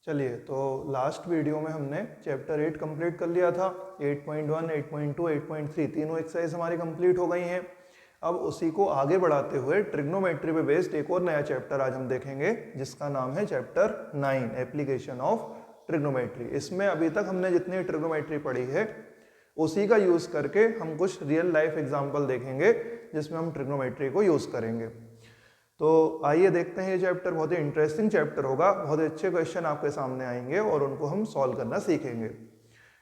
चलिए, तो last video में हमने चैप्टर 8 कंप्लीट कर लिया था। 8.1, 8.2, 8.3 तीनों एक्सरसाइज हमारी कंप्लीट हो गई हैं। अब उसी को आगे बढ़ाते हुए ट्रिग्नोमेट्री पे बेस्ड एक और नया चैप्टर आज हम देखेंगे, जिसका नाम है चैप्टर 9, एप्लीकेशन ऑफ ट्रिग्नोमेट्री। इसमें अभी तक हमने जितनी ट्रिग्नोमेट्री पढ़ी है उसी का यूज करके हम कुछ रियल लाइफ एग्जाम्पल देखेंगे जिसमें हम ट्रिग्नोमेट्री को यूज करेंगे। तो आइए देखते हैं, ये चैप्टर बहुत ही इंटरेस्टिंग चैप्टर होगा। बहुत अच्छे क्वेश्चन आपके सामने आएंगे और उनको हम सॉल्व करना सीखेंगे।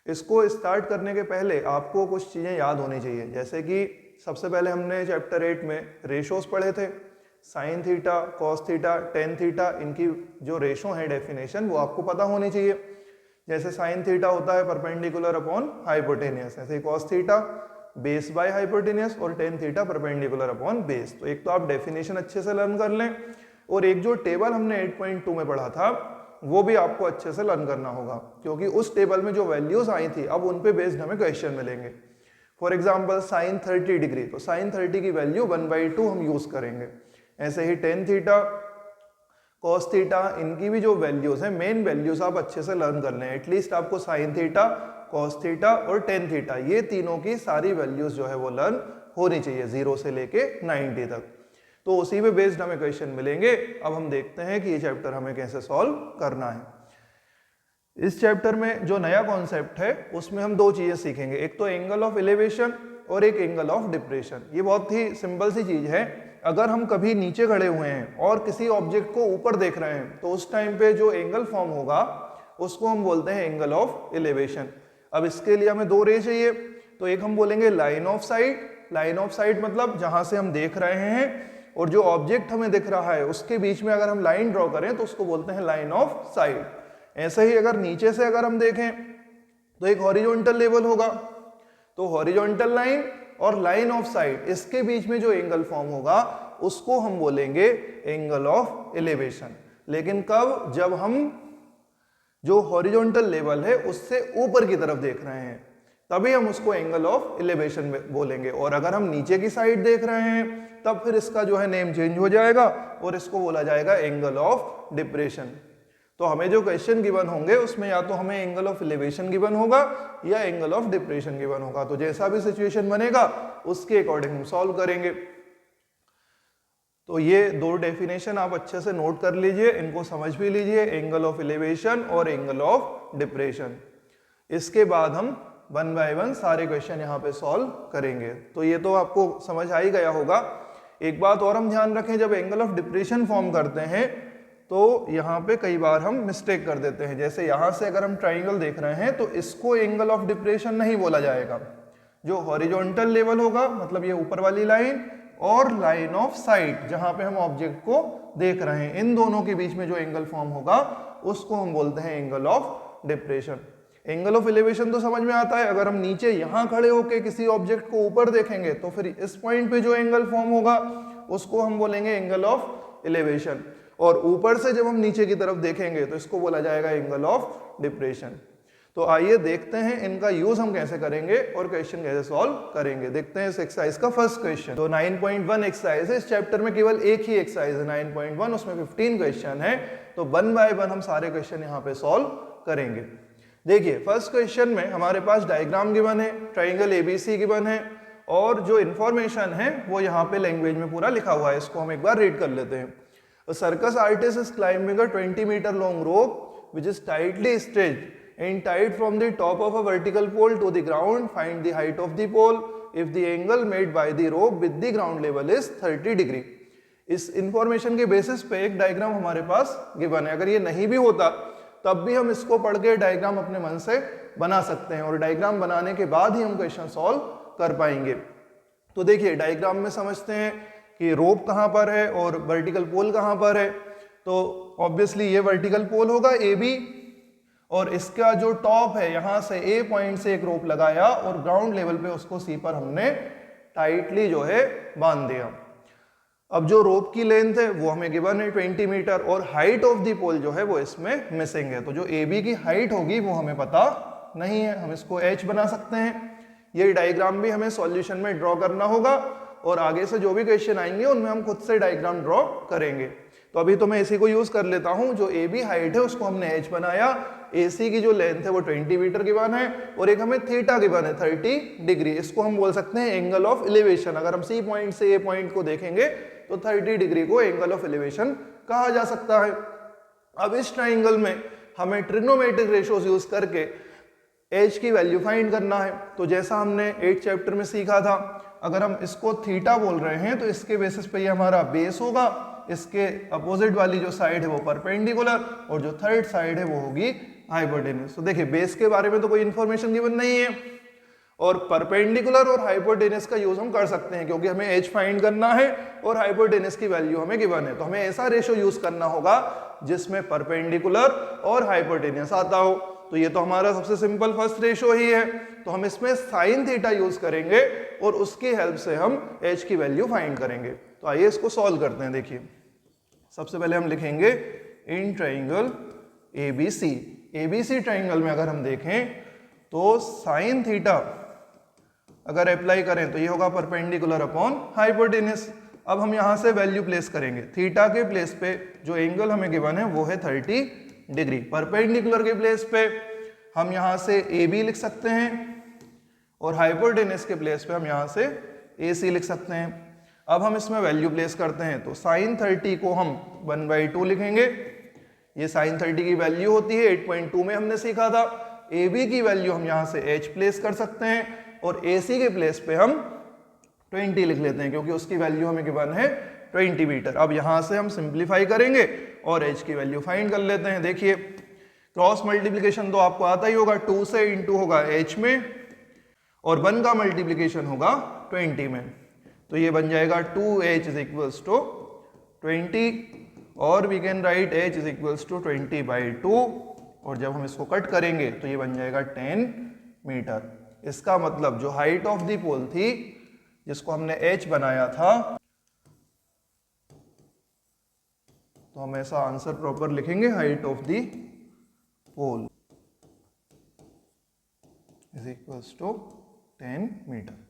इसको स्टार्ट करने के पहले आपको कुछ चीज़ें याद होनी चाहिए, जैसे कि सबसे पहले हमने चैप्टर 8 में रेशोस पढ़े थे। Sine theta, cos theta, tan theta, इनकी जो रेशो है डेफिनेशन वो आपको पता होनी चाहिए। जैसे साइन थीटा होता है परपेंडिकुलर अपॉन हाइपोटेनियस, ऐसे cos theta base by hypotenuse और tan theta perpendicular upon base. तो एक तो आप डेफिनेशन अच्छे से लर्न कर लें, और एक जो टेबल हमने 8.2 में पढ़ा था वो भी आपको अच्छे से लर्न करना होगा, क्योंकि उस टेबल में जो वैल्यूज आई थी अब उन पे बेस्ड हमें क्वेश्चन मिलेंगे। फॉर एग्जाम्पल साइन 30 डिग्री, तो साइन 30 की वैल्यू 1/2 हम यूज करेंगे। ऐसे ही टेन थीटा, कॉस थीटा, इनकी भी जो वैल्यूज है, मेन वैल्यूज आप अच्छे से लर्न कर लें। एटलीस्ट आपको साइन थीटा, कॉस थीटा और टेन थीटा, ये तीनों की सारी वैल्यूज जो है वो लर्न होनी चाहिए 0 से लेके 90 तक। तो उसी पे बेस्ड हमें क्वेश्चन मिलेंगे। अब हम देखते हैं कि ये चैप्टर हमें कैसे सॉल्व करना है। इस चैप्टर में जो नया कॉन्सेप्ट है उसमें हम दो चीजें सीखेंगे, एक तो एंगल ऑफ एलिवेशन और एक एंगल ऑफ डिप्रेशन। ये बहुत ही सिंपल सी चीज है। अगर हम कभी नीचे खड़े हुए हैं और किसी ऑब्जेक्ट को ऊपर देख रहे हैं तो उस टाइम पे जो एंगल फॉर्म होगा उसको हम बोलते हैं एंगल ऑफ एलिवेशन। अब इसके लिए हमें दो रे चाहिए, तो एक हम बोलेंगे line of site. Line of site मतलब जहां से हम देख रहे हैं और जो ऑब्जेक्ट हमें दिख रहा है उसके बीच में अगर हम लाइन ड्रॉ करें तो उसको बोलते हैं लाइन ऑफ साइट। ऐसे ही अगर नीचे से अगर हम देखें तो एक हॉरिजॉन्टल लेवल होगा, तो हॉरिजॉन्टल लाइन और लाइन ऑफ साइट, इसके बीच में जो एंगल फॉर्म होगा उसको हम बोलेंगे एंगल ऑफ एलिवेशन। लेकिन कब? जब हम जो हॉरिजॉन्टल लेवल है उससे ऊपर की तरफ देख रहे हैं तभी हम उसको एंगल ऑफ एलिवेशन बोलेंगे। और अगर हम नीचे की साइड देख रहे हैं तब फिर इसका जो है नेम चेंज हो जाएगा और इसको बोला जाएगा एंगल ऑफ डिप्रेशन। तो हमें जो क्वेश्चन गिवन होंगे उसमें या तो हमें एंगल ऑफ एलिवेशन गिवन होगा या एंगल ऑफ डिप्रेशन गिवन होगा। तो जैसा भी सिचुएशन बनेगा उसके अकॉर्डिंग हम सॉल्व करेंगे। तो ये दो डेफिनेशन आप अच्छे से नोट कर लीजिए, इनको समझ भी लीजिए, एंगल ऑफ एलिवेशन और एंगल ऑफ डिप्रेशन। इसके बाद हम 1 बाय 1 सारे क्वेश्चन यहाँ पे सॉल्व करेंगे। तो ये तो आपको समझ आ ही गया होगा। एक बात और हम ध्यान रखें, जब एंगल ऑफ डिप्रेशन फॉर्म करते हैं तो यहाँ पे कई बार हम मिस्टेक कर देते हैं। जैसे यहाँ से अगर हम ट्राइंगल देख रहे हैं तो इसको एंगल ऑफ डिप्रेशन नहीं बोला जाएगा। जो हॉरिजॉन्टल लेवल होगा, मतलब ये ऊपर वाली लाइन, और लाइन ऑफ साइट जहां पे हम ऑब्जेक्ट को देख रहे हैं, इन दोनों के बीच में जो एंगल फॉर्म होगा उसको हम बोलते हैं angle of depression. Angle of elevation तो समझ में आता है, अगर हम नीचे यहां खड़े होकर किसी ऑब्जेक्ट को ऊपर देखेंगे तो फिर इस पॉइंट पे जो एंगल फॉर्म होगा उसको हम बोलेंगे एंगल ऑफ एलिवेशन, और ऊपर से जब हम नीचे की तरफ देखेंगे तो इसको बोला जाएगा एंगल ऑफ डिप्रेशन। तो आइए देखते हैं इनका यूज हम कैसे करेंगे और क्वेश्चन कैसे सॉल्व करेंगे। देखते हैं इस एक्सरसाइज का फर्स्ट क्वेश्चन। तो 9.1 एक्सरसाइज है, इस चैप्टर में केवल एक ही एक्सरसाइज है 9.1, उसमें 15 क्वेश्चन है। तो 1 बाय 1 हम सारे क्वेश्चन यहाँ पे सॉल्व करेंगे। देखिए, फर्स्ट क्वेश्चन में हमारे पास डायग्राम गिवन है, ट्राइंगल एबीसी गिवन है, और जो इंफॉर्मेशन है वो यहाँ पे लैंग्वेज में पूरा लिखा हुआ है। इसको हम एक बार रीड कर लेते हैं। A circus artist is climbing a 20-meter long rope which is tightly stretched and tied from the top of a vertical pole to the ground. Find the height of the pole if the angle made by the rope with the ground level is 30 degree. इस information के basis पे एक diagram हमारे पास given है। अगर ये नहीं भी होता तब भी हम इसको पढ़ के डायग्राम अपने मन से बना सकते हैं, और डायग्राम बनाने के बाद ही हम क्वेश्चन सॉल्व कर पाएंगे। तो देखिए, डायग्राम में समझते हैं कि रोप कहाँ पर है और वर्टिकल पोल कहाँ पर है। तो ऑब्वियसली ये वर्टिकल पोल होगा ए बी, और इसका जो टॉप है यहाँ से ए पॉइंट से एक रोप लगाया और ग्राउंड लेवल पे उसको सी पर हमने टाइटली जो है बांध दिया। अब जो रोप की लेंथ है वो हमें गिवन है 20 मीटर, और हाइट ऑफ दी पोल जो है वो इसमें मिसिंग है। तो जो ए बी की हाइट होगी वो हमें पता नहीं है, हम इसको एच बना सकते हैं। ये डायग्राम भी हमें सॉल्यूशन में ड्रॉ करना होगा, और आगे से जो भी क्वेश्चन आएंगे उनमें हम खुद से डायग्राम ड्रॉ करेंगे। तो अभी तो मैं इसी को यूज कर लेता हूं, जो ए बी हाइट है उसको हमने h बनाया, AC की जो लेंथ है वो 20 मीटर गिवन है और एक हमें थीटा गिवन है 30 डिग्री। इसको हम बोल सकते हैं एंगल ऑफ एलिवेशन। अगर हम C पॉइंट से A पॉइंट को देखेंगे तो 30 डिग्री को एंगल ऑफ एलिवेशन कहा जा सकता है। अब इस ट्राइंगल में हमें ट्रिग्नोमेट्रिक रेशियोज यूज करके h की वैल्यू फाइंड करना है। तो जैसा हमने 8th चैप्टर में सीखा था, अगर हम इसको थीटा बोल रहे हैं तो इसके बेसिस पे ये हमारा बेस होगा, इसके अपोजिट वाली जो साइड है वो परपेंडिकुलर और जो थर्ड साइड है वो होगी हाइपोटेन्यूज। तो देखिए बेस के बारे में तो कोई इंफॉर्मेशन गिवन नहीं है और परपेंडिकुलर और हाइपोटेन्यूज का यूज हम कर सकते हैं क्योंकि हमें h फाइंड करना है और हाइपोटेन्यूज की वैल्यू हमें गिवन है। तो हमें ऐसा रेशो यूज करना होगा जिसमें परपेंडिकुलर और हाइपोटेन्यूज आता हो। तो ये तो हमारा सबसे सिंपल फर्स्ट रेशो ही है, तो हम इसमें साइन थीटा यूज करेंगे और उसकी हेल्प से हम h की वैल्यू फाइंड करेंगे। तो आइए इसको सॉल्व करते हैं। देखिए सबसे पहले हम लिखेंगे इन ट्राइंगल ABC। ABC ट्राइंगल में अगर हम देखें तो साइन थीटा अगर अप्लाई करें तो ये होगा परपेंडिकुलर अपॉन हाइपोटेन्यूज। अब हम यहां से वैल्यू प्लेस करेंगे, थीटा के प्लेस पे जो एंगल हमें गिवन है वो है 30 डिग्री, परपेंडिकुलर के प्लेस पे हम यहां से AB लिख सकते हैं और हाइपोटेन्यूज के प्लेस पे हम यहां से AC लिख सकते हैं। अब हम इसमें वैल्यू प्लेस करते हैं तो साइन 30 को हम 1/2 लिखेंगे, ये साइन 30 की वैल्यू होती है 8.2 में हमने सीखा था। AB की वैल्यू हम यहाँ से h प्लेस कर सकते हैं और AC के प्लेस पे हम 20 लिख लेते हैं क्योंकि उसकी वैल्यू हमें गिवन है 20 मीटर। अब यहाँ से हम सिंप्लीफाई करेंगे और h की वैल्यू फाइंड कर लेते हैं। देखिए क्रॉस मल्टीप्लिकेशन तो आपको आता ही होगा, 2 से इंटू होगा h में और 1 का मल्टीप्लिकेशन होगा 20 में, तो ये बन जाएगा 2h इज इक्वल्स टू 20 और we can write h is equals to 20/2 और जब हम इसको कट करेंगे तो ये बन जाएगा 10 मीटर। इसका मतलब जो हाइट ऑफ द पोल थी जिसको हमने h बनाया था, तो हम ऐसा आंसर प्रॉपर लिखेंगे, height of the pole is equals to 10 metre.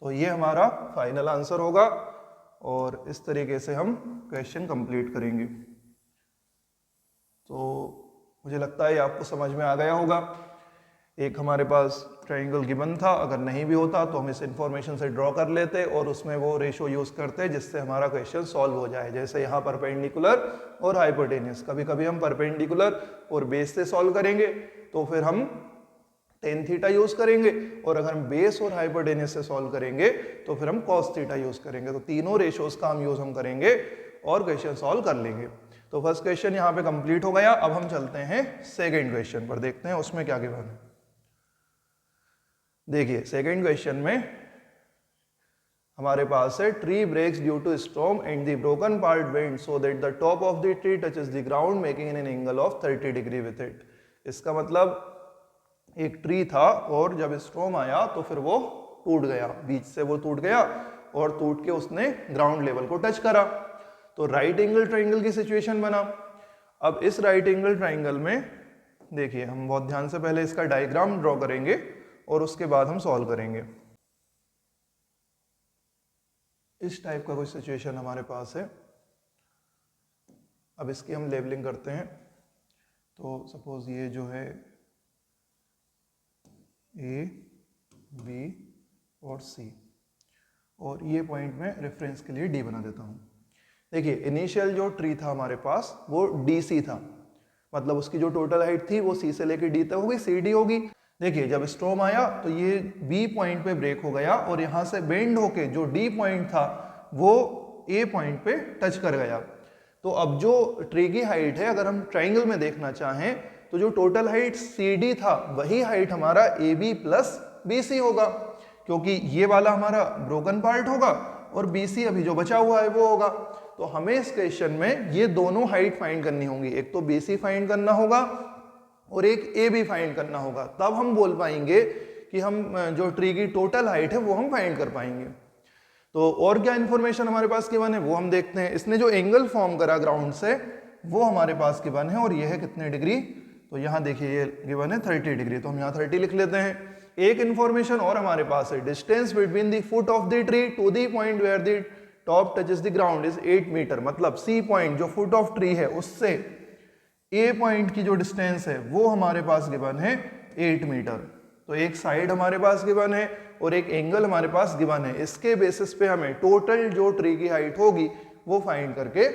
तो ये हमारा फाइनल आंसर होगा और इस तरीके से हम क्वेश्चन कंप्लीट करेंगे। तो मुझे लगता है आपको समझ में आ गया होगा। एक हमारे पास ट्राइंगल गिवन था, अगर नहीं भी होता तो हम इस इंफॉर्मेशन से ड्रॉ कर लेते और उसमें वो रेशो यूज करते जिससे हमारा क्वेश्चन सॉल्व हो जाए। जैसे यहाँ परपेंडिकुलर और हाइपोटेन्यूज, कभी कभी हम परपेंडिकुलर और बेस से सॉल्व करेंगे तो फिर हम टेन थीटा यूज करेंगे और अगर हम बेस और हाइपोटेन्यूज से सॉल्व करेंगे तो फिर हम कॉस थीटा यूज करेंगे। तो तीनों रेशोज का हम करेंगे और क्वेश्चन सॉल्व कर लेंगे। तो फर्स्ट क्वेश्चन यहाँ पे कंप्लीट हो गया। अब हम चलते हैं सेकंड क्वेश्चन पर, देखते हैं उसमें क्या गिवन है। देखिए सेकंड क्वेश्चन में हमारे पास है tree breaks due to storm and the broken part bend so that the top of the tree touches the ground making an angle of 30 degree with it. इसका मतलब एक ट्री था और जब स्टॉर्म आया तो फिर वो टूट गया, बीच से वो टूट गया और टूट के उसने ग्राउंड लेवल को टच करा, तो राइट एंगल ट्राइंगल की सिचुएशन बना। अब इस राइट एंगल ट्राइंगल में देखिए हम बहुत ध्यान से पहले इसका डायग्राम ड्रॉ करेंगे और उसके बाद हम सॉल्व करेंगे। इस टाइप का कोई सिचुएशन हमारे पास है। अब इसकी हम लेबलिंग करते हैं। तो सपोज ये जो है A, B और C और ये पॉइंट में रेफरेंस के लिए D बना देता हूँ। देखिए इनिशियल जो ट्री था हमारे पास वो DC था, मतलब उसकी जो टोटल हाइट थी वो C से लेकर D तक होगी, CD होगी। देखिए जब स्टॉर्म आया तो ये B पॉइंट पे ब्रेक हो गया और यहाँ से बेंड होके जो D पॉइंट था वो A पॉइंट पे टच कर गया। तो अब जो ट्री की हाइट है अगर हम ट्राइंगल में देखना चाहें तो जो टोटल हाइट CD था वही हाइट हमारा AB प्लस BC होगा, क्योंकि ये वाला हमारा ब्रोकन पार्ट होगा और BC अभी जो बचा हुआ है वो होगा। तो हमें इस क्वेश्चन में ये दोनों हाइट फाइंड करनी होंगी, एक तो BC फाइंड करना होगा और एक AB फाइंड करना होगा, तब हम बोल पाएंगे कि हम जो ट्री की टोटल हाइट है वो हम फाइंड कर पाएंगे। तो और क्या इन्फॉर्मेशन हमारे पास गिवन है वो हम देखते हैं। इसने जो एंगल फॉर्म करा ग्राउंड से वो हमारे पास गिवन है और ये है कितने डिग्री, तो यहाँ देखिए ये गिवन है 30 डिग्री, तो हम यहाँ 30 लिख लेते हैं। एक इन्फॉर्मेशन और हमारे पास है, distance between the foot of the tree to the point where the top touches the ground is 8 metre, मतलब सी पॉइंट जो फुट ऑफ ट्री है उससे ए पॉइंट की जो डिस्टेंस है वो हमारे पास गिवन है 8 मीटर। तो एक साइड हमारे पास गिवन है और एक एंगल हमारे पास गिवन है। इसके बेसिस पे हमें टोटल जो ट्री की हाइट होगी वो फाइंड करके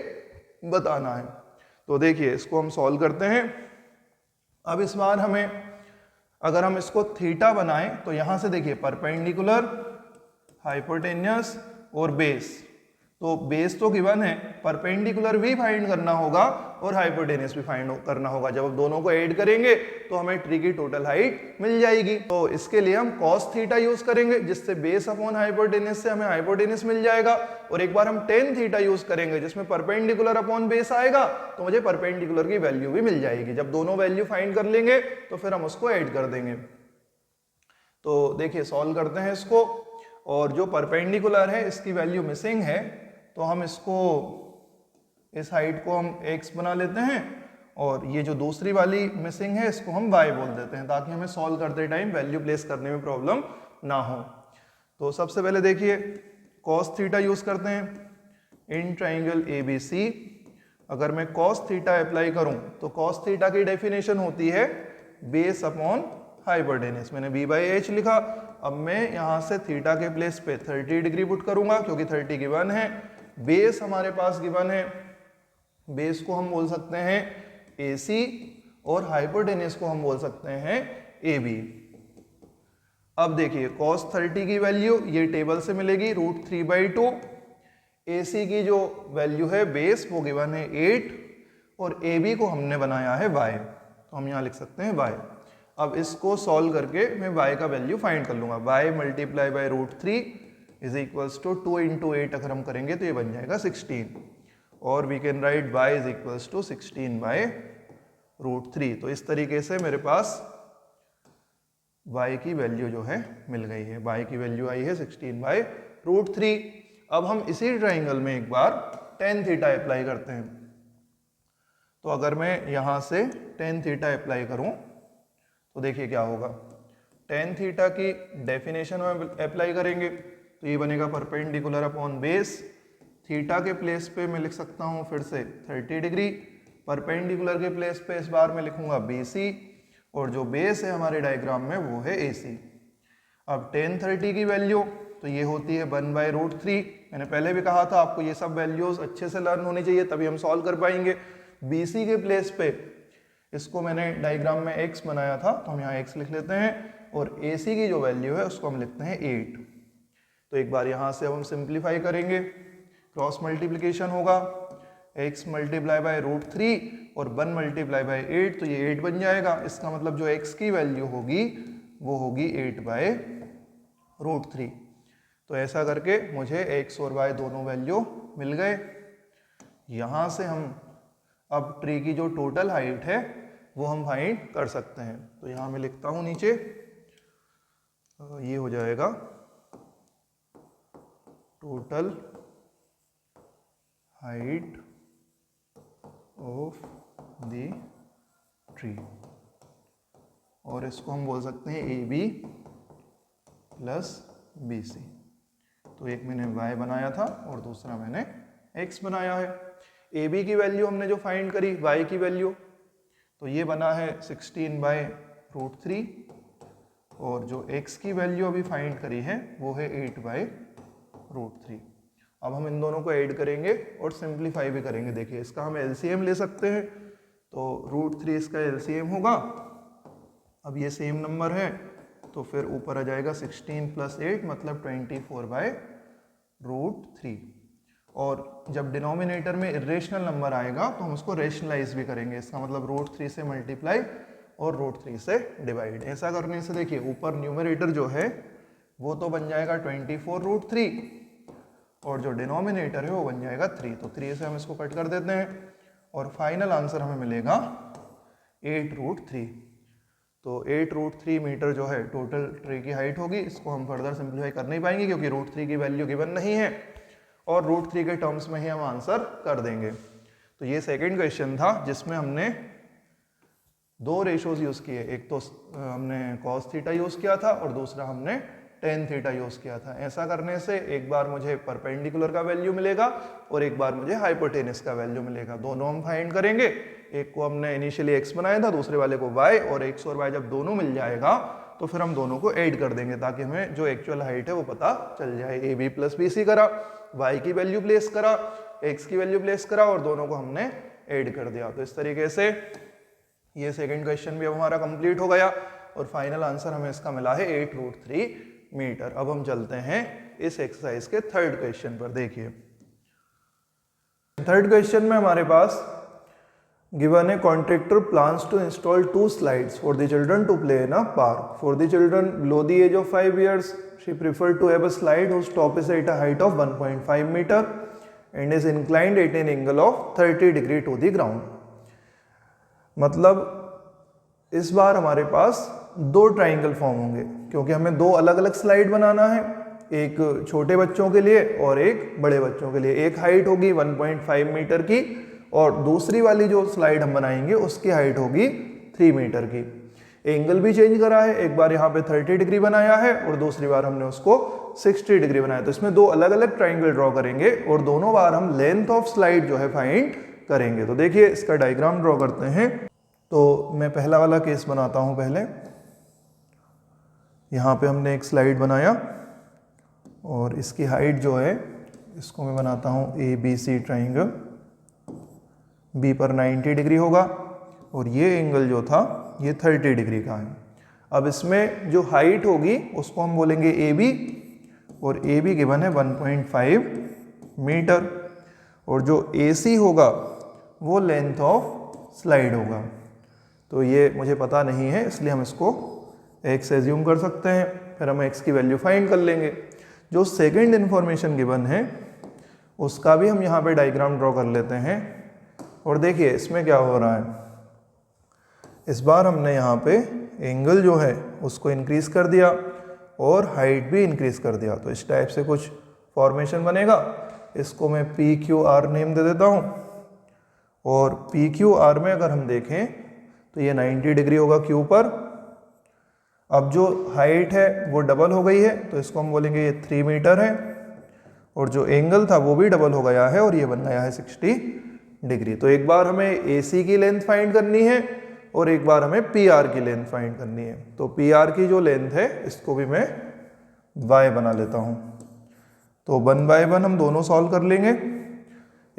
बताना है। तो देखिए इसको हम सॉल्व करते हैं। अब इस बार हमें अगर हम इसको थीटा बनाएं तो यहां से देखिए परपेंडिकुलर, हाइपोटेन्यूस और बेस, तो बेस तो गिवन है, परपेंडिकुलर भी फाइंड करना होगा और हाइपोटेन्यूस भी फाइंड करना होगा। जब हम दोनों को ऐड करेंगे तो हमें ट्री की टोटल हाइट मिल जाएगी। तो इसके लिए हम cos थीटा यूज करेंगे, जिससे बेस अपॉन हाइपोटेन्यूस से हमें हाइपोटेन्यूस मिल जाएगा। और एक बार हम tan थीटा यूज करेंगे जिसमें परपेंडिकुलर अपॉन बेस आएगा, तो मुझे परपेंडिकुलर की वैल्यू भी मिल जाएगी। जब दोनों वैल्यू फाइंड कर लेंगे तो फिर हम उसको ऐड कर देंगे। तो देखिए सॉल्व करते हैं इसको, और जो परपेंडिकुलर है इसकी वैल्यू मिसिंग है, तो हम इसको, इस हाइट को हम x बना लेते हैं और ये जो दूसरी वाली मिसिंग है इसको हम y बोल देते हैं, ताकि हमें सॉल्व करते टाइम वैल्यू प्लेस करने में प्रॉब्लम ना हो। तो सबसे पहले देखिए cos थीटा यूज करते हैं इन ट्राइंगल ABC। अगर मैं cos थीटा अप्लाई करूं तो cos थीटा की डेफिनेशन होती है बेस अपॉन हाइपोटेन्यूस। मैंने b/h लिखा। अब मैं यहां से थीटा के प्लेस पे 30 डिग्री पुट करूंगा, क्योंकि 30 गिवन है, बेस हमारे पास गिवन है, बेस को हम बोल सकते हैं AC और हाइपोटेन्यूस को हम बोल सकते हैं AB। अब देखिए cos 30 की वैल्यू ये टेबल से मिलेगी √3/2। AC की जो वैल्यू है बेस वो गिवन है 8 और AB को हमने बनाया है y, तो हम यहाँ लिख सकते हैं y। अब इसको सॉल्व करके मैं y का वैल्यू फाइंड कर लूंगा। y multiply by √3 is equals to 2 × 8 अगर हम करेंगे तो ये बन जाएगा 16, और we can write y is equals to 16/√3। तो इस तरीके से मेरे पास y की वैल्यू जो है मिल गई है। y की वैल्यू आई है 16/√3। अब हम इसी ट्राइंगल में एक बार tan थीटा अप्लाई करते हैं। तो अगर मैं यहाँ से tan थीटा अप्लाई करूँ तो देखिए क्या होगा। tan थीटा की डेफिनेशन में अप्लाई करेंगे तो ये बनेगा परपेंडिकुलर अपॉन बेस। थीटा के प्लेस पे मैं लिख सकता हूँ फिर से 30 डिग्री, परपेंडिकुलर के प्लेस पे इस बार मैं लिखूंगा BC, और जो बेस है हमारे डायग्राम में वो है AC। अब tan 30 की वैल्यू तो ये होती है 1/√3। मैंने पहले भी कहा था आपको ये सब वैल्यूज अच्छे से लर्न होनी चाहिए, तभी हम सॉल्व कर पाएंगे। BC के प्लेस पे इसको मैंने डायग्राम में x बनाया था, तो हम यहाँ x लिख लेते हैं, और AC की जो वैल्यू है उसको हम लिखते हैं 8। तो एक बार यहाँ से अब हम सिंप्लीफाई करेंगे, क्रॉस मल्टीप्लिकेशन होगा, x मल्टीप्लाई बाय √3 और 1 मल्टीप्लाई बाय 8, तो ये 8 बन जाएगा। इसका मतलब जो x की वैल्यू होगी वो होगी 8/√3। तो ऐसा करके मुझे x और y दोनों वैल्यू मिल गए। यहाँ से हम अब ट्री की जो टोटल हाइट है वो हम फाइंड कर सकते हैं। तो यहाँ मैं लिखता हूँ नीचे, ये हो जाएगा total height of the tree, और इसको हम बोल सकते हैं AB + BC। तो एक मैंने y बनाया था और दूसरा मैंने x बनाया है। AB की वैल्यू हमने जो फाइंड करी y की वैल्यू, तो ये बना है 16/√3, और जो x की वैल्यू अभी फाइंड करी है वो है 8/√3। अब हम इन दोनों को ऐड करेंगे और सिंप्लीफाई भी करेंगे। देखिए इसका हम LCM ले सकते हैं, तो √3 इसका LCM होगा। अब ये सेम नंबर है तो फिर ऊपर आ जाएगा 16 + 8 मतलब 24/√3। और जब डिनोमिनेटर में इरेशनल नंबर आएगा तो हम उसको रेशनलाइज भी करेंगे। इसका मतलब √3 से मल्टीप्लाई और √3 से डिवाइड। ऐसा करने से देखिए ऊपर न्यूमरेटर जो है वो तो बन जाएगा 24√3 और जो डिनोमिनेटर है वो बन जाएगा 3। तो 3 से हम इसको कट कर देते हैं और फाइनल आंसर हमें मिलेगा 8√3। तो 8√3 मीटर जो है टोटल ट्री की हाइट होगी। इसको हम फर्दर सिंप्लीफाई कर नहीं पाएंगे क्योंकि √3 की वैल्यू गिवन नहीं है, और √3 के टर्म्स में ही हम आंसर कर देंगे। तो ये सेकंड क्वेश्चन था जिसमें हमने दो रेशोज यूज किए, एक तो हमने cos थीटा यूज किया था और दूसरा हमने टेन थीटा यूज़ किया था। ऐसा करने से एक बार मुझे परपेंडिकुलर का वैल्यू मिलेगा और एक बार मुझे हाइपोटेनस का वैल्यू मिलेगा। दोनों हम फाइंड करेंगे। एक को हमने इनिशियली एक्स बनाया था, दूसरे वाले को वाई, और एक्स और वाई जब दोनों मिल जाएगा तो फिर हम दोनों को ऐड कर देंगे ताकि हमें जो एक्चुअल हाइट है वो पता चल जाए। A B plus B C करा, वाई की वैल्यू प्लेस करा, एक्स की वैल्यू प्लेस करा और दोनों को हमने ऐड कर दिया। तो इस तरीके से ये सेकंड क्वेश्चन भी अब हमारा कंप्लीट हो गया और फाइनल आंसर हमें इसका मिला है 8√3 मीटर। अब हम चलते हैं इस एक्सरसाइज के थर्ड क्वेश्चन पर। देखिए थर्ड क्वेश्चन में हमारे पास given a contractor plans to install 2 slides for the children to play in a park. For the children below the age of 5 years, she preferred to have a slide whose top is at a height of 1.5 meter and is inclined at an angle of 30 degree to the ground. मतलब इस बार हमारे पास दो triangle form होंगे क्योंकि हमें दो अलग अलग स्लाइड बनाना है, एक छोटे बच्चों के लिए और एक बड़े बच्चों के लिए। एक हाइट होगी 1.5 मीटर की और दूसरी वाली जो स्लाइड हम बनाएंगे उसकी हाइट होगी 3 मीटर की। एंगल भी चेंज करा है, एक बार यहाँ पे 30 डिग्री बनाया है और दूसरी बार हमने उसको 60 डिग्री बनाया। तो इसमें दो अलग अलग ट्राइंगल ड्रॉ करेंगे और दोनों बार हम लेंथ ऑफ स्लाइड जो है फाइंड करेंगे। तो देखिए इसका डायग्राम ड्रॉ करते हैं। तो मैं पहला वाला केस बनाता हूँ। पहले यहाँ पे हमने एक स्लाइड बनाया और इसकी हाइट जो है इसको मैं बनाता हूँ ABC ट्राइंगल। बी पर 90 डिग्री होगा और ये एंगल जो था ये 30 डिग्री का है। अब इसमें जो हाइट होगी उसको हम बोलेंगे AB और AB गिवन है 1.5 मीटर और जो AC होगा वो लेंथ ऑफ स्लाइड होगा। तो ये मुझे पता नहीं है इसलिए हम इसको x एज्यूम कर सकते हैं, फिर हम x की वैल्यू फाइंड कर लेंगे। जो सेकंड इन्फॉर्मेशन गिवन है उसका भी हम यहाँ पे डायग्राम ड्रॉ कर लेते हैं और देखिए इसमें क्या हो रहा है। इस बार हमने यहाँ पे एंगल जो है उसको इंक्रीज कर दिया और हाइट भी इंक्रीज कर दिया। तो इस टाइप से कुछ फॉर्मेशन बनेगा। इसको मैं PQR नेम दे देता हूँ और PQR में अगर हम देखें तो ये 90 डिग्री होगा Q पर। अब जो हाइट है वो डबल हो गई है तो इसको हम बोलेंगे ये 3 मीटर है और जो एंगल था वो भी डबल हो गया है और ये बन गया है 60 डिग्री। तो एक बार हमें AC की लेंथ फाइंड करनी है और एक बार हमें PR की लेंथ फाइंड करनी है। तो PR की जो लेंथ है इसको भी मैं y बना लेता हूँ। तो 1/1 हम दोनों सॉल्व कर लेंगे,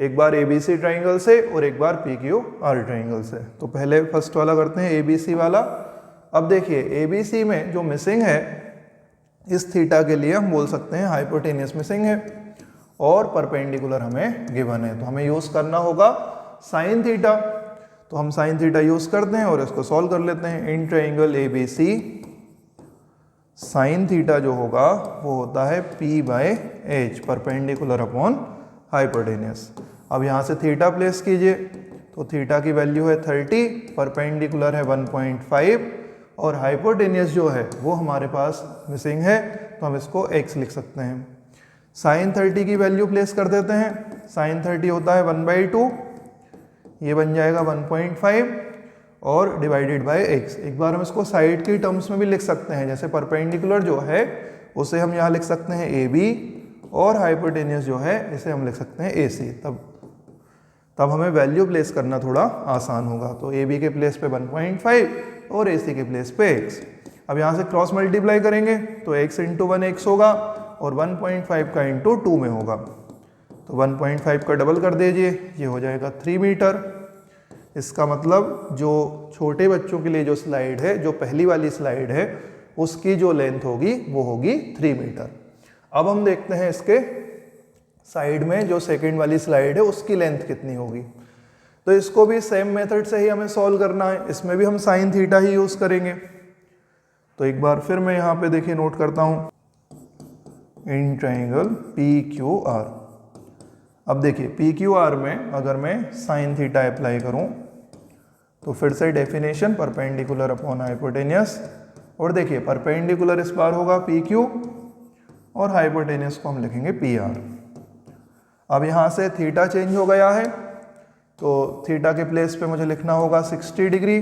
एक बार ABC ट्राइंगल से और एक बार PQR ट्राइंगल से। तो पहले फर्स्ट वाला करते हैं ABC वाला। अब देखिए ABC में जो मिसिंग है इस थीटा के लिए हम बोल सकते हैं हाइपोटेनियस मिसिंग है और परपेंडिकुलर हमें गिवन है। तो हमें यूज करना होगा साइन थीटा। तो हम साइन थीटा यूज करते हैं और इसको सॉल्व कर लेते हैं। इन ट्राइंगल ABC साइन थीटा जो होगा वो होता है P/H परपेंडिकुलर अपॉन हाइपोटेनियस। अब यहाँ से थीटा प्लेस कीजिए तो थीटा की वैल्यू है 30, परपेंडिकुलर है 1.5 और हाइपोटेनियस जो है वो हमारे पास मिसिंग है तो हम इसको x लिख सकते हैं। साइन 30 की वैल्यू प्लेस कर देते हैं। साइन 30 होता है 1/2, ये बन जाएगा 1.5 और डिवाइडेड बाय x। एक बार हम इसको साइड की टर्म्स में भी लिख सकते हैं, जैसे परपेंडिकुलर जो है उसे हम यहाँ लिख सकते हैं AB और हाइपोटेनियस जो है इसे हम लिख सकते हैं AC। तब हमें वैल्यू प्लेस करना थोड़ा आसान होगा। तो AB के प्लेस पे 1.5 और AC के प्लेस पे x। अब यहाँ से क्रॉस मल्टीप्लाई करेंगे तो x × 1x होगा और 1.5 का × 2 में होगा। तो 1.5 का डबल कर दीजिए, ये हो जाएगा 3 मीटर। इसका मतलब जो छोटे बच्चों के लिए जो स्लाइड है, जो पहली वाली स्लाइड है, उसकी जो लेंथ होगी वो होगी 3 मीटर। अब हम देखते हैं इसके साइड में जो सेकंड वाली स्लाइड है उसकी लेंथ कितनी होगी। तो इसको भी सेम मेथड से ही हमें सॉल्व करना है। इसमें भी हम साइन थीटा ही यूज करेंगे। तो एक बार फिर मैं यहाँ पे देखिए नोट करता हूँ इन ट्राइंगल PQR। अब देखिए PQR में अगर मैं साइन थीटा अप्लाई करूँ तो फिर से डेफिनेशन परपेंडिकुलर अपॉन हाइपोटेनियस और देखिए परपेंडिकुलर इस बार होगा PQ और हाइपोटेनियस को हम लिखेंगे PR। अब यहाँ से थीटा चेंज हो गया है तो थीटा के प्लेस पे मुझे लिखना होगा 60 डिग्री।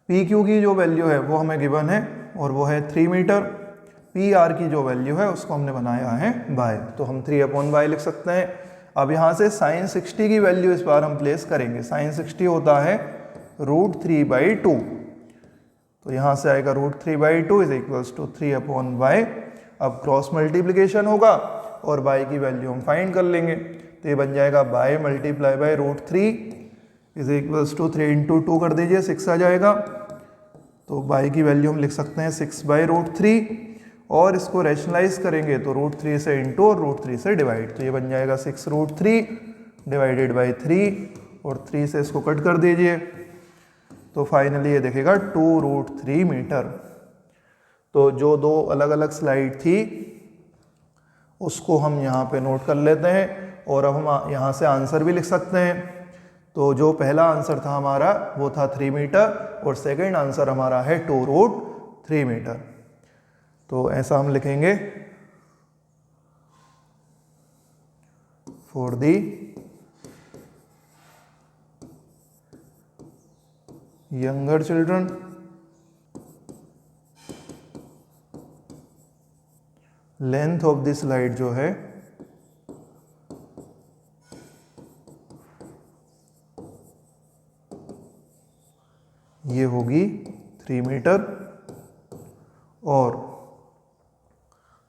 PQ की जो वैल्यू है वो हमें गिवन है और वो है 3 मीटर। पी आर की जो वैल्यू है उसको हमने बनाया है बाय, तो हम 3/y लिख सकते हैं। अब यहाँ से साइन 60 की वैल्यू इस बार हम प्लेस करेंगे। साइन 60 होता है √3/2, तो यहाँ से आएगा √3/2 इज इक्वल्स टू 3/y। अब क्रॉस मल्टीप्लीकेशन होगा और y की वैल्यू हम फाइंड कर लेंगे, तो ये बन जाएगा y multiply by √3 is equals to 3 × 2 कर दीजिए, 6 आ जाएगा। तो y की वैल्यू हम लिख सकते हैं 6/√3, और इसको रैशनलाइज करेंगे तो √3 से इंटू और √3 से डिवाइड, तो ये बन जाएगा 6√3 डिवाइडेड बाई 3, और 3 से इसको कट कर दीजिए, तो फाइनली ये देखेगा 2√3 मीटर। तो जो दो अलग अलग स्लाइड थी उसको हम यहाँ पे नोट कर लेते हैं, और अब हम यहाँ से आंसर भी लिख सकते हैं। तो जो पहला आंसर था हमारा वो था 3 मीटर, और सेकंड आंसर हमारा है 2√3 मीटर। तो ऐसा हम लिखेंगे for the younger children length of the slide जो है ये होगी 3 मीटर, और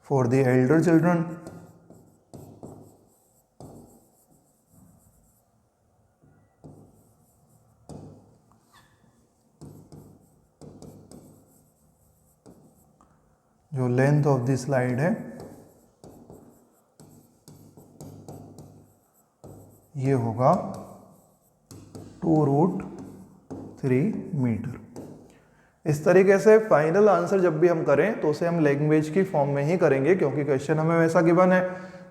फॉर द एल्डर चिल्ड्रन जो लेंथ ऑफ द स्लाइड है ये होगा 2√3 मीटर। इस तरीके से फाइनल आंसर जब भी हम करें तो उसे हम लैंग्वेज की फॉर्म में ही करेंगे, क्योंकि क्वेश्चन हमें वैसा गिवन है,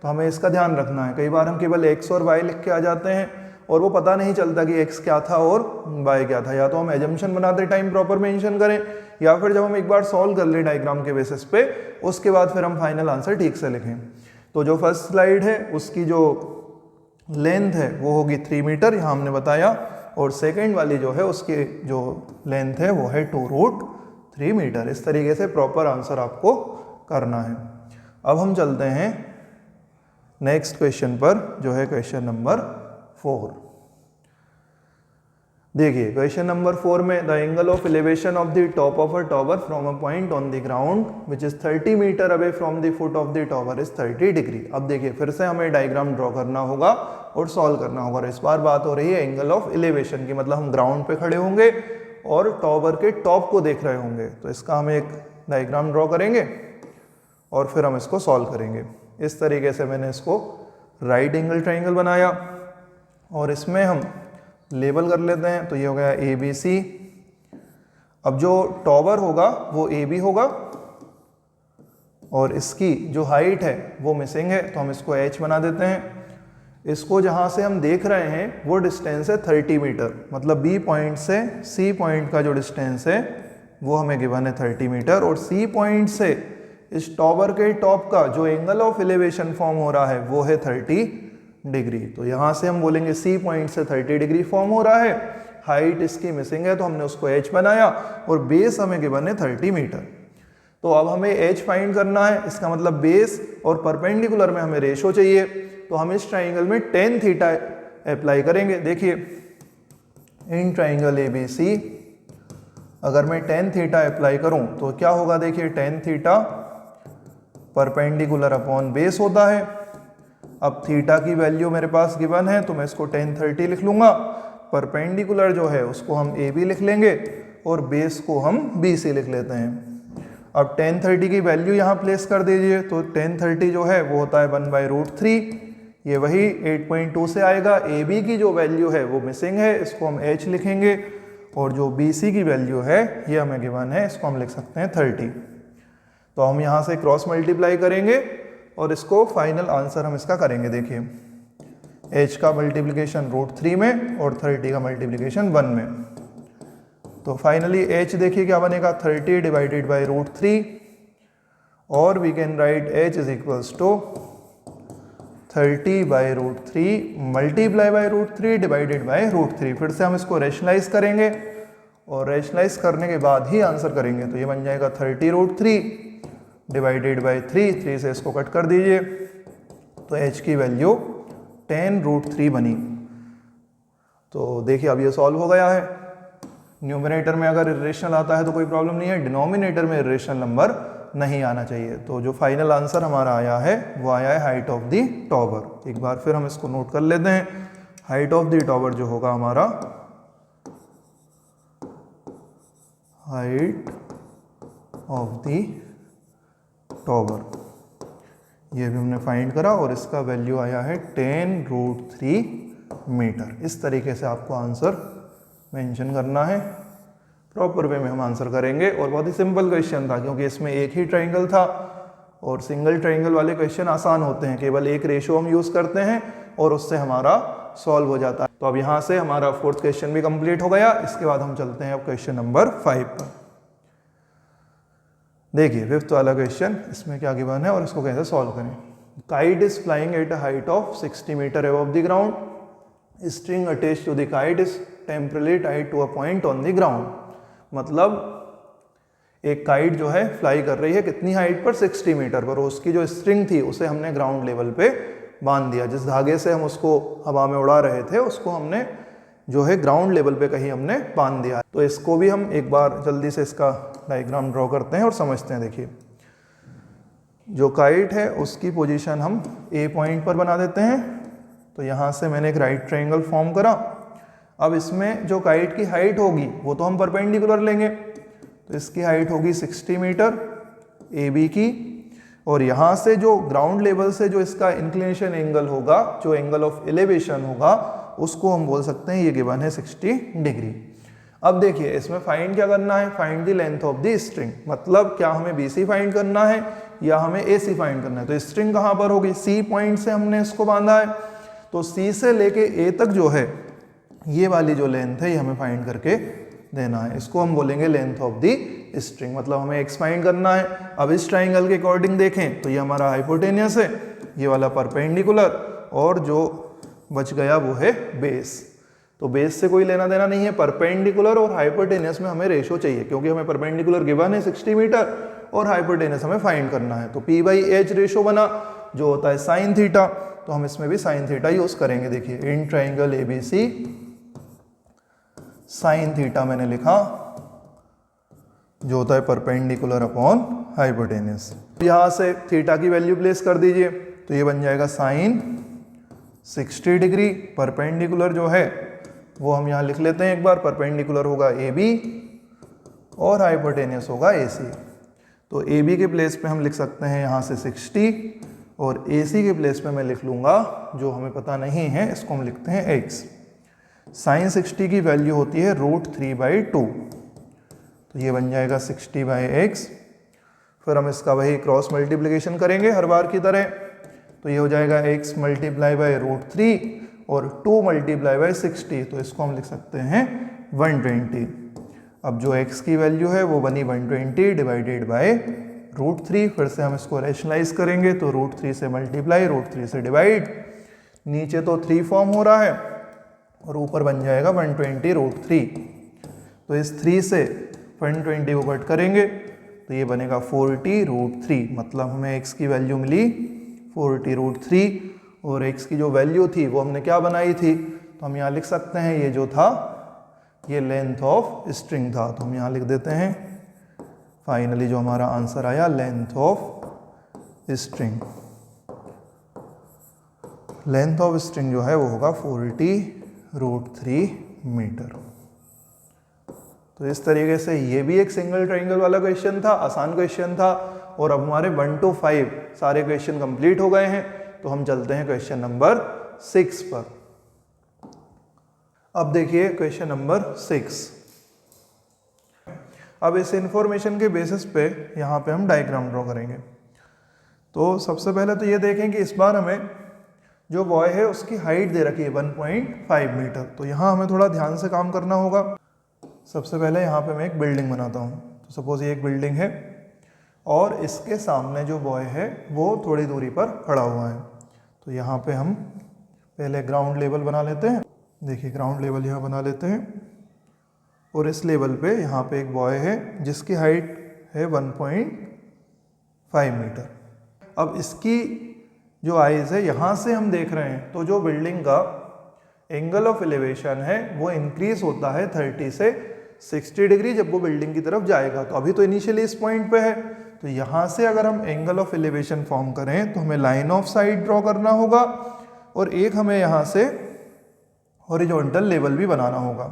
तो हमें इसका ध्यान रखना है। कई बार हम केवल x और y लिख के आ जाते हैं और वो पता नहीं चलता कि x क्या था और y क्या था। या तो हम एजम्पशन बनाते टाइम प्रॉपर मेंशन करें, या फिर जब हम एक बार सॉल्व कर लें डायग्राम के बेसिस पे, उसके बाद फिर हम फाइनल आंसर ठीक से लिखें। तो जो फर्स्ट स्लाइड है उसकी जो लेंथ है वो होगी 3 मीटर, यहाँ हमने बताया, और सेकेंड वाली जो है उसकी जो लेंथ है वो है 2√3 मीटर। इस तरीके से प्रॉपर आंसर आपको करना है। अब हम चलते हैं नेक्स्ट क्वेश्चन पर, जो है क्वेश्चन नंबर 4। देखिए क्वेश्चन नंबर 4 में the angle of elevation of the top of a tower from a point on the ground which is 30 metre away from the foot of the tower is 30 degree. अब देखिए फिर से हमें diagram draw करना होगा और solve करना होगा। और इस बार बात हो रही है एंगल ऑफ एलिवेशन की, मतलब हम ग्राउंड पे खड़े होंगे और टॉवर के टॉप को देख रहे होंगे। तो इसका हम एक डायग्राम ड्रॉ करेंगे और फिर हम इसको सॉल्व करेंगे। इस तरीके से मैंने इसको राइट एंगल ट्राइंगल बनाया, और इसमें हम लेबल कर लेते हैं। तो ये हो गया ABC। अब जो टॉवर होगा वो AB होगा, और इसकी जो हाइट है वो मिसिंग है, तो हम इसको H बना देते हैं। इसको जहाँ से हम देख रहे हैं वो डिस्टेंस है 30 मीटर, मतलब B पॉइंट से C पॉइंट का जो डिस्टेंस है वो हमें गिवन है 30 मीटर, और C पॉइंट से इस टॉवर के टॉप का जो एंगल ऑफ एलिवेशन फॉर्म हो रहा है वो है 30 डिग्री। तो यहाँ से हम बोलेंगे C पॉइंट से 30 डिग्री फॉर्म हो रहा है, हाइट इसकी मिसिंग है तो हमने उसको H बनाया, और बेस हमें गिवन है 30 मीटर। तो अब हमें H फाइंड करना है, इसका मतलब बेस और परपेंडिकुलर में हमें रेशो चाहिए। तो हम इस ट्राइंगल में tan थीटा अप्लाई करेंगे। देखिए इन ट्राइंगल ABC अगर मैं tan थीटा अप्लाई करूं तो क्या होगा, देखिए tan theta perpendicular upon base होता है। अब थीटा की वैल्यू मेरे पास गिवन है तो मैं इसको tan 30 लिख लूंगा, परपेंडिकुलर जो है उसको हम AB लिख लेंगे और बेस को हम BC लिख लेते हैं। अब tan 30 की वैल्यू यहाँ प्लेस कर दीजिए, तो tan 30 जो है वो होता है 1/√3, ये वही 8.2 से आएगा। AB की जो वैल्यू है वो मिसिंग है, इसको हम H लिखेंगे, और जो BC की वैल्यू है ये हमें गिवन है, इसको हम लिख सकते हैं 30। तो हम यहाँ से क्रॉस मल्टीप्लाई करेंगे और इसको फाइनल आंसर हम इसका करेंगे। देखिए H का मल्टीप्लिकेशन √3 में और 30 का मल्टीप्लिकेशन 1 में, तो फाइनली H देखिए क्या बनेगा 30 डिवाइडेड बाई √3, और we can write H is equals to 30/√3 multiply by √3 divided by √3। फिर से हम इसको रेशनलाइज करेंगे और रेशनलाइज करने के बाद ही आंसर करेंगे। तो ये बन जाएगा 30√3 डिवाइडेड बाई 3 से इसको कट कर दीजिए तो h की वैल्यू 10√3 बनी। तो देखिए अब ये सॉल्व हो गया है। न्यूमरेटर में अगर इरेशनल आता है तो कोई प्रॉब्लम नहीं है, डिनोमिनेटर में इरेशनल नंबर नहीं आना चाहिए। तो जो फाइनल आंसर हमारा आया है वो आया है हाइट ऑफ द टॉवर। एक बार फिर हम इसको नोट कर लेते हैं। हाइट ऑफ द टॉवर जो होगा हमारा, हाइट ऑफ द टॉवर, ये भी हमने फाइंड करा और इसका वैल्यू आया है 10√3 मीटर। इस तरीके से आपको आंसर मेंशन करना है। प्रॉपर वे में हम आंसर करेंगे और बहुत ही सिंपल क्वेश्चन था क्योंकि इसमें एक ही ट्राइंगल था और सिंगल ट्राइंगल वाले क्वेश्चन आसान होते हैं, केवल एक रेशो हम यूज़ करते हैं और उससे हमारा सॉल्व हो जाता है। तो अब यहाँ से हमारा फोर्थ क्वेश्चन भी कंप्लीट हो गया। इसके बाद हम चलते हैं अब क्वेश्चन नंबर 5 पर। देखिए फिफ्थ वाला क्वेश्चन, इसमें क्या गिवन है और इसको कैसे सॉल्व करें। Kite is flying at a height of 60 metre above the ground, string attached to the kite is temporarily tied to a point on the ground. मतलब एक काइट जो है फ्लाई कर रही है कितनी हाइट पर, 60 मीटर पर, और उसकी जो स्ट्रिंग थी उसे हमने ग्राउंड लेवल पे बांध दिया। जिस धागे से हम उसको हवा में उड़ा रहे थे उसको हमने जो है ग्राउंड लेवल पे कहीं हमने बांध दिया। तो इसको भी हम एक बार जल्दी से इसका डायग्राम ड्रॉ करते हैं और समझते हैं। देखिए जो काइट है उसकी पोजीशन हम ए पॉइंट पर बना देते हैं। तो यहाँ से मैंने एक राइट ट्रायंगल फॉर्म करा। अब इसमें जो काइट की हाइट होगी वो तो हम परपेंडिकुलर लेंगे, तो इसकी हाइट होगी 60 मीटर ए बी की, और यहाँ से जो ग्राउंड लेवल से जो इसका इंक्लिनेशन एंगल होगा, जो एंगल ऑफ एलिवेशन होगा, उसको हम बोल सकते हैं ये गिवन है 60 डिग्री। अब देखिए इसमें फाइंड क्या करना है, find the length of the string. मतलब क्या हमें BC फाइंड करना है या हमें AC फाइंड करना है। तो स्ट्रिंग कहाँ पर होगी, C पॉइंट से हमने इसको बांधा है, तो C से लेके A तक जो है ये वाली जो लेंथ है ये हमें फाइंड करके देना है। इसको हम बोलेंगे लेंथ ऑफ द स्ट्रिंग। मतलब हमें x फाइंड करना है। अब इस ट्राइंगल के अकॉर्डिंग देखें तो ये हमारा हाइपोटेनियस है, ये वाला परपेंडिकुलर, और जो बच गया वो है बेस। तो बेस से कोई लेना देना नहीं है। परपेंडिकुलर और हाइपोटेनियस में हमें रेशो चाहिए क्योंकि हमें परपेंडिकुलर गिवन है 60 मीटर और हाइपोटेनियस हमें फाइंड करना है। तो P/H रेशो बना जो होता है साइन थीटा, तो हम इसमें भी साइन थीटा यूज करेंगे। देखिए इन ट्राइंगल ABC साइन थीटा मैंने लिखा जो होता है परपेंडिकुलर अपॉन हाइपोटेनियस। यहाँ से थीटा की वैल्यू प्लेस कर दीजिए तो ये बन जाएगा साइन 60 डिग्री। परपेंडिकुलर जो है वो हम यहाँ लिख लेते हैं एक बार। परपेंडिकुलर होगा AB और हाइपोटेनियस होगा AC। तो AB के प्लेस पे हम लिख सकते हैं यहाँ से 60 और AC के प्लेस पे मैं लिख लूँगा जो हमें पता नहीं है, इसको हम लिखते हैं x। साइन 60 की वैल्यू होती है √3/2, तो ये बन जाएगा 60/x। फिर हम इसका वही क्रॉस मल्टीप्लिकेशन करेंगे हर बार की तरह, तो ये हो जाएगा x × √3 और 2 × 60, तो इसको हम लिख सकते हैं 120। अब जो x की वैल्यू है वो बनी 120 डिवाइडेड बाय √3। फिर से हम इसको रैशनलाइज करेंगे तो √3 से मल्टीप्लाई, √3 से डिवाइड, नीचे तो 3 फॉर्म हो रहा है और ऊपर बन जाएगा 120√3। तो इस 3 से 120 को कट करेंगे तो ये बनेगा 40√3। मतलब हमें x की वैल्यू मिली 40√3 और x की जो वैल्यू थी वो हमने क्या बनाई थी, तो हम यहाँ लिख सकते हैं ये जो था ये लेंथ ऑफ स्ट्रिंग था। तो हम यहाँ लिख देते हैं फाइनली जो हमारा आंसर आया length of string. Length of string जो है वो होगा 40√3 मीटर। तो इस तरीके से ये भी एक सिंगल ट्रायंगल वाला क्वेश्चन था, आसान क्वेश्चन था। और अब हमारे 1 to 5 सारे क्वेश्चन कंप्लीट हो गए हैं। तो हम चलते हैं क्वेश्चन नंबर 6 पर। अब देखिए क्वेश्चन नंबर 6। अब इस इंफॉर्मेशन के बेसिस पे यहाँ पे हम डायग्राम ड्रॉ करेंगे। तो सबसे पहले तो ये देखें कि इस बार हमें जो बॉय है उसकी हाइट दे रखी है 1.5 मीटर। तो यहाँ हमें थोड़ा ध्यान से काम करना होगा। सबसे पहले यहाँ पे मैं एक बिल्डिंग बनाता हूँ। तो सपोज ये एक बिल्डिंग है और इसके सामने जो बॉय है वो थोड़ी दूरी पर खड़ा हुआ है। तो यहाँ पे हम पहले ग्राउंड लेवल बना लेते हैं। देखिए ग्राउंड लेवल यहाँ बना लेते हैं और इस लेवल पे यहाँ पे एक बॉय है जिसकी हाइट है 1.5 5 मीटर। अब इसकी जो आइज़ है यहाँ से हम देख रहे हैं तो जो बिल्डिंग का एंगल ऑफ एलिवेशन है वो इंक्रीज होता है 30 से 60 डिग्री जब वो बिल्डिंग की तरफ जाएगा। तो अभी तो इनिशियली इस पॉइंट पे है, तो यहाँ से अगर हम एंगल ऑफ एलिवेशन फॉर्म करें तो हमें लाइन ऑफ साइट ड्रॉ करना होगा और एक हमें यहाँ से हॉरिजॉन्टल लेवल भी बनाना होगा,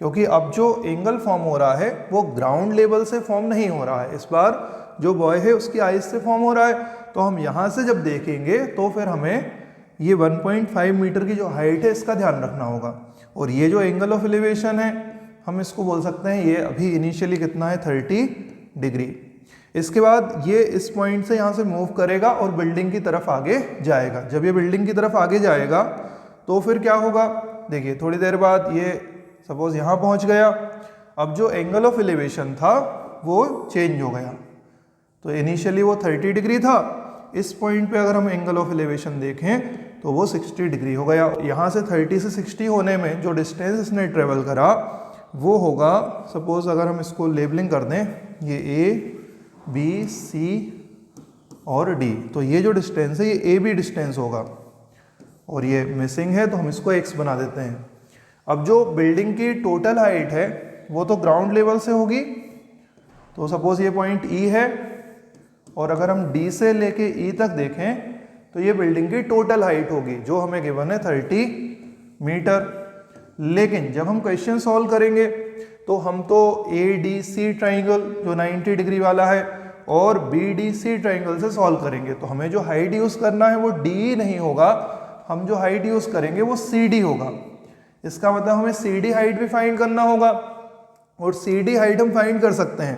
क्योंकि अब जो एंगल फॉर्म हो रहा है वो ग्राउंड लेवल से फॉर्म नहीं हो रहा है, इस बार जो बॉय है उसकी आइज से फॉर्म हो रहा है। तो हम यहाँ से जब देखेंगे तो फिर हमें ये 1.5 मीटर की जो हाइट है इसका ध्यान रखना होगा। और ये जो एंगल ऑफ एलिवेशन है हम इसको बोल सकते हैं ये अभी इनिशियली कितना है 30 डिग्री। इसके बाद ये इस पॉइंट से यहाँ से मूव करेगा और बिल्डिंग की तरफ आगे जाएगा। जब ये बिल्डिंग की तरफ आगे जाएगा तो फिर क्या होगा, देखिए थोड़ी देर बाद ये सपोज यहाँ पहुँच गया। अब जो एंगल ऑफ एलिवेशन था वो चेंज हो गया, तो इनिशियली वो 30 डिग्री था, इस पॉइंट पे अगर हम एंगल ऑफ एलिवेशन देखें तो वो 60 डिग्री हो गया। यहाँ से 30 से 60 होने में जो डिस्टेंस इसने ट्रेवल करा वो होगा, सपोज अगर हम इसको लेबलिंग कर दें, ये A B C और D, तो ये जो डिस्टेंस है ये AB डिस्टेंस होगा और ये मिसिंग है तो हम इसको X बना देते हैं। अब जो बिल्डिंग की टोटल हाइट है वो तो ग्राउंड लेवल से होगी, तो सपोज ये पॉइंट E है और अगर हम D से लेके E तक देखें तो ये बिल्डिंग की टोटल हाइट होगी जो हमें गिवन है 30 मीटर। लेकिन जब हम क्वेश्चन सॉल्व करेंगे तो हम तो ADC ट्राइंगल जो 90 डिग्री वाला है और BDC ट्राइंगल से सॉल्व करेंगे, तो हमें जो हाइट यूज़ करना है वो D नहीं होगा, हम जो हाइट यूज़ करेंगे वो CD होगा। इसका मतलब हमें CD हाइट भी फाइंड करना होगा और CD हाइट हम फाइंड कर सकते हैं,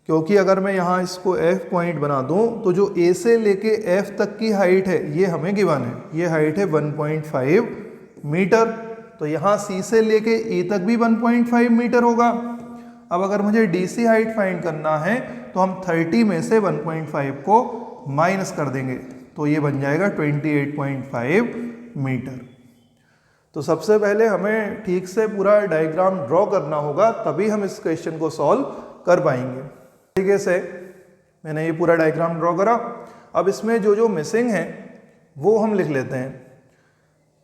क्योंकि अगर मैं यहाँ इसको F पॉइंट बना दूँ तो जो A से लेके F तक की हाइट है ये हमें गिवन है, ये हाइट है 1.5 मीटर। तो यहाँ C से लेके E तक भी 1.5 मीटर होगा। अब अगर मुझे DC हाइट फाइंड करना है तो हम 30 में से 1.5 को माइनस कर देंगे, तो ये बन जाएगा 28.5 मीटर। तो सबसे पहले हमें ठीक से पूरा डायग्राम ड्रॉ करना होगा, तभी हम इस क्वेश्चन को सॉल्व कर पाएंगे। तरीके से मैंने ये पूरा डायग्राम ड्रॉ करा। अब इसमें जो जो मिसिंग है वो हम लिख लेते हैं।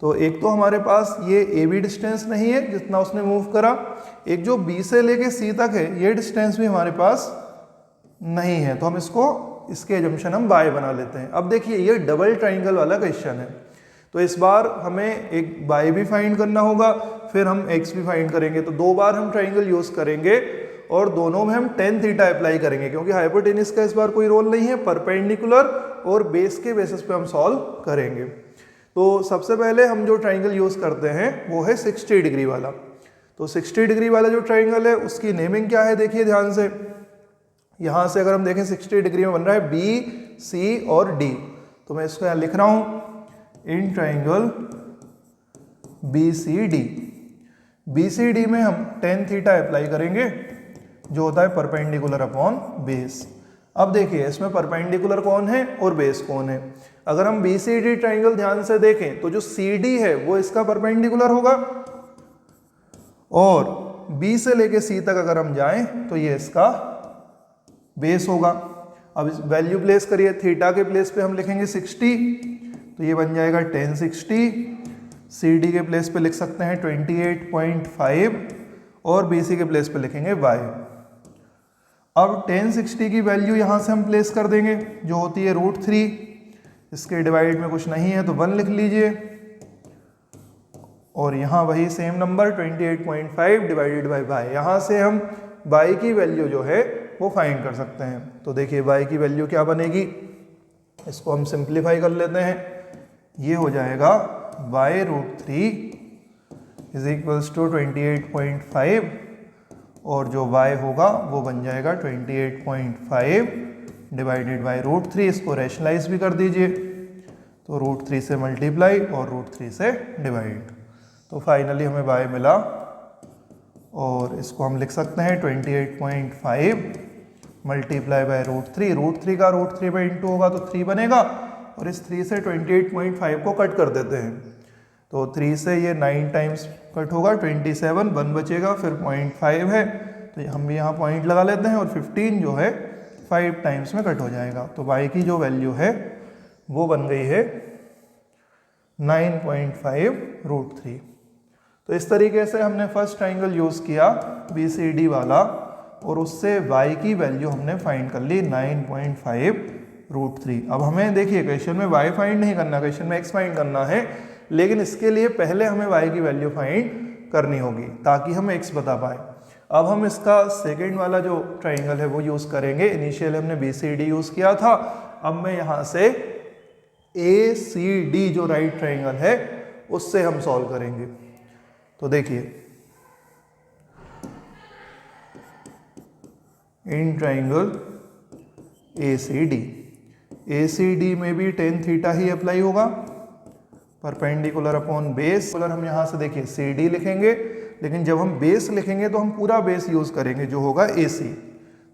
तो एक तो हमारे पास ये AB डिस्टेंस नहीं है जितना उसने मूव करा, एक जो B से लेके C तक है ये डिस्टेंस भी हमारे पास नहीं है, तो हम इसके एजम्पशन हम बाय बना लेते हैं। अब देखिए ये डबल ट्राइंगल वाला क्वेश्चन है, तो इस बार हमें एक बाय भी फाइंड करना होगा, फिर हम X भी फाइंड करेंगे। तो 2 बार हम ट्राइंगल यूज करेंगे और दोनों में हम tan थीटा अप्लाई करेंगे, क्योंकि हाइपोटेनस का इस बार कोई रोल नहीं है, परपेंडिकुलर और बेस के बेसिस पे हम सॉल्व करेंगे। तो सबसे पहले हम जो ट्राइंगल यूज करते हैं वो है 60 डिग्री वाला। तो 60 डिग्री वाला जो ट्राइंगल है उसकी नेमिंग क्या है, देखिए ध्यान से। यहाँ से अगर हम देखें 60 डिग्री में बन रहा है B C और D, तो मैं इसको यहाँ लिख रहा हूँ इन ट्राइंगल BCD। BCD में हम tan थीटा अप्लाई करेंगे जो होता है परपेंडिकुलर अपॉन बेस। अब देखिए इसमें परपेंडिकुलर कौन है और बेस कौन है। अगर हम BCD ट्राइंगल ध्यान से देखें तो जो CD है वो इसका परपेंडिकुलर होगा और B से लेके C तक अगर हम जाएं तो ये इसका बेस होगा। अब इस वैल्यू प्लेस करिए, थीटा के प्लेस पे हम लिखेंगे 60, तो ये बन जाएगा tan 60। CD के प्लेस पे लिख सकते हैं 28.5 और BC के प्लेस पे लिखेंगे y। अब tan 60 की वैल्यू यहाँ से हम प्लेस कर देंगे जो होती है √3, इसके डिवाइड में कुछ नहीं है तो 1 लिख लीजिए और यहाँ वही same number 28.5 divided by y। यहाँ से हम y की वैल्यू जो है वो फाइंड कर सकते हैं। तो देखिए y की वैल्यू क्या बनेगी, इसको हम सिंप्लीफाई कर लेते हैं। ये हो जाएगा y√3 इज इक्वल्स टू 28.5 और जो y होगा वो बन जाएगा 28.5 डिवाइडेड बाई √3। इसको रैशनलाइज भी कर दीजिए, तो √3 से मल्टीप्लाई और √3 से डिवाइड, तो फाइनली हमें y मिला और इसको हम लिख सकते हैं 28.5 मल्टीप्लाई बाई √3। √3 का √3 पे इंटू होगा तो 3 बनेगा और इस 3 से 28.5 को कट कर देते हैं, तो 3 से ये 9 टाइम्स कट होगा 27, 1 बचेगा, फिर 0.5 है तो हम भी यहाँ पॉइंट लगा लेते हैं और 15 जो है 5 टाइम्स में कट हो जाएगा। तो y की जो वैल्यू है वो बन गई है 9.5√3। तो इस तरीके से हमने फर्स्ट ट्राइंगल यूज़ किया BCD वाला और उससे y की वैल्यू हमने फाइंड कर ली 9.5√3। अब हमें देखिए क्वेश्चन में y फाइंड नहीं करना, क्वेश्चन में x फाइंड करना है, लेकिन इसके लिए पहले हमें y की वैल्यू फाइंड करनी होगी ताकि हम x बता पाए। अब हम इसका सेकेंड वाला जो ट्राइंगल है वो यूज़ करेंगे। इनिशियल हमने BCD यूज़ किया था, अब मैं यहाँ से ACD जो राइट ट्राइंगल है उससे हम सॉल्व करेंगे। तो देखिए इन ट्राइंगल ACD में भी tan थीटा ही अप्लाई होगा, परपेंडिकुलर अपॉन बेस। अगर हम यहाँ से देखिए CD लिखेंगे, लेकिन जब हम बेस लिखेंगे तो हम पूरा बेस यूज़ करेंगे जो होगा AC।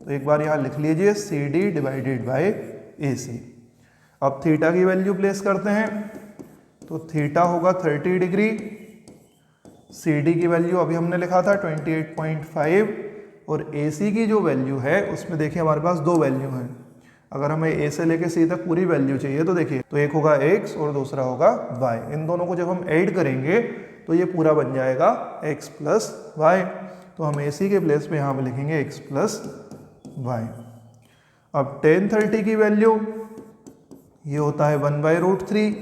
तो एक बार यहाँ लिख लीजिए CD डिवाइडेड बाय AC। अब थीटा की वैल्यू प्लेस करते हैं, तो थीटा होगा 30 डिग्री। CD की वैल्यू अभी हमने लिखा था 28.5 और AC की जो वैल्यू है उसमें देखिए हमारे पास दो वैल्यू हैं। अगर हमें A से लेके C तक पूरी वैल्यू चाहिए तो देखिए, तो एक होगा x और दूसरा होगा y। इन दोनों को जब हम ऐड करेंगे तो ये पूरा बन जाएगा x प्लस y। तो हम AC के प्लेस पे यहाँ पे लिखेंगे x प्लस y। अब tan 30 की वैल्यू ये होता है 1/√3,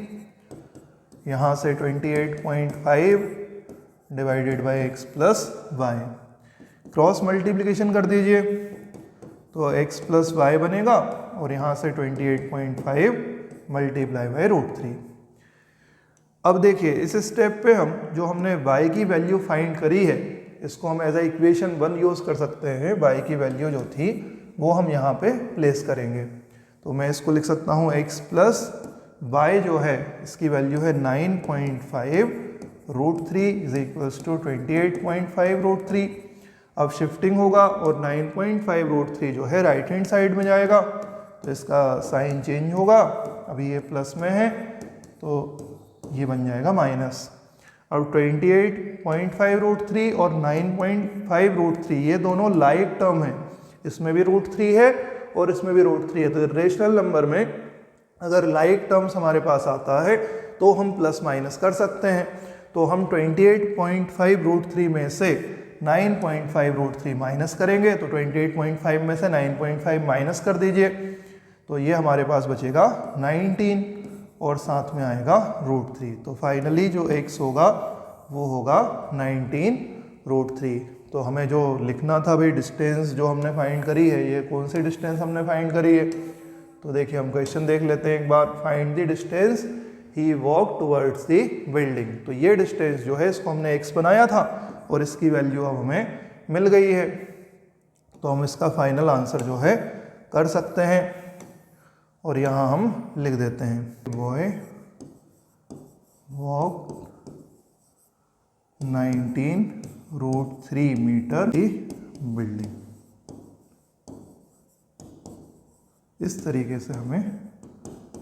यहाँ से 28.5 divided by x plus y। Cross multiplication कर दीजिए तो x प्लस y बनेगा और यहाँ से 28.5 मल्टीप्लाई बाई √3। अब देखिए इस स्टेप पे हम जो हमने y की वैल्यू फाइंड करी है इसको हम एज ए इक्वेशन 1 यूज़ कर सकते हैं। y की वैल्यू जो थी वो हम यहाँ पे प्लेस करेंगे। तो मैं इसको लिख सकता हूँ x प्लस y जो है इसकी वैल्यू है 9.5√3 इज इक्वल्स टू 28.5√3। अब शिफ्टिंग होगा और 9.5√3 जो है राइट हैंड साइड में जाएगा, तो इसका साइन चेंज होगा। अभी ये प्लस में है तो ये बन जाएगा माइनस। अब 28.5√3 और 9.5√3 ये दोनों लाइक टर्म है, इसमें भी √3 है और इसमें भी √3 है। तो रेशनल नंबर में अगर लाइक टर्म्स हमारे पास आता है तो हम प्लस माइनस कर सकते हैं। तो हम 28.5√3 में से 9.5√3 माइनस करेंगे, तो 28.5 में से 9.5 माइनस कर दीजिए तो ये हमारे पास बचेगा 19 और साथ में आएगा √3। तो फाइनली जो x होगा वो होगा 19√3। तो हमें जो लिखना था भाई डिस्टेंस जो हमने फाइंड करी है, ये कौन सी डिस्टेंस हमने फाइंड करी है, तो देखिए हम क्वेश्चन देख लेते हैं एक बार। Find the distance he walk towards the building. तो ये डिस्टेंस जो है इसको हमने x बनाया था और इसकी वैल्यू अब हमें मिल गई है, तो हम इसका फाइनल आंसर जो है कर सकते हैं और यहाँ हम लिख देते हैं बॉय वॉक 19√3 मीटर की बिल्डिंग। इस तरीके से हमें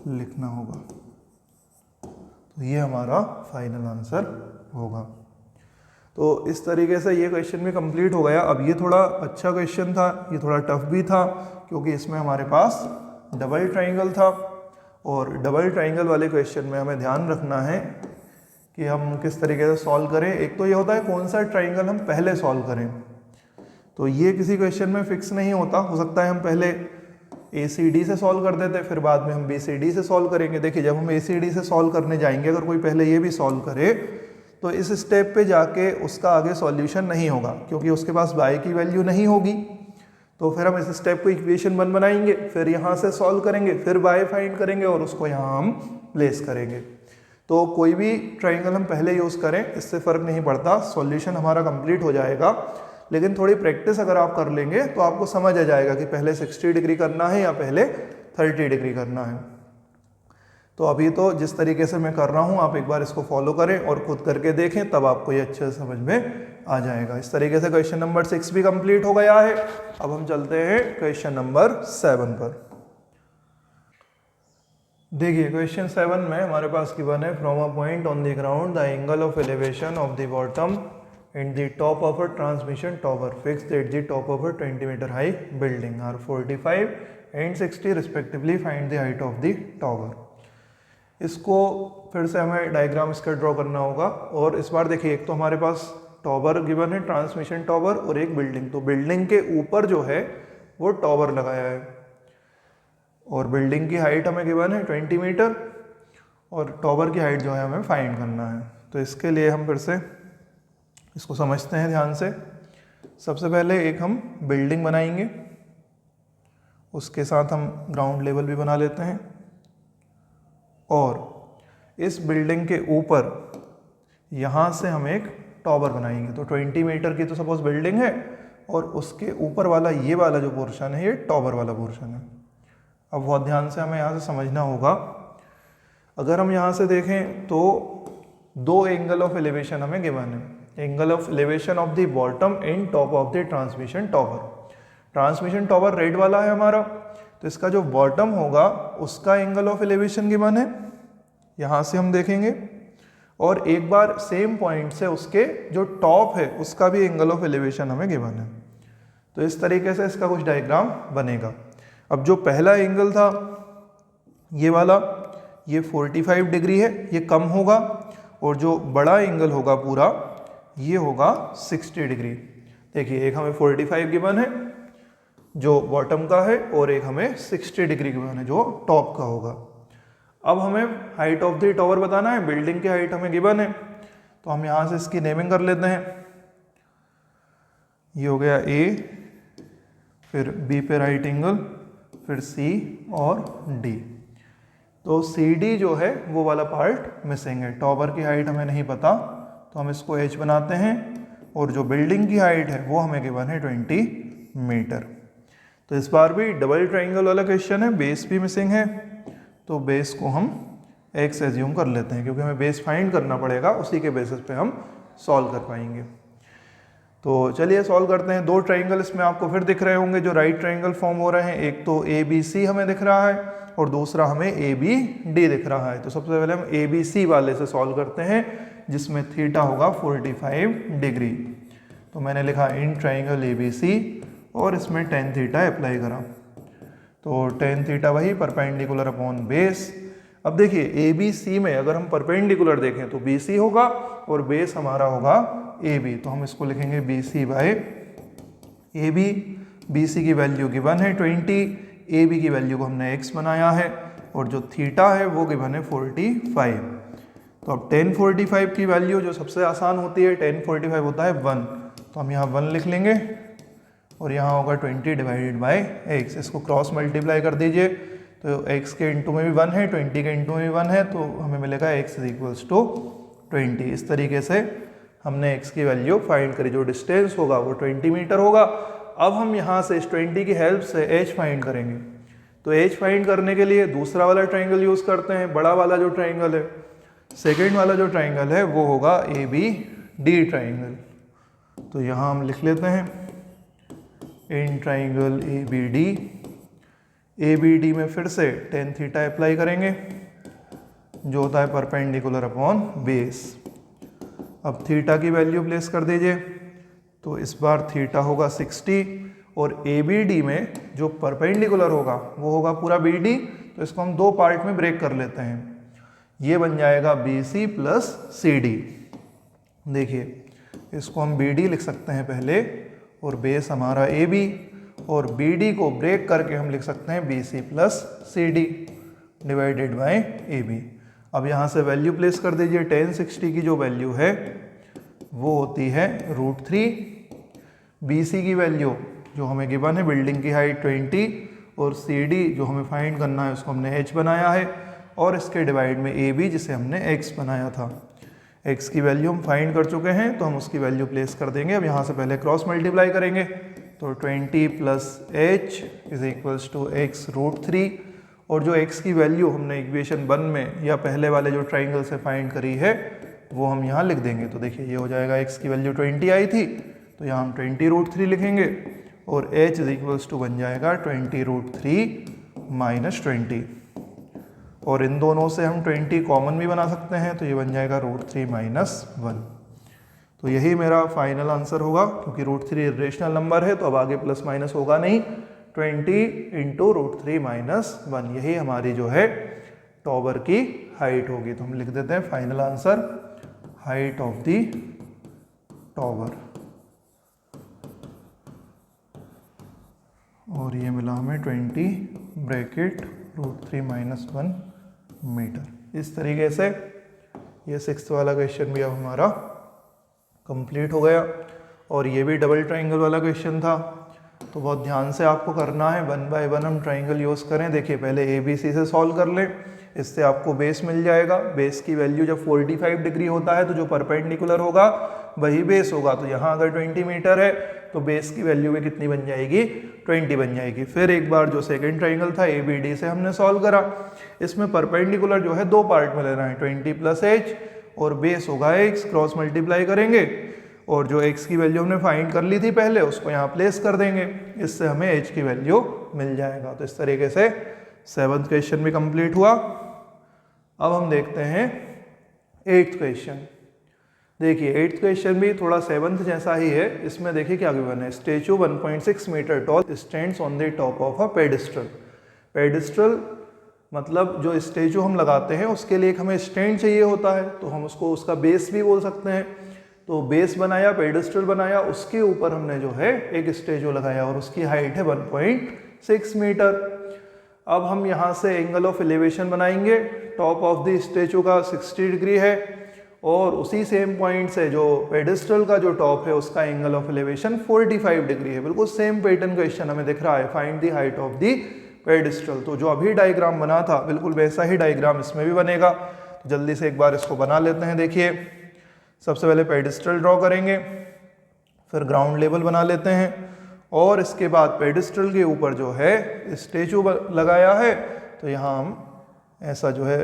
लिखना होगा, तो ये हमारा फाइनल आंसर होगा। तो इस तरीके से ये क्वेश्चन भी कंप्लीट हो गया। अब ये थोड़ा अच्छा क्वेश्चन था, ये थोड़ा टफ भी था क्योंकि इसमें हमारे पास डबल ट्राइंगल था और डबल ट्राइंगल वाले क्वेश्चन में हमें ध्यान रखना है कि हम किस तरीके से सॉल्व करें। एक तो ये होता है कौन सा ट्राइंगल हम पहले सॉल्व करें, तो ये किसी क्वेश्चन में फिक्स नहीं होता। हो सकता है हम पहले ACD से सॉल्व कर देते फिर बाद में हम BCD से सॉल्व करेंगे। देखिए जब हम ACD से सॉल्व करने जाएंगे, अगर कोई पहले ये भी सॉल्व करे तो इस स्टेप पे जाके उसका आगे सॉल्यूशन नहीं होगा क्योंकि उसके पास y की वैल्यू नहीं होगी। तो फिर हम इस स्टेप को इक्वेशन 1 बनाएंगे, फिर यहाँ से सॉल्व करेंगे, फिर y फाइंड करेंगे और उसको यहाँ हम प्लेस करेंगे। तो कोई भी ट्राइंगल हम पहले यूज़ करें इससे फ़र्क नहीं पड़ता, सॉल्यूशन हमारा कंप्लीट हो जाएगा। लेकिन थोड़ी प्रैक्टिस अगर आप कर लेंगे तो आपको समझ आ जाएगा कि पहले 60 डिग्री करना है या पहले 30 डिग्री करना है। तो अभी तो जिस तरीके से मैं कर रहा हूँ आप एक बार इसको फॉलो करें और खुद करके देखें, तब आपको ये अच्छे से समझ में आ जाएगा। इस तरीके से क्वेश्चन नंबर 6 भी कंप्लीट हो गया है। अब हम चलते हैं क्वेश्चन नंबर 7 पर। देखिए क्वेश्चन 7 में हमारे पास गिवन है from a point on the ground the angle of elevation of the bottom and the top of a transmission tower fixed at the top of a 20 meter high building are 45 and 60 respectively. Find the height of the tower. इसको फिर से हमें diagram इसका draw करना होगा और इस बार देखिए एक तो हमारे पास टॉवर गिवन है, ट्रांसमिशन टॉवर, और एक बिल्डिंग। तो बिल्डिंग के ऊपर जो है वो टॉवर लगाया है और बिल्डिंग की हाइट हमें गिवन है 20 मीटर और टॉवर की हाइट जो है हमें फाइंड करना है। तो इसके लिए हम फिर से इसको समझते हैं ध्यान से। सबसे पहले एक हम बिल्डिंग बनाएंगे, उसके साथ हम ग्राउंड लेवल भी बना लेते हैं और इस बिल्डिंग के ऊपर यहाँ से हम एक टॉवर बनाएंगे। तो 20 मीटर की तो सपोज बिल्डिंग है और उसके ऊपर वाला ये वाला जो पोर्शन है ये टॉवर वाला पोर्शन है। अब बहुत ध्यान से हमें यहाँ से समझना होगा। अगर हम यहाँ से देखें तो दो एंगल ऑफ एलिवेशन हमें गिवन है, angle of elevation of the bottom and top of the transmission tower. Transmission tower red वाला है हमारा, तो इसका जो बॉटम होगा उसका एंगल ऑफ एलिवेशन गिवन है, यहाँ से हम देखेंगे। और एक बार सेम पॉइंट से उसके जो टॉप है उसका भी एंगल ऑफ एलिवेशन हमें गिवन है। तो इस तरीके से इसका कुछ डायग्राम बनेगा। अब जो पहला एंगल था ये वाला, ये 45 डिग्री है, ये कम होगा, और जो बड़ा एंगल होगा पूरा ये होगा 60 डिग्री। देखिए एक हमें 45 गिवन है जो बॉटम का है और एक हमें 60 डिग्री गिवन है जो टॉप का होगा। अब हमें हाइट ऑफ द टॉवर बताना है, बिल्डिंग की हाइट हमें गिवन है, तो हम यहाँ से इसकी नेमिंग कर लेते हैं। ये हो गया A, फिर B पे राइट एंगल, फिर C और D। तो CD जो है वो वाला पार्ट मिसिंग है। टॉवर की हाइट हमें नहीं पता तो हम इसको H बनाते हैं और जो बिल्डिंग की हाइट है वो हमें गिवन है 20 मीटर। तो इस बार भी डबल ट्राइंगल वाला क्वेश्चन है, बेस भी मिसिंग है, तो बेस को हम x एज्यूम कर लेते हैं क्योंकि हमें बेस फाइंड करना पड़ेगा, उसी के बेसिस पे हम सॉल्व कर पाएंगे। तो चलिए सॉल्व करते हैं। दो ट्राइंगल इसमें आपको फिर दिख रहे होंगे जो राइट ट्राइंगल फॉर्म हो रहे हैं। एक तो ABC हमें दिख रहा है और दूसरा हमें ABD दिख रहा है। तो सबसे पहले हम ABC वाले से सॉल्व करते हैं जिसमें थीटा होगा 45 डिग्री। तो मैंने लिखा इन ट्राइंगल ABC और इसमें tan थीटा अप्लाई करा। तो tan थीटा वही परपेंडिकुलर अपॉन बेस। अब देखिए ABC में अगर हम परपेंडिकुलर देखें तो BC होगा और बेस हमारा होगा AB। तो हम इसको लिखेंगे BC बाय AB। BC की वैल्यू गिवन है 20, AB की वैल्यू को हमने x बनाया है और जो थीटा है वो गिवन है 45। तो अब tan 45 की वैल्यू जो सबसे आसान होती है, tan 45 होता है 1, तो हम यहाँ 1 लिख लेंगे और यहाँ होगा 20 डिवाइडेड बाय x। इसको क्रॉस मल्टीप्लाई कर दीजिए तो x के इंटू में भी 1 है, 20 के इंटू में भी 1 है, तो हमें मिलेगा x इक्वल्स टू 20। इस तरीके से हमने x की वैल्यू फाइंड करी। जो डिस्टेंस होगा वो 20 मीटर होगा। अब हम यहाँ से इस 20 की हेल्प से h फाइंड करेंगे। तो h फाइंड करने के लिए दूसरा वाला ट्राइंगल यूज करते हैं, बड़ा वाला जो ट्राइंगल है। सेकेंड वाला जो ट्राइंगल है वो होगा ABD ट्राइंगल। तो यहाँ हम लिख लेते हैं इन ट्राइंगल ABD में फिर से tan थीटा अप्लाई करेंगे जो होता है परपेंडिकुलर अपॉन बेस। अब थीटा की वैल्यू प्लेस कर दीजिए, तो इस बार थीटा होगा 60 और ABD में जो परपेंडिकुलर होगा वो होगा पूरा BD। तो इसको हम दो पार्ट में ब्रेक कर लेते हैं, ये बन जाएगा BC प्लस CD। देखिए इसको हम BD लिख सकते हैं पहले और बेस हमारा AB, और BD को ब्रेक करके हम लिख सकते हैं BC plus CD divided by AB। अब यहाँ से वैल्यू प्लेस कर दीजिए। tan 60 की जो वैल्यू है वो होती है √3। BC की वैल्यू जो हमें गिवन है, बिल्डिंग की हाइट 20, और CD जो हमें फाइंड करना है उसको हमने H बनाया है, और इसके डिवाइड में AB जिसे हमने X बनाया था। X की वैल्यू हम फाइंड कर चुके हैं तो हम उसकी वैल्यू प्लेस कर देंगे। अब यहाँ से पहले क्रॉस मल्टीप्लाई करेंगे तो 20 plus H is equals to X √3, और जो X की वैल्यू हमने इक्वेशन 1 में या पहले वाले जो ट्राइंगल से फाइंड करी है वो हम यहाँ लिख देंगे। तो देखिए ये हो जाएगा, X की वैल्यू 20 आई थी तो यहाँ हम 20 √3 लिखेंगे और H इज इक्वल्स टू बन जाएगा 20 √3 माइनस 20, और इन दोनों से हम 20 कॉमन भी बना सकते हैं तो ये बन जाएगा √3 माइनस 1। तो यही मेरा फाइनल आंसर होगा, क्योंकि √3 इरेशनल नंबर है तो अब आगे प्लस माइनस होगा नहीं। 20 इंटू √3 माइनस 1, यही हमारी जो है टॉवर की हाइट होगी। तो हम लिख देते हैं final answer height of the tower, और ये मिला हमें 20 ब्रैकेट √3 माइनस 1 मीटर। इस तरीके से ये 6th वाला क्वेश्चन भी अब हमारा कंप्लीट हो गया। और ये भी डबल ट्राइंगल वाला क्वेश्चन था, तो बहुत ध्यान से आपको करना है। 1 बाय 1 हम ट्राइंगल यूज़ करें। देखिए पहले ABC से सॉल्व कर लें, इससे आपको बेस मिल जाएगा। बेस की वैल्यू जब 45 डिग्री होता है तो जो परपेंडिकुलर होगा वही बेस होगा। तो यहाँ अगर 20 मीटर है तो बेस की वैल्यू में कितनी बन जाएगी, 20 बन जाएगी। फिर एक बार जो सेकंड ट्राइंगल था ABD से हमने सॉल्व करा। इसमें परपेंडिकुलर जो है 2 पार्ट में लेना है, 20 प्लस h, और बेस होगा x, क्रॉस मल्टीप्लाई करेंगे और जो x की वैल्यू हमने फाइंड कर ली थी पहले उसको यहाँ प्लेस कर देंगे, इससे हमें h की वैल्यू मिल जाएगा। तो इस तरीके से 7th क्वेश्चन भी कंप्लीट हुआ। अब हम देखते हैं 8th क्वेश्चन। देखिए 8th क्वेश्चन भी थोड़ा 7th जैसा ही है। इसमें देखिए क्या गिवन है, statue 1.6 metre tall stands on the top of a pedestal. Pedestal मतलब जो स्टेचू हम लगाते हैं उसके लिए एक हमें स्टैंड चाहिए होता है, तो हम उसको उसका बेस भी बोल सकते हैं। तो बेस बनाया, पेडिस्टल बनाया, उसके ऊपर हमने जो है एक स्टेचू लगाया और उसकी हाइट है 1.6 मीटर। अब हम यहाँ से एंगल ऑफ एलिवेशन बनाएंगे। टॉप ऑफ द स्टेचू का 60 डिग्री है और उसी सेम पॉइंट से जो पेडिस्टल का जो टॉप है उसका एंगल ऑफ एलिवेशन 45 डिग्री है। बिल्कुल सेम पैटर्न क्वेश्चन हमें दिख रहा है, find the height of the pedestal. तो जो अभी डायग्राम बना था बिल्कुल वैसा ही डायग्राम इसमें भी बनेगा। तो जल्दी से एक बार इसको बना लेते हैं। देखिए सबसे पहले पेडिस्टल ड्रॉ करेंगे, फिर ग्राउंड लेवल बना लेते हैं और इसके बाद पेडिस्टल के ऊपर जो है स्टेचू लगाया है। तो यहाँ हम ऐसा जो है,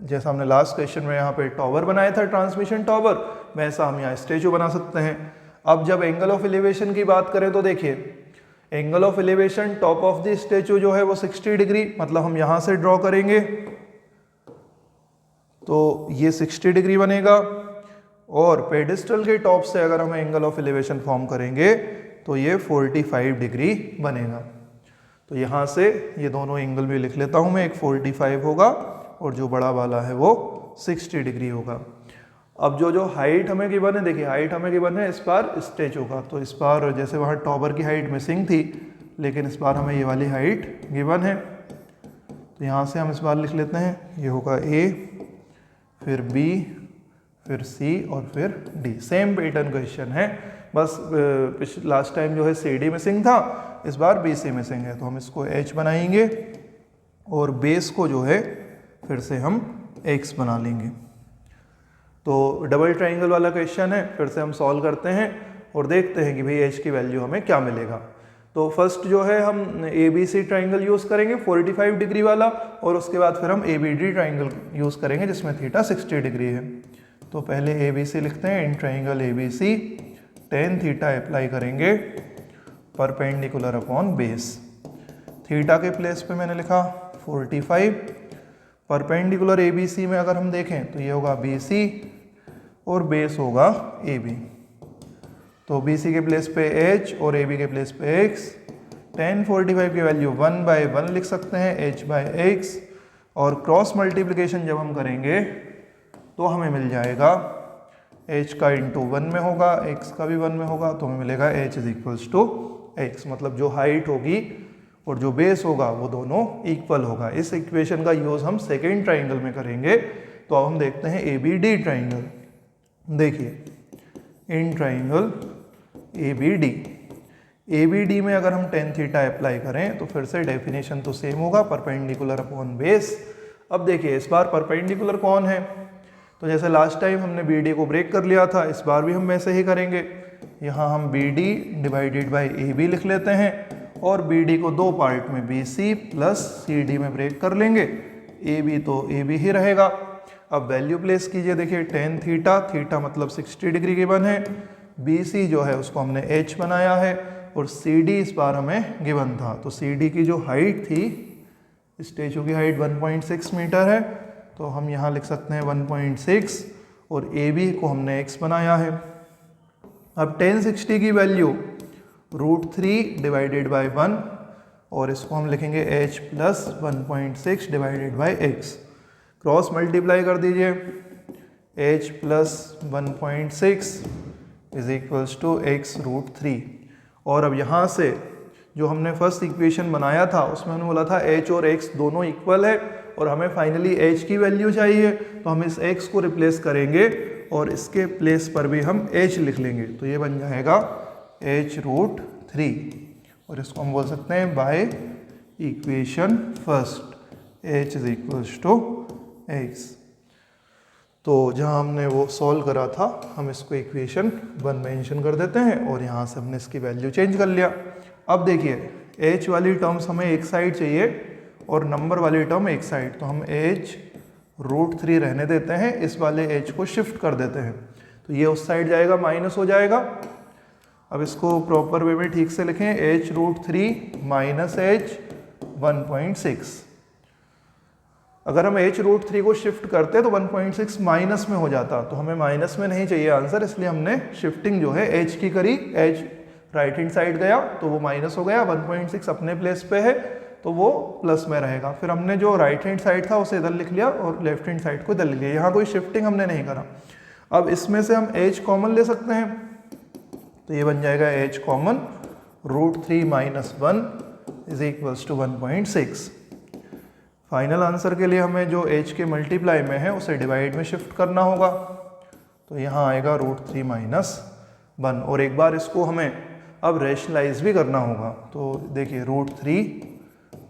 जैसा हमने लास्ट क्वेश्चन में यहाँ पे टॉवर बनाया था, ट्रांसमिशन टॉवर, वैसा हम यहाँ स्टेचू बना सकते हैं। अब जब एंगल ऑफ एलिवेशन की बात करें तो देखिए angle of elevation top of the statue जो है वो 60 डिग्री, मतलब हम यहाँ से ड्रॉ करेंगे तो ये 60 डिग्री बनेगा। और पेडिस्टल के टॉप से अगर हम एंगल ऑफ एलिवेशन फॉर्म करेंगे तो ये 45 डिग्री बनेगा। तो यहाँ से ये दोनों एंगल भी लिख लेता हूँ मैं, एक 45 होगा और जो बड़ा वाला है वो 60 डिग्री होगा। अब जो हाइट हमें गिवन है, देखिए हाइट हमें गिवन है इस बार स्टेचू का, तो इस बार जैसे वहाँ टॉवर की हाइट मिसिंग थी लेकिन इस बार हमें ये वाली हाइट गिवन है। तो यहाँ से हम इस बार लिख लेते हैं, ये होगा A, फिर B, फिर C और फिर D। सेम पैटर्न क्वेश्चन है, बस लास्ट टाइम जो है CD मिसिंग था, इस बार BC मिसिंग है। तो हम इसको H बनाएंगे और बेस को जो है फिर से हम X बना लेंगे। तो डबल ट्राइंगल वाला क्वेश्चन है, फिर से हम सॉल्व करते हैं और देखते हैं कि भाई H की वैल्यू हमें क्या मिलेगा। तो फर्स्ट जो है हम ABC ट्राइंगल यूज़ करेंगे 45 डिग्री वाला, और उसके बाद फिर हम ABD ट्राइंगल यूज़ करेंगे जिसमें थीटा 60 डिग्री है। तो पहले ABC लिखते हैं, इन triangle ABC tan theta apply करेंगे परपेंडिकुलर अपॉन बेस। थीटा के प्लेस पे मैंने लिखा 45, परपेंडिकुलर ABC में अगर हम देखें तो ये होगा BC और बेस होगा AB। तो BC के प्लेस पे H और AB के प्लेस पे X। tan 45 की वैल्यू 1/1 लिख सकते हैं, H/X, और क्रॉस मल्टीप्लिकेशन जब हम करेंगे तो हमें मिल जाएगा H का इंटू 1 में होगा, X का भी 1 में होगा, तो हमें मिलेगा H = X। मतलब जो हाइट होगी और जो बेस होगा वो दोनों इक्वल होगा। इस इक्वेशन का यूज़ हम सेकेंड ट्राइंगल में करेंगे। तो अब हम देखते हैं ABD ट्राइंगल। देखिए इन ट्राइंगल ABD में अगर हम tan थीटा अप्लाई करें तो फिर से डेफिनेशन तो सेम होगा, परपेंडिकुलर अपॉन बेस। अब देखिए इस बार परपेंडिकुलर कौन है, तो जैसे लास्ट टाइम हमने BD को ब्रेक कर लिया था, इस बार भी हम वैसे ही करेंगे। यहाँ हम BD डिवाइडेड बाई AB लिख लेते हैं और BD को दो पार्ट में BC प्लस CD में ब्रेक कर लेंगे। AB तो AB ही रहेगा। अब वैल्यू प्लेस कीजिए, देखिए tan थीटा, थीटा मतलब 60 डिग्री गिवन है, BC जो है उसको हमने H बनाया है और CD इस बार हमें गिवन था। तो CD की जो हाइट थी, स्टेचू की हाइट 1.6 मीटर है, तो हम यहाँ लिख सकते हैं 1.6 और AB को हमने X बनाया है। अब 1060 की वैल्यू √3 डिवाइडेड बाई 1 और इसको हम लिखेंगे h plus 1.6 divided by x। Cross multiply कर दीजिए, h plus 1.6 is equals to x √3। और अब यहाँ से जो हमने फर्स्ट इक्वेशन बनाया था उसमें हमने बोला था h और x दोनों इक्वल है और हमें फाइनली h की वैल्यू चाहिए, तो हम इस x को रिप्लेस करेंगे और इसके प्लेस पर भी हम h लिख लेंगे, तो ये बन जाएगा h √3 और इसको हम बोल सकते हैं by equation first h is equals to x। तो जहाँ हमने वो सॉल्व करा था हम इसको इक्वेशन 1 मेंशन कर देते हैं और यहाँ से हमने इसकी वैल्यू चेंज कर लिया। अब देखिए h वाली टर्म्स हमें एक साइड चाहिए और नंबर वाली टर्म एक साइड, तो हम h √3 रहने देते हैं, इस वाले h को शिफ्ट कर देते हैं, तो ये उस साइड जाएगा माइनस हो जाएगा। अब इसको प्रॉपर वे में ठीक से लिखें, h √3 माइनस h 1.6। अगर हम h √3 को शिफ्ट करते तो 1.6 माइनस में हो जाता, तो हमें माइनस में नहीं चाहिए आंसर, इसलिए हमने शिफ्टिंग जो है h की करी, h राइट हैंड साइड गया तो वो माइनस हो गया, 1.6 अपने प्लेस पे है तो वो प्लस में रहेगा। फिर हमने जो राइट हैंड साइड था उसे इधर लिख लिया और लेफ्ट हैंड साइड को इधर लिख लिया, यहाँ कोई शिफ्टिंग हमने नहीं करा। अब इसमें से हम h कॉमन ले सकते हैं, तो ये बन जाएगा h common √3 minus 1 is equals to 1.6। Final answer के लिए हमें जो h के मल्टीप्लाई में है उसे डिवाइड में शिफ्ट करना होगा, तो यहाँ आएगा √3 माइनस 1 और एक बार इसको हमें अब रेशनलाइज भी करना होगा। तो देखिए √3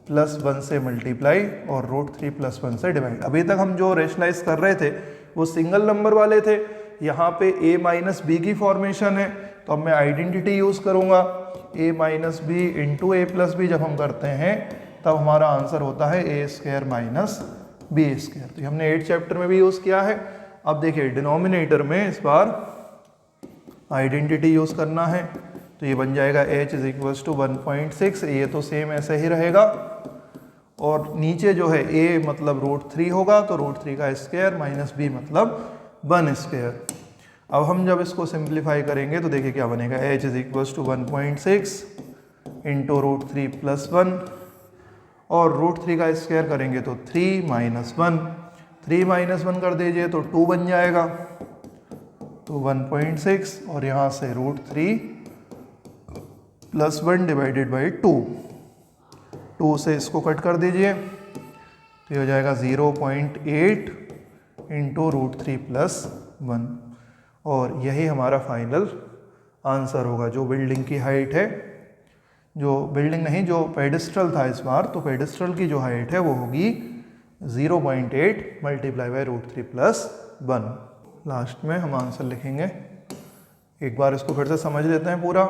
प्लस 1 से मल्टीप्लाई और √3 प्लस 1 से डिवाइड। अभी तक हम जो रेशनलाइज कर रहे थे वो सिंगल नंबर वाले थे, यहाँ पे a माइनस बी की फॉर्मेशन है, तो अब मैं आइडेंटिटी यूज़ करूँगा, a minus b into a plus b जब हम करते हैं तब हमारा आंसर होता है a square minus b square. तो हमने 8th चैप्टर में भी यूज़ किया है। अब देखिए डिनोमिनेटर में इस बार आइडेंटिटी यूज़ करना है, तो ये बन जाएगा h इज इक्वल्स टू 1.6, ये तो सेम ऐसे ही रहेगा और नीचे जो है a मतलब √3 होगा तो √3 का स्क्वायर माइनस b मतलब 1 स्क्वायर। अब हम जब इसको सिंप्लीफाई करेंगे तो देखिए क्या बनेगा, h is equals to 1.6 into √3 plus 1 और √3 का स्क्वायर करेंगे तो 3 माइनस 1, 3 माइनस 1 कर दीजिए तो 2 बन जाएगा, तो 1.6 और यहाँ से √3 प्लस 1 डिवाइडेड बाई 2 से इसको कट कर दीजिए तो ये हो जाएगा 0.8 इंटू √3 प्लस 1 और यही हमारा फाइनल आंसर होगा। जो बिल्डिंग की हाइट है, जो बिल्डिंग नहीं जो पेडिस्ट्रल था इस बार, तो पेडिस्ट्रल की जो हाइट है वो होगी 0.8 मल्टीप्लाई बाई √3 प्लस 1। लास्ट में हम आंसर लिखेंगे, एक बार इसको फिर से समझ लेते हैं पूरा।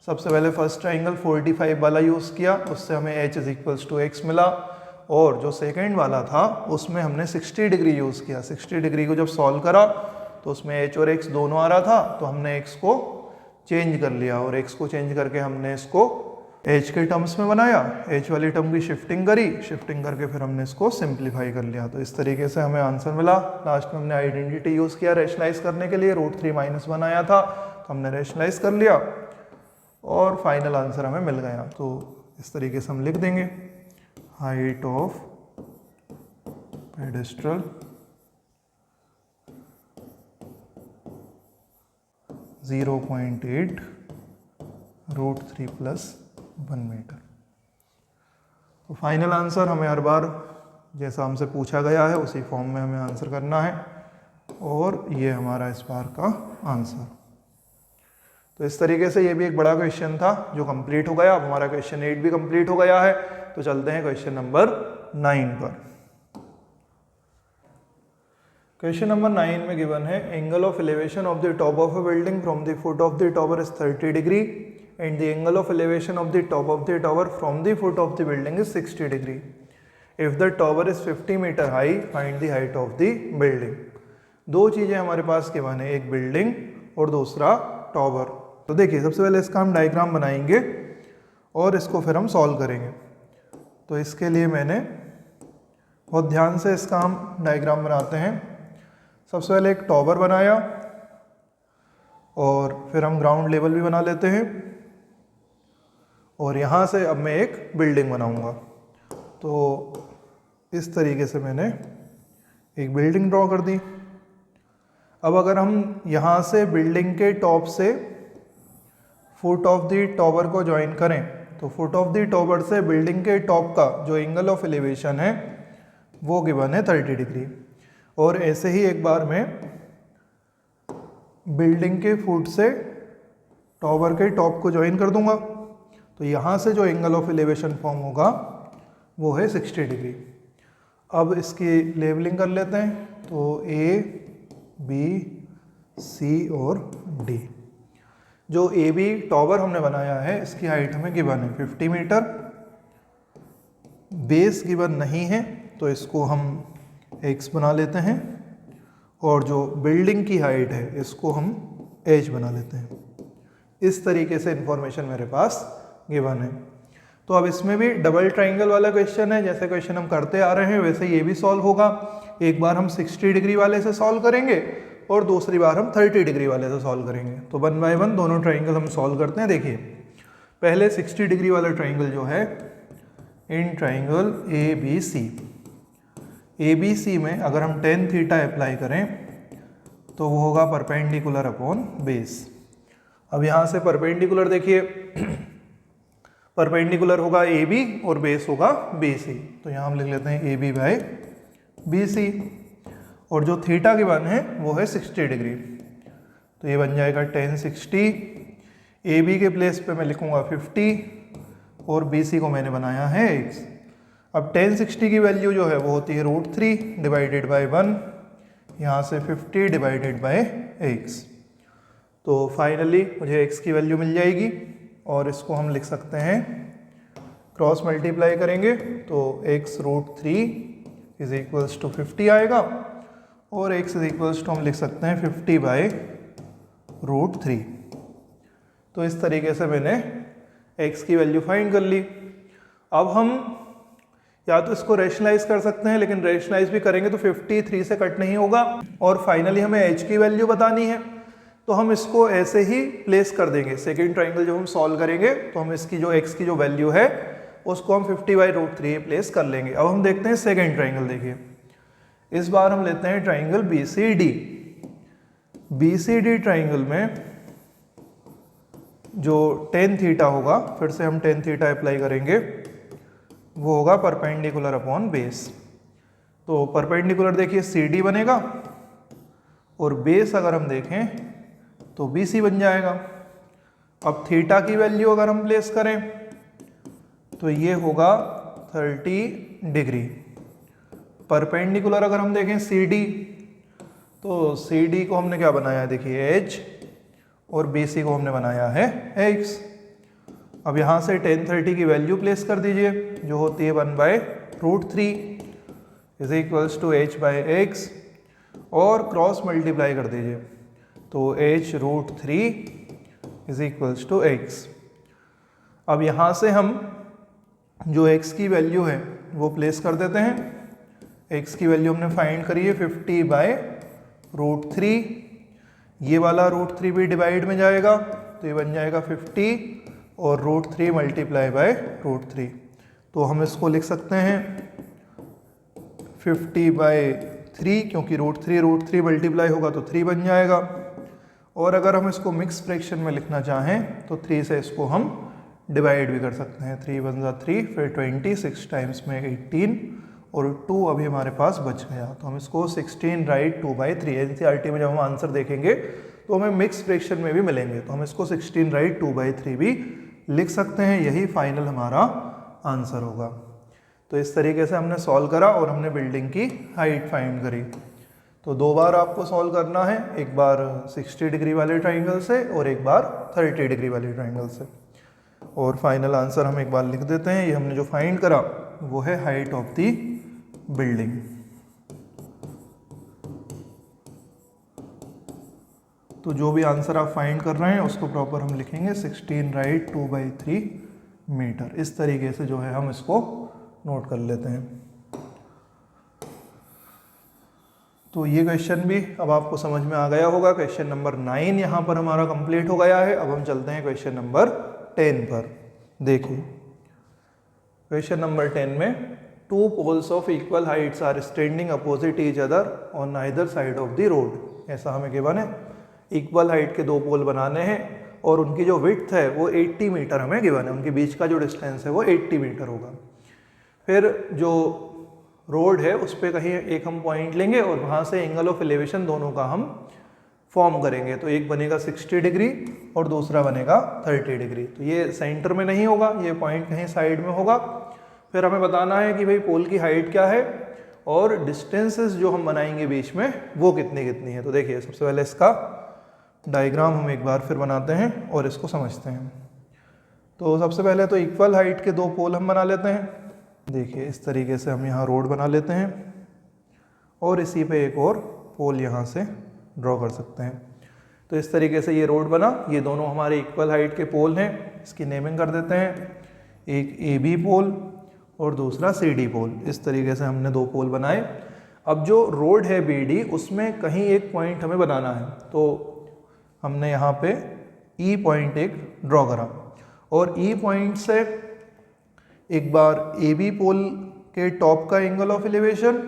सबसे पहले फर्स्ट ट्राइंगल 45 वाला यूज़ किया, उससे हमें h is equals to x मिला और जो सेकंड वाला था उसमें हमने 60 डिग्री यूज़ किया। 60 डिग्री को जब सॉल्व करा तो उसमें h और x दोनों आ रहा था, तो हमने x को चेंज कर लिया और x को चेंज करके हमने इसको h के टर्म्स में बनाया, h वाली टर्म की शिफ्टिंग करी, शिफ्टिंग करके फिर हमने इसको सिंप्लीफाई कर लिया। तो इस तरीके से हमें आंसर मिला। लास्ट में हमने आइडेंटिटी यूज़ किया रेशनलाइज करने के लिए, √3 माइनस 1 आया था तो हमने रेशनलाइज कर लिया और फाइनल आंसर हमें मिल गया। तो इस तरीके से हम लिख देंगे, height of pedestal 0.8 √3 plus 1 metre. तो फाइनल आंसर हमें हर बार जैसा हमसे पूछा गया है उसी फॉर्म में हमें आंसर करना है और ये हमारा इस बार का आंसर। तो इस तरीके से ये भी एक बड़ा क्वेश्चन था जो कंप्लीट हो गया। अब हमारा क्वेश्चन 8 भी कंप्लीट हो गया है, तो चलते हैं क्वेश्चन नंबर 9 पर। क्वेश्चन नंबर 9 में गिवन है angle of elevation of the top of a building from the foot of the tower is 30 degree and the angle of elevation of the top of the tower from the foot of the building is 60 degree. If the tower is 50 metre high find the height of the building. दो चीजें हमारे पास given है, एक building और दूसरा tower. तो देखिए सबसे पहले इसका हम डायग्राम बनाएंगे और इसको फिर हम सॉल्व करेंगे। तो इसके लिए मैंने बहुत ध्यान से इसका हम डायग्राम बनाते हैं। सबसे पहले एक टॉवर बनाया और फिर हम ग्राउंड लेवल भी बना लेते हैं। और यहाँ से अब मैं एक बिल्डिंग बनाऊँगा। तो इस तरीके से मैंने एक बिल्डिंग ड्रॉ कर दी। अब अगर हम यहाँ से बिल्डिंग के टॉप से फुट ऑफ द टॉवर को ज्वाइन करें तो फुट ऑफ द टॉवर से बिल्डिंग के टॉप का जो एंगल ऑफ एलिवेशन है वो गिवन है 30 डिग्री। और ऐसे ही एक बार मैं बिल्डिंग के फुट से टॉवर के टॉप को ज्वाइन कर दूंगा। तो यहाँ से जो एंगल ऑफ एलिवेशन फॉर्म होगा वो है 60 डिग्री। अब इसकी लेवलिंग कर लेते हैं। तो ए, बी, सी और डी। जो ए बी टॉवर हमने बनाया है इसकी हाइट हमें गिवन है 50 मीटर। बेस गिवन नहीं है तो इसको हम x बना लेते हैं और जो बिल्डिंग की हाइट है इसको हम h बना लेते हैं। इस तरीके से इंफॉर्मेशन मेरे पास गिवन है। तो अब इसमें भी डबल ट्राइंगल वाला क्वेश्चन है, जैसे क्वेश्चन हम करते आ रहे हैं वैसे ये भी सॉल्व होगा। एक बार हम 60 डिग्री वाले से सॉल्व करेंगे और दूसरी बार हम 30 डिग्री वाले से सॉल्व करेंगे। तो 1 बाय 1 दोनों ट्राइंगल हम सॉल्व करते हैं। देखिए पहले 60 डिग्री वाला ट्राइंगल जो है in triangle A B C, A B C में अगर हम tan थीटा अप्लाई करें तो वो होगा परपेंडिकुलर अपॉन बेस। अब यहाँ से परपेंडिकुलर देखिए परपेंडिकुलर होगा ए बी और बेस होगा बी सी। तो यहाँ हम लिख लेते हैं A B by B C. और जो थीटा की वन है वो है 60 डिग्री। तो ये बन जाएगा tan 60। ए बी के प्लेस पे मैं लिखूँगा 50 और बी सी को मैंने बनाया है x। अब tan 60 की वैल्यू जो है वो होती है √3 डिवाइडेड बाई 1, यहाँ से 50 डिवाइडेड बाई x। तो फाइनली मुझे x की वैल्यू मिल जाएगी और इसको हम लिख सकते हैं क्रॉस मल्टीप्लाई करेंगे तो x √3 इज इक्वल्स टू 50 आएगा और x इज इक्वल्स टू हम लिख सकते हैं 50 बाई √3। तो इस तरीके से मैंने x की वैल्यू फाइंड कर ली। अब हम या तो इसको रेशनलाइज कर सकते हैं, लेकिन रेशनलाइज भी करेंगे तो 53 से कट नहीं होगा। और फाइनली हमें h की वैल्यू बतानी है तो हम इसको ऐसे ही प्लेस कर देंगे। सेकेंड ट्राइंगल जब हम सॉल्व करेंगे तो हम इसकी जो x की जो वैल्यू है उसको हम 50 बाई √3 प्लेस कर लेंगे। अब हम देखते हैं सेकेंड ट्राइंगल। देखिए इस बार हम लेते हैं ट्राइंगल BCD। BCD ट्राइंगल में जो tan थीटा होगा, फिर से हम tan थीटा अप्लाई करेंगे, वो होगा परपेंडिकुलर अपॉन बेस। तो परपेंडिकुलर देखिए CD बनेगा और बेस अगर हम देखें तो BC बन जाएगा। अब थीटा की वैल्यू अगर हम प्लेस करें तो ये होगा 30 डिग्री। परपेंडिकुलर अगर हम देखें CD तो CD को हमने क्या बनाया है देखिए h और BC को हमने बनाया है x। अब यहाँ से tan 30 की वैल्यू प्लेस कर दीजिए जो होती है 1 by √3 is equals to h by x और क्रॉस मल्टीप्लाई कर दीजिए तो h √3 is equals to x। अब यहाँ से हम जो x की वैल्यू है वो प्लेस कर देते हैं। x की वैल्यू हमने फाइंड करी है 50 बाय √3। ये वाला √3 भी डिवाइड में जाएगा तो ये बन जाएगा 50 और √3 मल्टीप्लाई बाय √3। तो हम इसको लिख सकते हैं 50 बाय 3, क्योंकि √3 मल्टीप्लाई होगा तो 3 बन जाएगा। और अगर हम इसको मिक्स फ्रैक्शन में लिखना चाहें तो 3 से इसको हम डिवाइड भी कर सकते हैं। 3 × 1 = 3, फिर 26 टाइम्स में 18 और 2 अभी हमारे पास बच गया। तो हम इसको 16 राइट 2/3। NCERT में जब हम आंसर देखेंगे तो हमें मिक्स फ्रैक्शन में भी मिलेंगे, तो हम इसको 16 राइट 2/3 भी लिख सकते हैं। यही फाइनल हमारा आंसर होगा। तो इस तरीके से हमने सॉल्व करा और हमने बिल्डिंग की हाइट फाइंड करी। तो 2 बार आपको सॉल्व करना है, एक बार 60 डिग्री वाले ट्राइंगल से और एक बार 30 डिग्री वाले ट्राइंगल से। और फाइनल आंसर हम एक बार लिख देते हैं। ये हमने जो फाइंड करा वो है हाइट ऑफ दी बिल्डिंग। तो जो भी आंसर आप फाइंड कर रहे हैं उसको प्रॉपर हम लिखेंगे 16 राइट 2/3 मीटर। इस तरीके से जो है हम इसको नोट कर लेते हैं। तो ये क्वेश्चन भी अब आपको समझ में आ गया होगा। क्वेश्चन नंबर 9 यहाँ पर हमारा कंप्लीट हो गया है। अब हम चलते हैं क्वेश्चन नंबर 10 पर। देखिए क्वेश्चन नंबर 10 में two poles of equal heights are standing opposite each other on either side of the road. ऐसा हमें गिवन है, इक्वल हाइट के दो पोल बनाने हैं और उनकी जो विड्थ है वो 80 मीटर हमें गिवन है, उनके बीच का जो डिस्टेंस है वो 80 मीटर होगा। फिर जो रोड है उस पर कहीं एक हम पॉइंट लेंगे और वहाँ से एंगल ऑफ एलिवेशन दोनों का हम फॉर्म करेंगे। तो एक बनेगा 60 डिग्री और दूसरा बनेगा 30 डिग्री। तो ये सेंटर में नहीं होगा, ये पॉइंट कहीं साइड में होगा। फिर हमें बताना है कि भाई पोल की हाइट क्या है और डिस्टेंसेस जो हम बनाएंगे बीच में वो कितनी कितनी है। तो देखिए सबसे पहले इसका डायग्राम हम एक बार फिर बनाते हैं और इसको समझते हैं। तो सबसे पहले तो इक्वल हाइट के दो पोल हम बना लेते हैं। देखिए इस तरीके से हम यहाँ रोड बना लेते हैं और इसी पे एक और पोल यहाँ से ड्रॉ कर सकते हैं। तो इस तरीके से ये रोड बना, ये दोनों हमारे इक्वल हाइट के पोल हैं। इसकी नेमिंग कर देते हैं, एक AB पोल और दूसरा CD पोल। इस तरीके से हमने दो पोल बनाए। अब जो रोड है BD उसमें कहीं एक पॉइंट हमें बनाना है, तो हमने यहाँ पे E पॉइंट एक ड्रॉ करा और E पॉइंट से एक बार AB पोल के टॉप का एंगल ऑफ एलिवेशन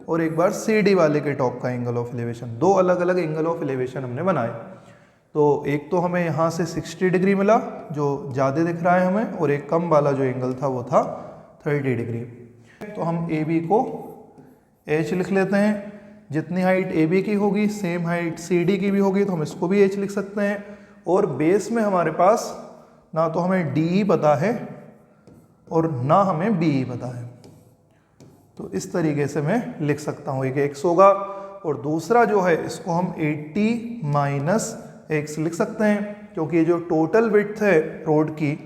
और एक बार CD वाले के टॉप का एंगल ऑफ एलिवेशन, दो अलग अलग एंगल ऑफ एलिवेशन हमने बनाए। तो एक तो हमें यहाँ से 60 डिग्री मिला जो ज़्यादा दिख रहा है हमें, और एक कम वाला जो एंगल था वो था 30 डिग्री। तो हम AB को H लिख लेते हैं। जितनी हाइट AB की होगी सेम हाइट CD की भी होगी, तो हम इसको भी H लिख सकते हैं। और बेस में हमारे पास ना तो हमें DE पता है और ना हमें BE पता है, तो इस तरीके से मैं लिख सकता हूँ। एक x होगा और दूसरा जो है इसको हम 80 माइनस x लिख सकते हैं, क्योंकि ये जो टोटल विड्थ है रोड की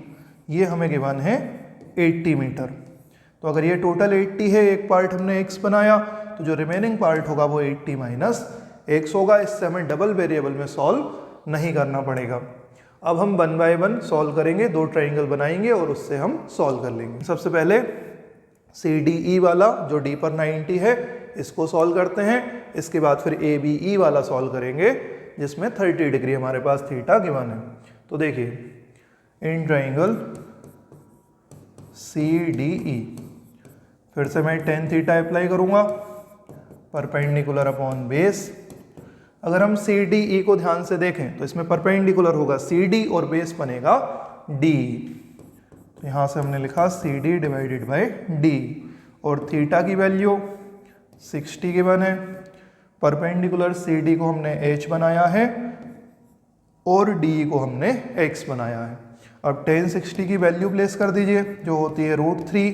ये हमें गिवन है 80 मीटर। तो अगर ये टोटल 80 है, एक पार्ट हमने x बनाया, तो जो रिमेनिंग पार्ट होगा वो 80 माइनस x होगा। इससे हमें डबल वेरिएबल में सॉल्व नहीं करना पड़ेगा। अब हम 1 बाय 1 सॉल्व करेंगे, दो ट्राइंगल बनाएंगे और उससे हम सॉल्व कर लेंगे। सबसे पहले CDE वाला जो D पर 90 है इसको सॉल्व करते हैं। इसके बाद फिर ABE वाला सॉल्व करेंगे जिसमें 30 डिग्री हमारे पास थीटा गिवन है। तो देखिए इन ट्राइंगल CDE फिर से मैं tan थीटा अप्लाई करूंगा परपेंडिकुलर अपॉन बेस। अगर हम CDE को ध्यान से देखें तो इसमें परपेंडिकुलर होगा CD और बेस बनेगा D। तो यहाँ से हमने लिखा CD डिवाइडेड बाय D और थीटा की वैल्यू 60 गिवन है। परपेंडिकुलर CD को हमने H बनाया है और DE को हमने X बनाया है। अब tan 60 की वैल्यू प्लेस कर दीजिए जो होती है √3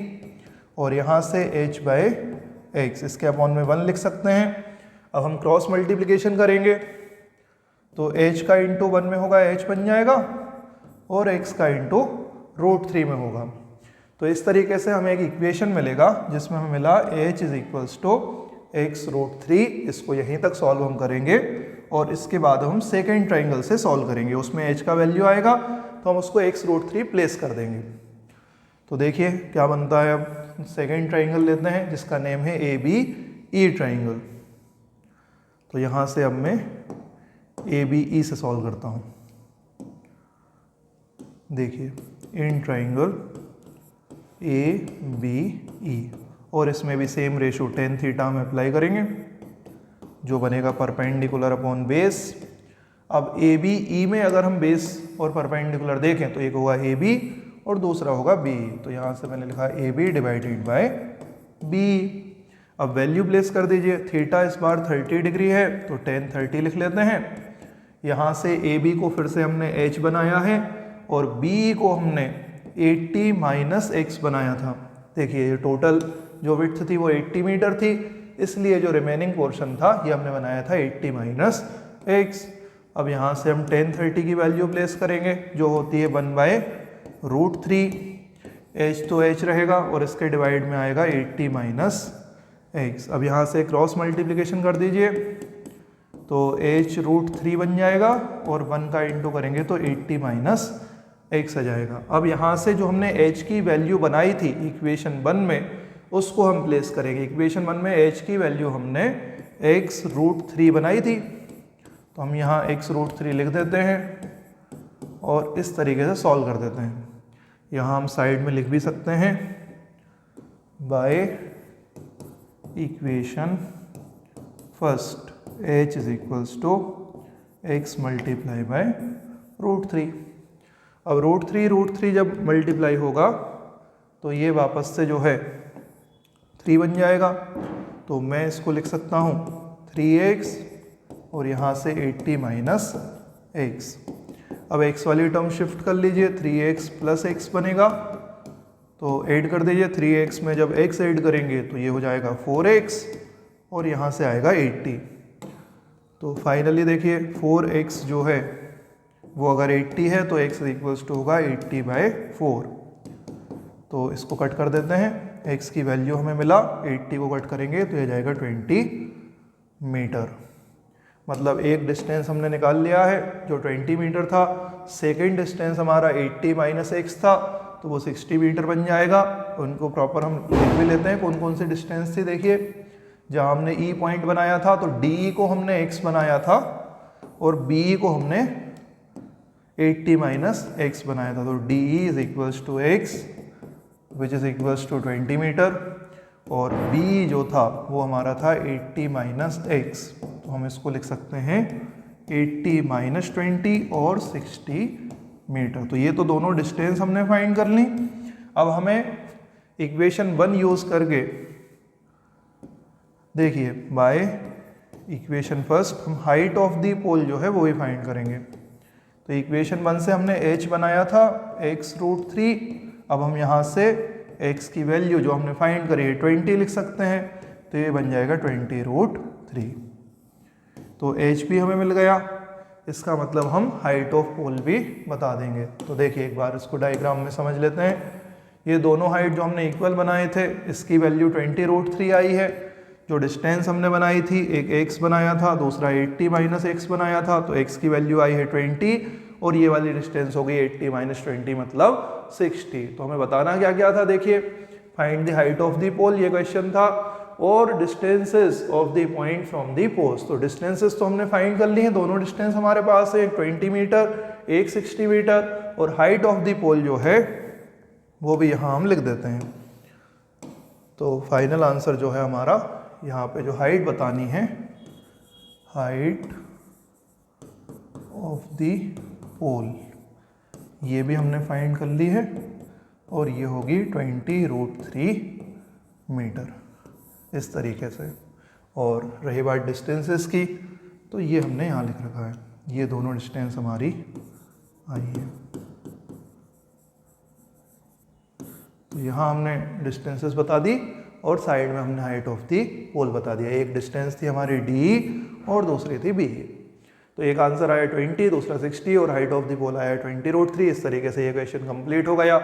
और यहाँ से H बाय X, इसके अपॉन में 1 लिख सकते हैं। अब हम क्रॉस मल्टीप्लिकेशन करेंगे तो H का इंटू 1 में होगा H बन जाएगा और X का इंटू √3 में होगा। तो इस तरीके से हमें एक इक्वेशन मिलेगा जिसमें हमें मिला H is equals to x √3। इसको यहीं तक सॉल्व हम करेंगे और इसके बाद हम सेकेंड ट्राइंगल से सॉल्व करेंगे। उसमें H का वैल्यू आएगा तो हम उसको x √3 प्लेस कर देंगे। तो देखिए क्या बनता है। अब सेकेंड ट्राइंगल लेते हैं जिसका नेम है ABE ट्राइंगल। तो यहाँ से अब मैं ABE से सॉल्व करता हूँ। देखिए इन ट्राइंगल ABE और इसमें भी सेम रेशो tan थीटा में अप्लाई करेंगे जो बनेगा परपेंडिकुलर अपॉन बेस। अब ABE में अगर हम बेस और परपेंडिकुलर देखें तो एक होगा AB और दूसरा होगा BE। तो यहाँ से मैंने लिखा AB डिवाइडेड बाय BE। अब वैल्यू प्लेस कर दीजिए। थीटा इस बार 30 डिग्री है तो tan 30 लिख लेते हैं। यहाँ से AB को फिर से हमने H बनाया है और BE को हमने 80 माइनस x बनाया था। देखिए ये टोटल जो विड्थ थी वो 80 मीटर थी, इसलिए जो रिमेनिंग पोर्शन था ये हमने बनाया था 80 माइनस x। अब यहाँ से हम tan 30 की वैल्यू प्लेस करेंगे जो होती है 1 बाय √3। h तो h रहेगा और इसके डिवाइड में आएगा 80 माइनस x। अब यहाँ से क्रॉस मल्टीप्लिकेशन कर दीजिए तो h √3 बन जाएगा और 1 का इंटू करेंगे तो 80 माइनस x आ जाएगा। अब यहाँ से जो हमने h की वैल्यू बनाई थी इक्वेशन 1 में उसको हम प्लेस करेंगे। इक्वेशन 1 में h की वैल्यू हमने x√3 बनाई थी, तो हम यहाँ x√3 लिख देते हैं और इस तरीके से सॉल्व कर देते हैं। यहाँ हम साइड में लिख भी सकते हैं by equation first h is equals to x multiply by √3। अब √3 जब मल्टीप्लाई होगा तो ये वापस से जो है 3 बन जाएगा, तो मैं इसको लिख सकता हूँ 3x और यहाँ से 80 माइनस x। अब x वाली टर्म शिफ्ट कर लीजिए, 3x प्लस x बनेगा, तो ऐड कर दीजिए। 3x में जब x ऐड करेंगे तो ये हो जाएगा 4x और यहाँ से आएगा 80। तो फाइनली देखिए 4x जो है वो अगर 80 है तो x इक्वल्स टू होगा 80/4। तो इसको कट कर देते हैं, x की वैल्यू हमें मिला, 80 को कट करेंगे तो ये जाएगा 20 मीटर। मतलब एक डिस्टेंस हमने निकाल लिया है जो 20 मीटर था। सेकेंड डिस्टेंस हमारा 80 माइनस x था, तो वो 60 मीटर बन जाएगा। उनको प्रॉपर हम लिख भी लेते हैं कौन कौन सी डिस्टेंस थी। देखिए जहाँ हमने E पॉइंट बनाया था तो DE को हमने x बनाया था और BE को हमने 80 माइनस x बनाया था। तो DE is equals to x which is equals to 20 metre और BE जो था वो हमारा था 80 माइनस x। तो हम इसको लिख सकते हैं 80 माइनस 20 और 60 मीटर। तो ये तो दोनों डिस्टेंस हमने फाइंड कर ली। अब हमें इक्वेशन 1 यूज़ करके देखिए बाय इक्वेशन फर्स्ट हम हाइट ऑफ द पोल जो है वो भी फाइंड करेंगे। तो इक्वेशन 1 से हमने h बनाया था x√3। अब हम यहाँ से x की वैल्यू जो हमने फाइंड करी है 20 लिख सकते हैं, तो ये बन जाएगा 20√3। तो h भी हमें मिल गया, इसका मतलब हम हाइट ऑफ पोल भी बता देंगे। तो देखिए एक बार इसको डायग्राम में समझ लेते हैं। ये दोनों हाइट जो हमने इक्वल बनाए थे इसकी वैल्यू 20√3 आई है। जो डिस्टेंस हमने बनाई थी, एक x बनाया था, दूसरा 80 माइनस x बनाया था, तो x की वैल्यू आई है 20 और ये वाली डिस्टेंस हो गई 80 माइनस 20 मतलब 60। तो हमें बताना क्या क्या था, देखिए find the height of the pole ये क्वेश्चन था, और distances of the point from the post. तो डिस्टेंसेस तो हमने फाइंड कर ली हैं, दोनों डिस्टेंस हमारे पास है, 20 मीटर एक 60 मीटर, और हाइट ऑफ द पोल जो है वो भी यहाँ हम लिख देते हैं। तो फाइनल आंसर जो है हमारा, यहाँ पे जो हाइट बतानी है, हाइट ऑफ द पोल, ये भी हमने फाइंड कर ली है और ये होगी 20√3 मीटर इस तरीके से। और रही बात डिस्टेंसेस की, तो ये हमने यहाँ लिख रखा है, ये दोनों डिस्टेंस हमारी आई है। तो यहाँ हमने डिस्टेंसेस बता दी और साइड में हमने हाइट ऑफ दी पोल बता दिया। एक डिस्टेंस थी हमारी DE और दूसरी थी BE। तो एक आंसर आया 20, दूसरा 60 और हाइट ऑफ द पोल आया 20√3। इस तरीके से ये क्वेश्चन कंप्लीट हो गया।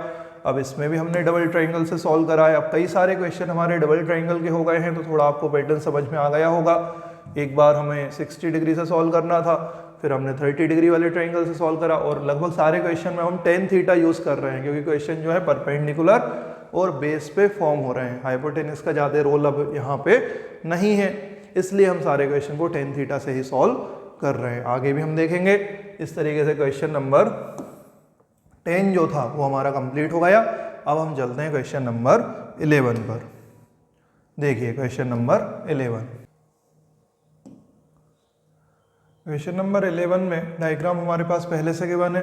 अब इसमें भी हमने डबल ट्रायंगल से सॉल्व करा है। अब कई सारे क्वेश्चन हमारे डबल ट्रायंगल के हो गए हैं, तो थोड़ा आपको पैटर्न समझ में आ गया होगा। एक बार हमें 60 डिग्री से सॉल्व करना था, फिर हमने 30 डिग्री वाले ट्रायंगल से सॉल्व करा, और लगभग सारे क्वेश्चन में हम tan थीटा यूज़ कर रहे हैं क्योंकि क्वेश्चन जो है परपेंडिकुलर और बेस पे फॉर्म हो रहे हैं। हाइपोटेनस का ज़्यादा रोल अब यहाँ पे नहीं है, इसलिए हम सारे क्वेश्चन को tan थीटा से ही सॉल्व कर रहे हैं। आगे भी हम देखेंगे। इस तरीके से क्वेश्चन नंबर 10 जो था वो हमारा कंप्लीट हो गया। अब हम चलते हैं क्वेश्चन नंबर 11 पर। देखिए क्वेश्चन नंबर 11। क्वेश्चन नंबर 11 में डायग्राम हमारे पास पहले से गिवन है,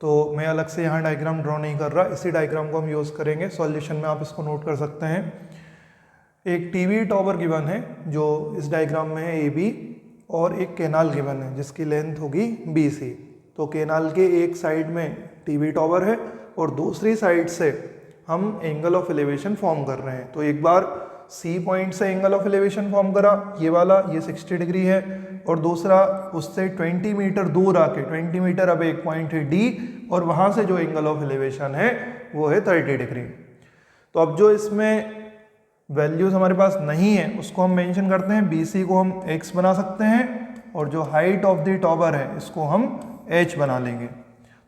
तो मैं अलग से यहाँ डायग्राम ड्रॉ नहीं कर रहा, इसी डायग्राम को हम यूज़ करेंगे। सॉल्यूशन में आप इसको नोट कर सकते हैं। एक टीवी टॉवर गिवन है जो इस डायग्राम में है AB, और एक कैनाल गिवन है जिसकी लेंथ होगी BC। तो कैनाल के एक साइड में टीवी टॉवर है और दूसरी साइड से हम एंगल ऑफ एलिवेशन फॉर्म कर रहे हैं। तो एक बार C पॉइंट से एंगल ऑफ एलिवेशन फॉर्म करा, ये वाला, ये 60 डिग्री है, और दूसरा उससे 20 मीटर दूर आके 20 मीटर अब एक पॉइंट है D, और वहाँ से जो एंगल ऑफ एलिवेशन है वो है 30 डिग्री। तो अब जो इसमें वैल्यूज हमारे पास नहीं है उसको हम मेंशन करते हैं। BC को हम x बना सकते हैं और जो हाइट ऑफ द टॉवर है इसको हम h बना लेंगे।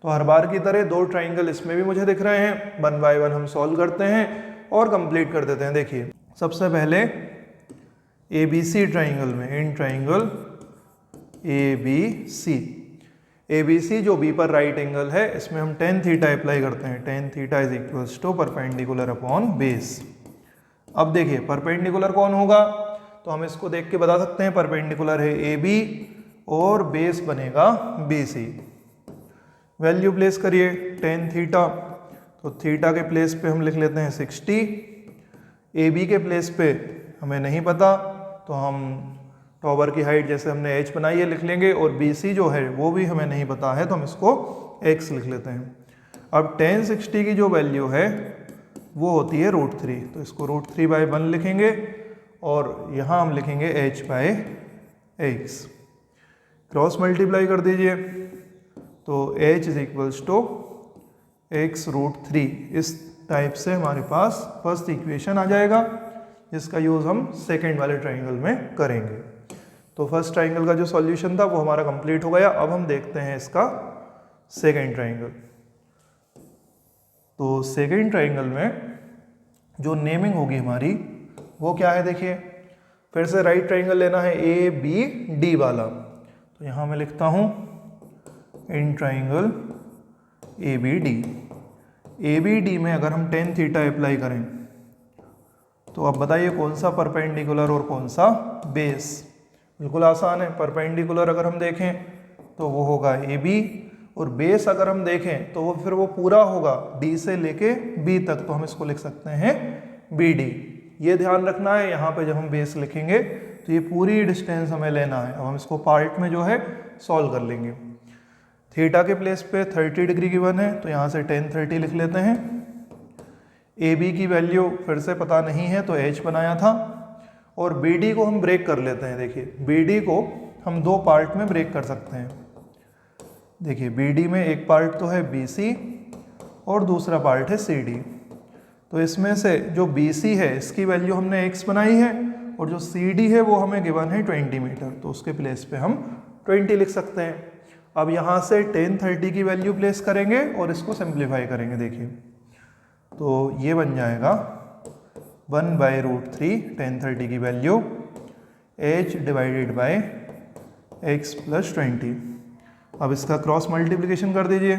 तो हर बार की तरह दो ट्राइंगल इसमें भी मुझे दिख रहे हैं, 1 बाय 1 हम सॉल्व करते हैं और कंप्लीट कर देते हैं। देखिए सबसे पहले ABC ट्राइंगल में, इन ट्राइंगल ABC, ABC जो B पर राइट एंगल है, इसमें हम tan थीटा अप्लाई करते हैं। tan theta is equals to perpendicular upon base. अब देखिए परपेंडिकुलर कौन होगा, तो हम इसको देख के बता सकते हैं परपेंडिकुलर है AB और बेस बनेगा BC। वैल्यू प्लेस करिए tan थीटा, तो थीटा के प्लेस पे हम लिख लेते हैं 60, AB के प्लेस पे हमें नहीं पता तो हम टॉवर की हाइट जैसे हमने h बनाई है लिख लेंगे, और BC जो है वो भी हमें नहीं पता है तो हम इसको x लिख लेते हैं। अब tan 60 की जो वैल्यू है वो होती है √3, तो इसको √3/1 लिखेंगे और यहाँ हम लिखेंगे h/x। क्रॉस मल्टीप्लाई कर दीजिए तो h is equals to x√3। इस टाइप से हमारे पास फर्स्ट इक्वेशन आ जाएगा, जिसका यूज़ हम सेकेंड वाले ट्राइंगल में करेंगे। तो फर्स्ट ट्राइंगल का जो सॉल्यूशन था वो हमारा कंप्लीट हो गया। अब हम देखते हैं इसका सेकेंड ट्राइंगल। तो सेकेंड ट्राइंगल में जो नेमिंग होगी हमारी वो क्या है, देखिए फिर से राइट ट्राइंगल लेना है ABD वाला। तो यहाँ मैं लिखता हूँ इन ट्राइंगल ABD में अगर हम tan थीटा अप्लाई करें तो अब बताइए कौन सा परपेंडिकुलर और कौन सा बेस। बिल्कुल आसान है। परपेंडिकुलर अगर हम देखें तो वो होगा AB, और बेस अगर हम देखें तो वो फिर वो पूरा होगा D से लेके B तक, तो हम इसको लिख सकते हैं BD। ये ध्यान रखना है, यहाँ पे जब हम बेस लिखेंगे तो ये पूरी डिस्टेंस हमें लेना है। अब हम इसको पार्ट में जो है सॉल्व कर लेंगे। थीटा के प्लेस पे 30 डिग्री गिवन है तो यहाँ से tan 30 लिख लेते हैं। AB की वैल्यू फिर से पता नहीं है तो h बनाया था, और BD को हम ब्रेक कर लेते हैं। देखिए BD को हम दो पार्ट में ब्रेक कर सकते हैं। देखिए BD में एक पार्ट तो है BC और दूसरा पार्ट है CD। तो इसमें से जो BC है इसकी वैल्यू हमने x बनाई है, और जो CD है वो हमें गिवन है 20 मीटर, तो उसके प्लेस पे हम 20 लिख सकते हैं। अब यहाँ से tan 30 की वैल्यू प्लेस करेंगे और इसको सिंप्लीफाई करेंगे। देखिए तो ये बन जाएगा 1/√3 tan 30 की value h divided by x + 20। अब इसका क्रॉस मल्टीप्लिकेशन कर दीजिए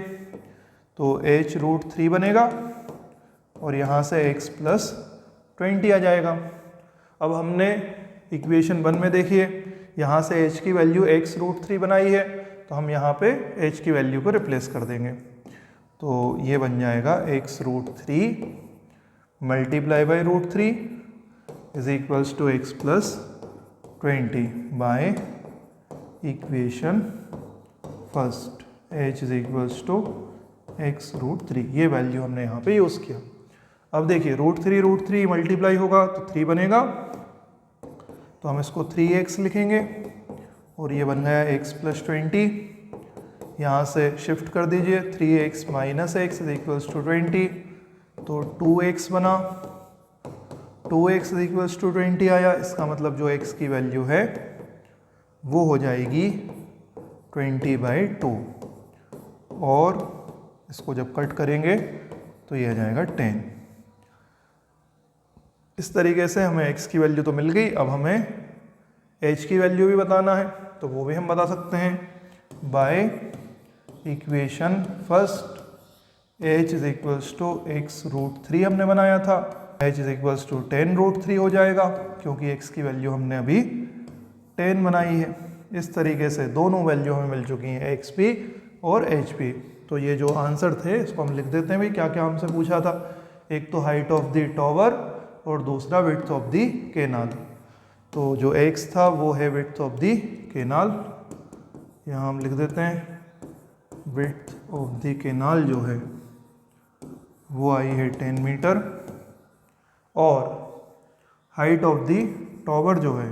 तो h√3 बनेगा और यहाँ से x + 20 आ जाएगा। अब हमने इक्वेशन 1 में देखिए यहाँ से h की वैल्यू x√3 बनाई है, तो हम यहाँ पे h की वैल्यू को रिप्लेस कर देंगे। तो ये बन जाएगा x√3 multiply by √3 is equals to x + 20 by equation first h is equals to x√3। ये वैल्यू हमने यहाँ पे यूज़ किया। अब देखिए √3 मल्टीप्लाई होगा तो 3 बनेगा, तो हम इसको 3x लिखेंगे और ये बन गया x + 20। यहाँ से शिफ्ट कर दीजिए 3x - x is equals to 20, तो 2x बना। 2x इज इक्वल्स टू 20 आया। इसका मतलब जो x की वैल्यू है वो हो जाएगी 20/2, और इसको जब कट करेंगे तो ये आ जाएगा 10। इस तरीके से हमें x की वैल्यू तो मिल गई। अब हमें h की वैल्यू भी बताना है, तो वो भी हम बता सकते हैं by equation first h is equals to x√3 हमने बनाया था, h इज इक्वल्स टू 10√3 हो जाएगा क्योंकि x की वैल्यू हमने अभी 10 बनाई है। इस तरीके से दोनों वैल्यू हमें मिल चुकी हैं xp और hp। तो ये जो आंसर थे इसको हम लिख देते हैं भाई क्या क्या हमसे पूछा था। एक तो हाइट ऑफ द टॉवर और दूसरा विड्थ ऑफ द केनाल। तो जो x था वो है विड्थ ऑफ द केनाल, यहाँ हम लिख देते हैं विड्थ ऑफ द केनाल जो है वो आई है 10 मीटर, और हाइट ऑफ द टॉवर जो है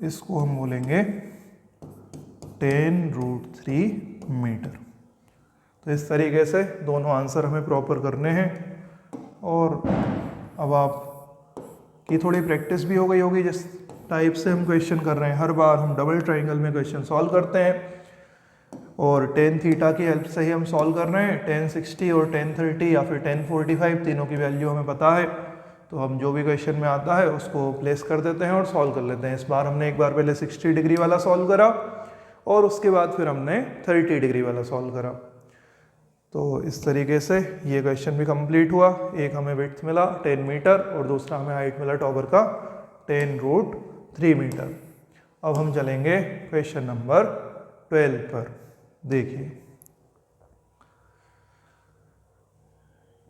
इसको हम बोलेंगे 10√3 मीटर। तो इस तरीके से दोनों आंसर हमें प्रॉपर करने हैं, और अब आप की थोड़ी प्रैक्टिस भी हो गई होगी जिस टाइप से हम क्वेश्चन कर रहे हैं। हर बार हम डबल ट्राइंगल में क्वेश्चन सॉल्व करते हैं। और टेन थीटा की हेल्प से ही हम सॉल्व कर रहे हैं। 1060 और 1030 या फिर 1045 तीनों की वैल्यू हमें पता है, तो हम जो भी क्वेश्चन में आता है उसको प्लेस कर देते हैं और सॉल्व कर लेते हैं। इस बार हमने एक बार पहले 60 डिग्री वाला सॉल्व करा और उसके बाद फिर हमने 30 डिग्री वाला सॉल्व करा। तो इस तरीके से ये क्वेश्चन भी कंप्लीट हुआ। एक हमें विड्थ मिला 10 मीटर और दूसरा हमें हाइट मिला टॉवर का 10√3 मीटर। अब हम चलेंगे क्वेश्चन नंबर 12 पर। देखिए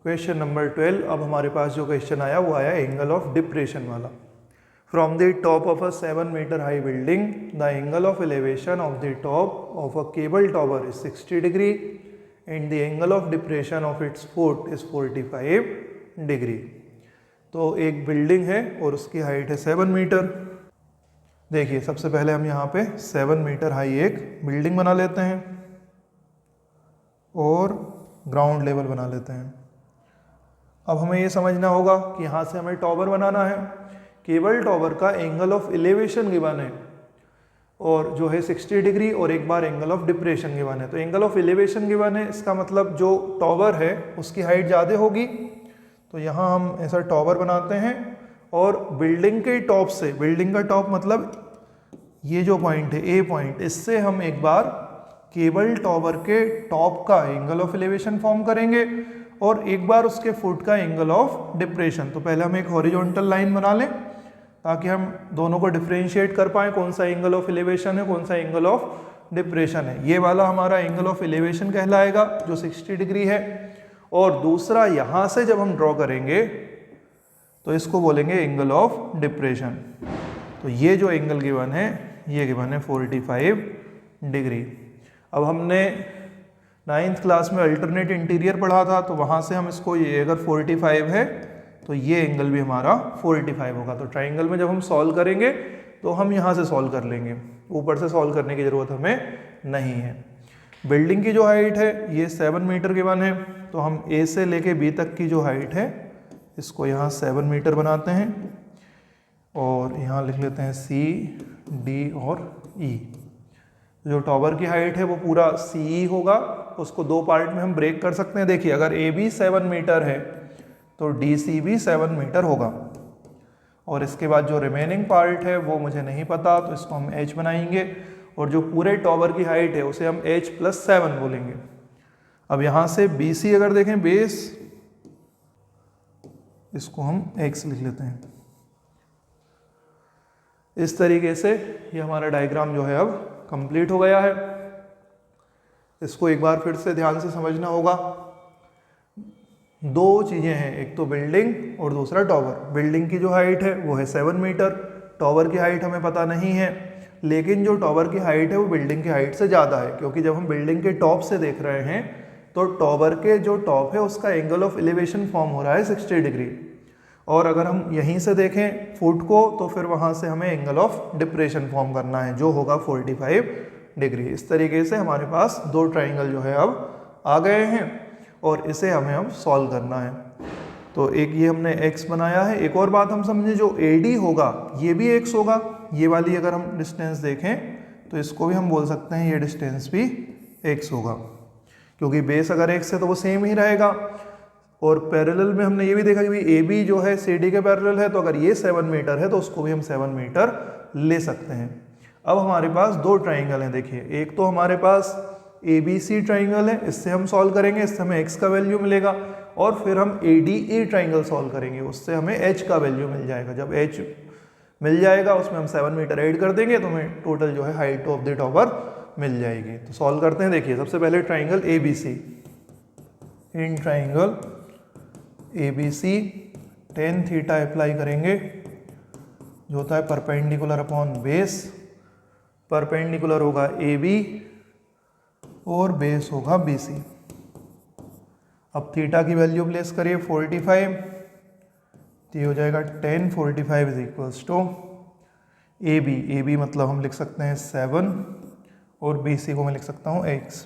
क्वेश्चन नंबर 12। अब हमारे पास जो क्वेश्चन आया वो आया एंगल ऑफ डिप्रेशन वाला। From the top of a 7 metre high building the angle of elevation of the top of a cable tower is 60 degree and the angle of depression of its foot is 45 degree. तो एक building है और उसकी height है 7 metre. देखिए सबसे पहले हम यहाँ पे 7 मीटर हाई एक बिल्डिंग बना लेते हैं और ग्राउंड लेवल बना लेते हैं। अब हमें ये समझना होगा कि यहाँ से हमें टॉवर बनाना है। केबल टॉवर का एंगल ऑफ एलिवेशन गिवन है और जो है 60 डिग्री और एक बार एंगल ऑफ डिप्रेशन गिवन है। तो एंगल ऑफ एलिवेशन गिवन है, इसका मतलब जो टॉवर है उसकी हाइट ज़्यादा होगी। तो यहाँ हम ऐसा टॉवर बनाते हैं और बिल्डिंग के टॉप से, बिल्डिंग का टॉप मतलब ये जो पॉइंट है ए पॉइंट, इससे हम एक बार केबल टॉवर के टॉप का एंगल ऑफ एलिवेशन फॉर्म करेंगे और एक बार उसके फुट का एंगल ऑफ डिप्रेशन। तो पहले हम एक हॉरिजॉन्टल लाइन बना लें ताकि हम दोनों को डिफरेंशिएट कर पाएँ, कौन सा एंगल ऑफ एलिवेशन है, कौन सा एंगल ऑफ डिप्रेशन है। ये वाला हमारा एंगल ऑफ एलिवेशन कहलाएगा जो 60 डिग्री है। और दूसरा यहाँ से जब हम ड्रॉ करेंगे तो इसको बोलेंगे एंगल ऑफ डिप्रेशन। तो ये जो एंगल गिवन है ये गिवन है 45 डिग्री। अब हमने 9th क्लास में अल्टरनेट इंटीरियर पढ़ा था, तो वहाँ से हम इसको, ये अगर 45 है तो ये एंगल भी हमारा 45 होगा। तो ट्राइंगल में जब हम सॉल्व करेंगे तो हम यहाँ से सॉल्व कर लेंगे, ऊपर से सॉल्व करने की ज़रूरत हमें नहीं है। बिल्डिंग की जो हाइट है ये 7 मीटर गिवन है, तो हम ए से लेके बी तक की जो हाइट है इसको यहाँ 7 मीटर बनाते हैं और यहाँ लिख लेते हैं सी, डी और ई। जो टॉवर की हाइट है वो पूरा सी होगा, उसको दो पार्ट में हम ब्रेक कर सकते हैं। देखिए अगर ए बी 7 मीटर है तो डी सी भी 7 मीटर होगा और इसके बाद जो रिमेनिंग पार्ट है वो मुझे नहीं पता, तो इसको हम एच बनाएंगे और जो पूरे टॉवर की हाइट है उसे हम h+7 बोलेंगे। अब यहाँ से बी सी अगर देखें बेस, इसको हम x लिख लेते हैं। इस तरीके से ये हमारा डायग्राम जो है अब कंप्लीट हो गया है। इसको एक बार फिर से ध्यान से समझना होगा। दो चीज़ें हैं, एक तो बिल्डिंग और दूसरा टॉवर। बिल्डिंग की जो हाइट है वो है 7 मीटर, टॉवर की हाइट हमें पता नहीं है, लेकिन जो टॉवर की हाइट है वो बिल्डिंग की हाइट से ज़्यादा है, क्योंकि जब हम बिल्डिंग के टॉप से देख रहे हैं तो टॉवर के जो टॉप है उसका एंगल ऑफ एलिवेशन फॉर्म हो रहा है 60 डिग्री, और अगर हम यहीं से देखें फुट को तो फिर वहाँ से हमें एंगल ऑफ डिप्रेशन फॉर्म करना है जो होगा 45 डिग्री। इस तरीके से हमारे पास दो ट्राइंगल जो है अब आ गए हैं और इसे हमें अब सॉल्व करना है। तो एक ये हमने x बनाया है। एक और बात हम समझें, जो AD होगा ये भी x होगा। ये वाली अगर हम डिस्टेंस देखें तो इसको भी हम बोल सकते हैं ये डिस्टेंस भी x होगा, क्योंकि बेस अगर x है तो वो सेम ही रहेगा। और पैरेलल में हमने ये भी देखा कि AB जो है CD के पैरेलल है, तो अगर ये 7 मीटर है तो उसको भी हम 7 मीटर ले सकते हैं। अब हमारे पास दो ट्राइंगल हैं। देखिए एक तो हमारे पास ABC ट्राइंगल है, इससे हम सॉल्व करेंगे, इससे हमें x का वैल्यू मिलेगा, और फिर हम ADE ट्राइंगल सॉल्व करेंगे, उससे हमें h का वैल्यू मिल जाएगा। जब h मिल जाएगा उसमें हम 7 मीटर ऐड कर देंगे तो हमें टोटल जो है हाइट ऑफ द टॉवर मिल जाएगी। तो सॉल्व करते हैं। देखिए सबसे पहले triangle ABC, in triangle ABC tan theta apply करेंगे, जो होता है परपेंडिकुलर अपॉन बेस। परपेंडिकुलर होगा AB और बेस होगा BC। अब थीटा की वैल्यू प्लेस करिए 45, तो ये हो जाएगा tan 45 is equals to AB मतलब हम लिख सकते हैं 7 और BC को मैं लिख सकता हूँ x।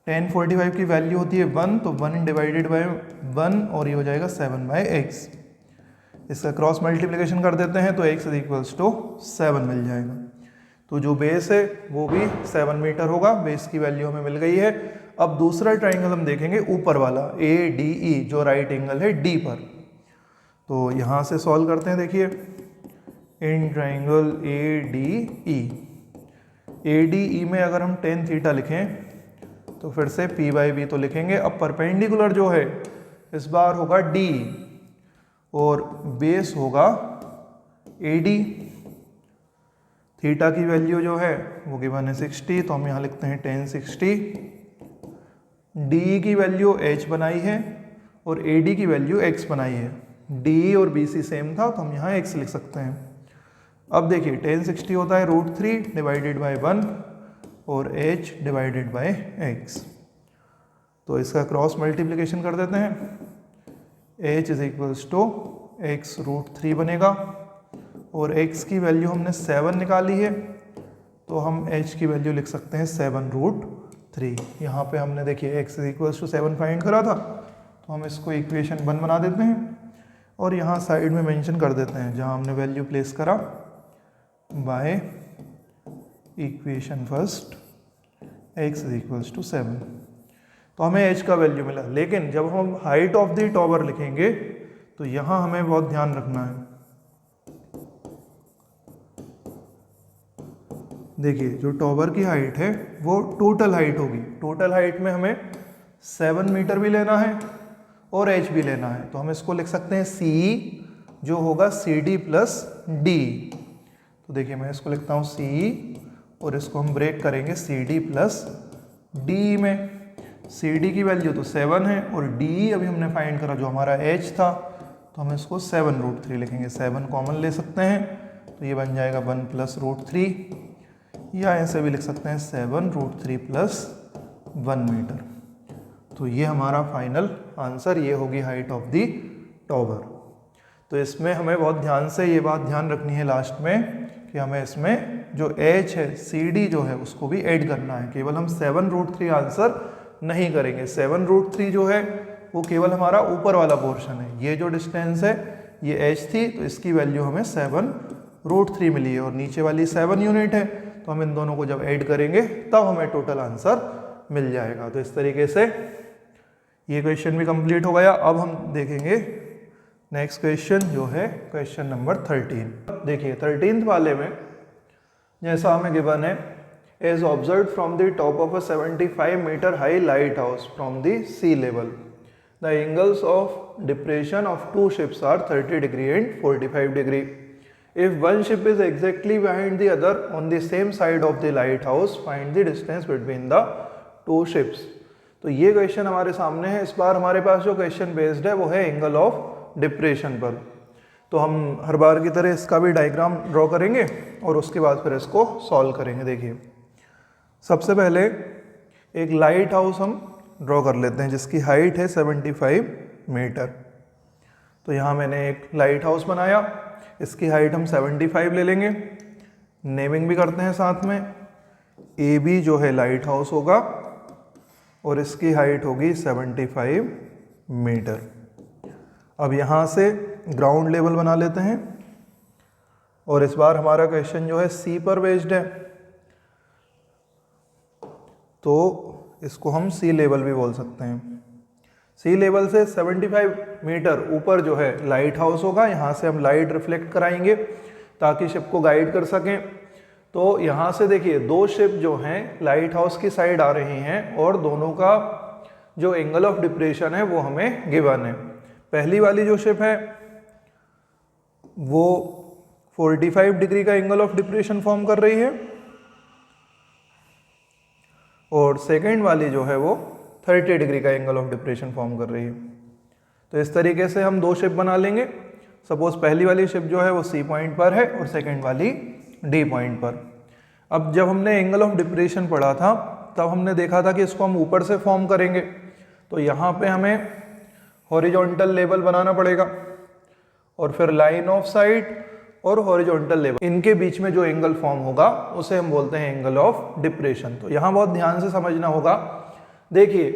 tan 45 की वैल्यू होती है 1, तो 1 डिवाइडेड बाय 1 और ये हो जाएगा 7/x। इसका क्रॉस मल्टीप्लिकेशन कर देते हैं तो x इज इक्वल्स टू 7 मिल जाएगा। तो जो बेस है वो भी 7 मीटर होगा, बेस की वैल्यू हमें मिल गई है। अब दूसरा ट्राइंगल हम देखेंगे ऊपर वाला ADE जो राइट एंगल है D पर। तो यहाँ से सॉल्व करते हैं। देखिए इन ट्राइंगल ADE में अगर हम tan थीटा लिखें तो फिर से P/B तो लिखेंगे। अब परपेंडिकुलर जो है इस बार होगा D और बेस होगा AD। थीटा की वैल्यू जो है वो गिवन है 60, तो हम यहाँ लिखते हैं tan 60। DE की वैल्यू H बनाई है और AD की वैल्यू X बनाई है। DE और BC सेम था तो हम यहाँ X लिख सकते हैं। अब देखिए tan 60 होता है √3 डिवाइडेड बाय 1 और H डिवाइडेड बाय X। तो इसका क्रॉस मल्टीप्लिकेशन कर देते हैं। H is equals to X √3 बनेगा और X की वैल्यू हमने 7 निकाली है तो हम H की वैल्यू लिख सकते हैं 7√3। यहाँ पे हमने देखिए X is equals to 7 find करा था तो हम इसको इक्वेशन 1 बना देते हैं और यहाँ साइड में मेंशन कर देते हैं जहाँ हमने वैल्यू प्लेस करा by equation first x is equals to 7। तो हमें h का वैल्यू मिला। लेकिन जब हम हाइट ऑफ द टॉवर लिखेंगे तो यहाँ हमें बहुत ध्यान रखना है। देखिए जो टॉवर की हाइट है वो टोटल हाइट होगी। टोटल हाइट में हमें 7 मीटर भी लेना है और h भी लेना है। तो हम इसको लिख सकते हैं CE जो होगा CD प्लस D। तो देखिए मैं इसको लिखता हूँ CE और इसको हम ब्रेक करेंगे CD प्लस DE में। CD की वैल्यू तो 7 है और DE अभी हमने फाइंड करा जो हमारा H था तो हम इसको 7√3 लिखेंगे। 7 कॉमन ले सकते हैं तो ये बन जाएगा 1 प्लस √3 या ऐसे भी लिख सकते हैं 7√3 प्लस 1 मीटर। तो ये हमारा फाइनल आंसर, ये होगी हाइट ऑफ द टॉवर। तो इसमें हमें बहुत ध्यान से ये बात ध्यान रखनी है लास्ट में कि हमें इसमें जो H है CD जो है उसको भी ऐड करना है। केवल हम 7√3 आंसर नहीं करेंगे। 7√3 जो है वो केवल हमारा ऊपर वाला पोर्शन है। ये जो डिस्टेंस है ये H थी तो इसकी वैल्यू हमें 7√3 मिली है और नीचे वाली 7 यूनिट है। तो हम इन दोनों को जब ऐड करेंगे तब हमें टोटल आंसर मिल जाएगा। तो इस तरीके से ये क्वेश्चन भी कंप्लीट हो गया। अब हम देखेंगे नेक्स्ट क्वेश्चन जो है क्वेश्चन नंबर 13। देखिए 13th वाले में जैसा हमें गिवन है is observed from the top of a 75 meter high lighthouse from the sea level. The angles of depression of two ships are 30 degree and 45 degree. If one ship is exactly behind the other on the same side of the lighthouse, find the distance between the two ships. तो ये question हमारे सामने है। इस बार हमारे पास जो question based है वो है एंगल ऑफ डिप्रेशन पर। तो हम हर बार की तरह इसका भी डायग्राम ड्रॉ करेंगे और उसके बाद फिर इसको सॉल्व करेंगे। देखिए सबसे पहले एक लाइट हाउस हम ड्रॉ कर लेते हैं जिसकी हाइट है 75 मीटर। तो यहाँ मैंने एक लाइट हाउस बनाया, इसकी हाइट हम 75 ले लेंगे। नेमिंग भी करते हैं साथ में। AB जो है लाइट हाउस होगा और इसकी हाइट होगी 75 मीटर। अब यहाँ से ग्राउंड लेवल बना लेते हैं और इस बार हमारा क्वेश्चन जो है सी पर बेस्ड है तो इसको हम सी लेवल भी बोल सकते हैं। सी लेवल से 75 मीटर ऊपर जो है लाइट हाउस होगा। यहाँ से हम लाइट रिफ्लेक्ट कराएंगे ताकि शिप को गाइड कर सकें। तो यहाँ से देखिए दो शिप जो हैं लाइट हाउस की साइड आ रही हैं और दोनों का जो एंगल ऑफ डिप्रेशन है वो हमें गिवन है। पहली वाली जो शिप है वो 45 डिग्री का एंगल ऑफ डिप्रेशन फॉर्म कर रही है और सेकेंड वाली जो है वो 30 डिग्री का एंगल ऑफ डिप्रेशन फॉर्म कर रही है। तो इस तरीके से हम दो शिप बना लेंगे। सपोज पहली वाली शिप जो है वो सी पॉइंट पर है और सेकेंड वाली डी पॉइंट पर। अब जब हमने एंगल ऑफ डिप्रेशन पढ़ा था तब हमने देखा था कि इसको हम ऊपर से फॉर्म करेंगे। तो यहाँ पे हमें हॉरिजॉन्टल लेवल बनाना पड़ेगा और फिर लाइन ऑफ साइट और हॉरिजॉन्टल लेवल, इनके बीच में जो एंगल फॉर्म होगा उसे हम बोलते हैं एंगल ऑफ डिप्रेशन। तो यहाँ बहुत ध्यान से समझना होगा। देखिए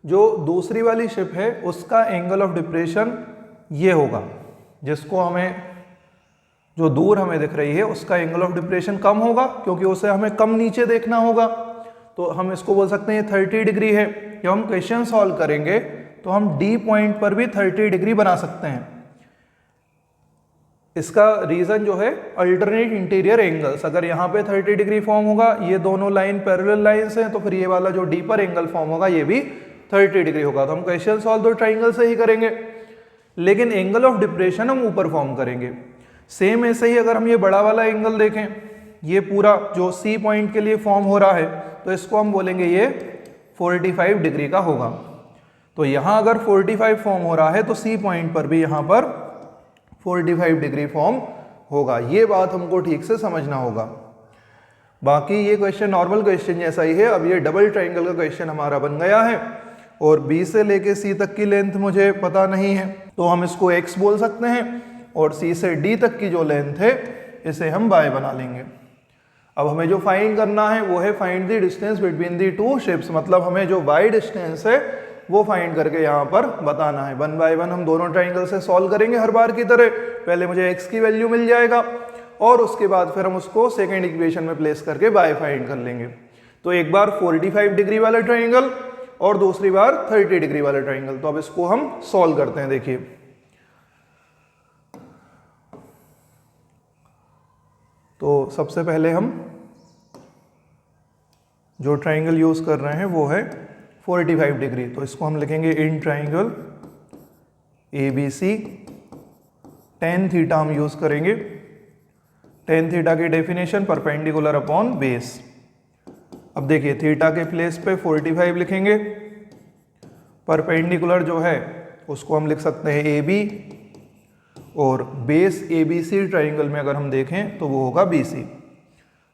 जो दूसरी वाली शिप है उसका एंगल ऑफ डिप्रेशन ये होगा, जिसको हमें जो दूर हमें दिख रही है उसका एंगल ऑफ डिप्रेशन कम होगा, क्योंकि उसे हमें कम नीचे देखना होगा। तो हम इसको बोल सकते हैं 30 डिग्री है। जब हम क्वेश्चन सॉल्व करेंगे तो हम डी पॉइंट पर भी 30 डिग्री बना सकते हैं। इसका रीजन जो है अल्टरनेट इंटीरियर एंगल्स, अगर यहाँ पे 30 डिग्री फॉर्म होगा, ये दोनों लाइन पैरेलल लाइंस हैं, तो फिर ये वाला जो डीपर एंगल फॉर्म होगा ये भी 30 डिग्री होगा। तो हम क्वेश्चन सॉल्व तो ट्राइंगल से ही करेंगे, लेकिन एंगल ऑफ डिप्रेशन हम ऊपर फॉर्म करेंगे। सेम ऐसे ही अगर हम ये बड़ा वाला एंगल देखें, ये पूरा जो सी पॉइंट के लिए फॉर्म हो रहा है, तो इसको हम बोलेंगे ये 45 डिग्री का होगा। तो यहाँ अगर 45 फॉर्म हो रहा है तो सी पॉइंट पर भी यहाँ पर 45 डिग्री फॉर्म होगा। ये बात हमको ठीक से समझना होगा। बाकी ये क्वेश्चन नॉर्मल क्वेश्चन जैसा ही है। अब ये डबल ट्राइंगल का क्वेश्चन हमारा बन गया है और बी से लेके सी तक की लेंथ मुझे पता नहीं है, तो हम इसको एक्स बोल सकते हैं, और सी से डी तक की जो लेंथ है इसे हम वाई बना लेंगे। अब हमें जो फाइंड करना है वो है find the distance between the two ships, मतलब हमें जो वाई डिस्टेंस है वो फाइंड करके यहाँ पर बताना है। 1 बाय 1 हम दोनों ट्राइंगल से सॉल्व करेंगे हर बार की तरह। पहले मुझे x की वैल्यू मिल जाएगा और उसके बाद फिर हम उसको सेकेंड इक्वेशन में प्लेस करके y फाइंड कर लेंगे। तो एक बार 45 डिग्री वाला ट्राइंगल और दूसरी बार 30 डिग्री वाला ट्राइंगल। तो अब इसको हम सॉल्व करते हैं। देखिए, तो सबसे पहले हम जो ट्राइंगल यूज कर रहे हैं वो है 45 डिग्री। तो इसको हम लिखेंगे इन ट्राइंगल ABC tan थीटा हम यूज करेंगे। tan थीटा की डेफिनेशन परपेंडिकुलर अपॉन बेस। अब देखिए, थीटा के प्लेस पे 45 लिखेंगे, परपेंडिकुलर जो है उसको हम लिख सकते हैं AB, और बेस ABC ट्राइंगल में अगर हम देखें तो वो होगा BC।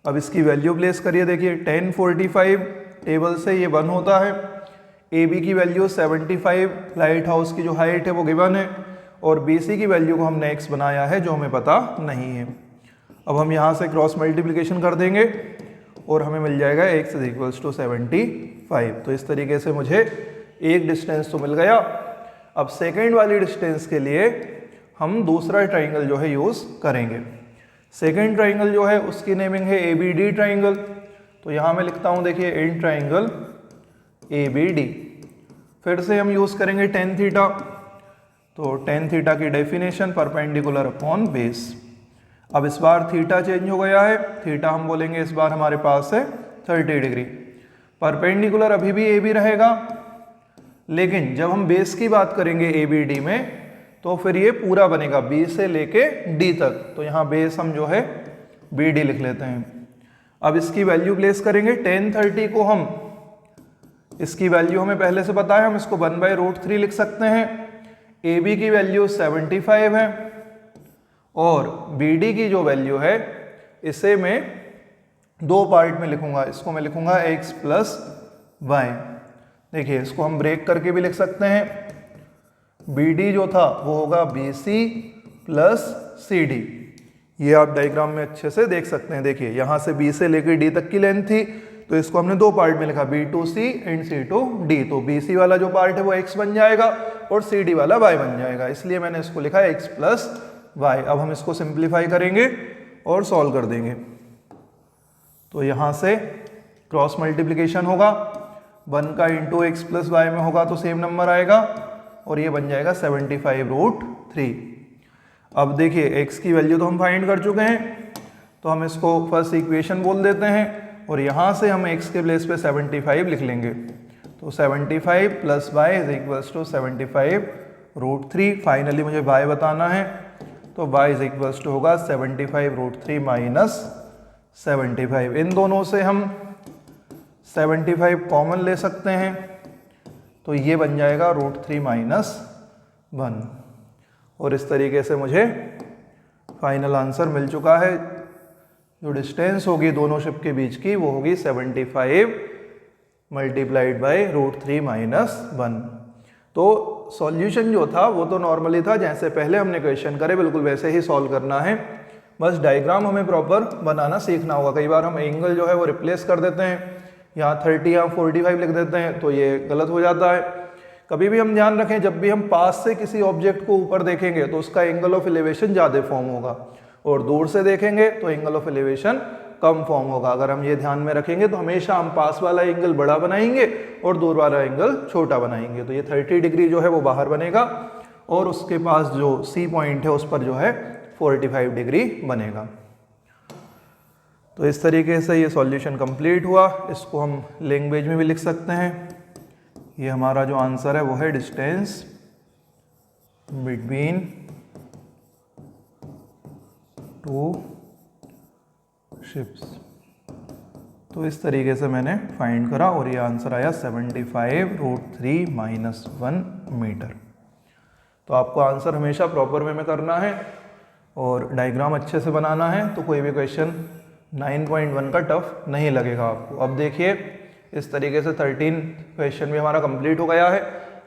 अब इसकी वैल्यू प्लेस करिए। देखिए, tan 45 टेबल से ये 1 होता है, AB की वैल्यू 75 लाइट हाउस की जो हाइट है वो गिवन है, और BC की वैल्यू को हमने x बनाया है जो हमें पता नहीं है। अब हम यहाँ से क्रॉस मल्टीप्लिकेशन कर देंगे और हमें मिल जाएगा x = 75। तो इस तरीके से मुझे एक डिस्टेंस तो मिल गया। अब सेकेंड वाली डिस्टेंस के लिए हम दूसरा ट्राइंगल जो है यूज करेंगे। सेकेंड ट्राइंगल जो है उसकी नेमिंग है ABD ट्राइंगल। तो यहाँ मैं लिखता हूँ, देखिए, इन ट्राइंगल ABD। फिर से हम यूज करेंगे tan थीटा। तो tan थीटा की डेफिनेशन परपेंडिकुलर अपॉन बेस। अब इस बार थीटा चेंज हो गया है, थीटा हम बोलेंगे इस बार हमारे पास है 30 डिग्री। परपेंडिकुलर अभी भी AB रहेगा, लेकिन जब हम बेस की बात करेंगे ABD में तो फिर ये पूरा बनेगा B से लेके D तक। तो यहाँ बेस हम जो है BD लिख लेते हैं। अब इसकी वैल्यू प्लेस करेंगे। tan 30 को हम, इसकी वैल्यू हमें पहले से पता है, हम इसको 1/√3 लिख सकते हैं। AB की वैल्यू 75 है और BD की जो वैल्यू है इसे मैं दो पार्ट में लिखूंगा। इसको मैं लिखूंगा x + y। देखिए, इसको हम ब्रेक करके भी लिख सकते हैं। BD जो था वो होगा BC + CD। ये आप डायग्राम में अच्छे से देख सकते हैं। देखिए, यहाँ से B से लेकर D तक की लेंथ थी, तो इसको हमने दो पार्ट में लिखा, B to C and C to D। तो BC वाला जो पार्ट है वो x बन जाएगा और CD वाला y बन जाएगा, इसलिए मैंने इसको लिखा है x + y। अब हम इसको सिंप्लीफाई करेंगे और सॉल्व कर देंगे। तो यहाँ से क्रॉस मल्टीप्लिकेशन होगा, 1 का इंटू x + y में होगा तो सेम नंबर आएगा और ये बन जाएगा 75√3। अब देखिए, x की वैल्यू तो हम फाइंड कर चुके हैं, तो हम इसको फर्स्ट इक्वेशन बोल देते हैं और यहाँ से हम x के प्लेस पे 75 लिख लेंगे। तो 75 + y = 75√3। फाइनली मुझे y बताना है, तो y = होगा 75√3 - 75। इन दोनों से हम 75 कॉमन ले सकते हैं, तो ये बन जाएगा √3 - 1। और इस तरीके से मुझे फाइनल आंसर मिल चुका है। जो डिस्टेंस होगी दोनों शिप के बीच की वो होगी 75 × √3 - 1। तो सॉल्यूशन जो था वो तो नॉर्मली था, जैसे पहले हमने क्वेश्चन करे बिल्कुल वैसे ही सॉल्व करना है। बस डायग्राम हमें प्रॉपर बनाना सीखना होगा। कई बार हम एंगल जो है वो रिप्लेस कर देते हैं, यहाँ 30 या 45 लिख देते हैं, तो ये गलत हो जाता है। कभी भी हम ध्यान रखें, जब भी हम पास से किसी ऑब्जेक्ट को ऊपर देखेंगे तो उसका एंगल ऑफ एलिवेशन ज़्यादा फॉर्म होगा, और दूर से देखेंगे तो angle of elevation come form होगा। अगर हम ये ध्यान में रखेंगे तो हमेशा हम पास वाला एंगल बड़ा बनाएंगे और दूर वाला एंगल छोटा बनाएंगे। तो ये 30 डिग्री जो है वो बाहर बनेगा और उसके पास जो सी पॉइंट है उस पर जो है 45 डिग्री बनेगा। तो इस तरीके से ये सॉल्यूशन कंप्लीट हुआ। इसको हम लैंग्वेज में भी लिख सकते हैं। ये हमारा जो आंसर है वो है डिस्टेंस बिटवीन टू शिप्स। तो इस तरीके से मैंने फाइंड करा और ये आंसर आया 75√3 - 1 मीटर। तो आपको आंसर हमेशा प्रॉपर वे में करना है और डायग्राम अच्छे से बनाना है, तो कोई भी क्वेश्चन 9.1 का टफ नहीं लगेगा आपको। अब देखिए इस तरीके से 13 क्वेश्चन भी हमारा कंप्लीट हो गया है।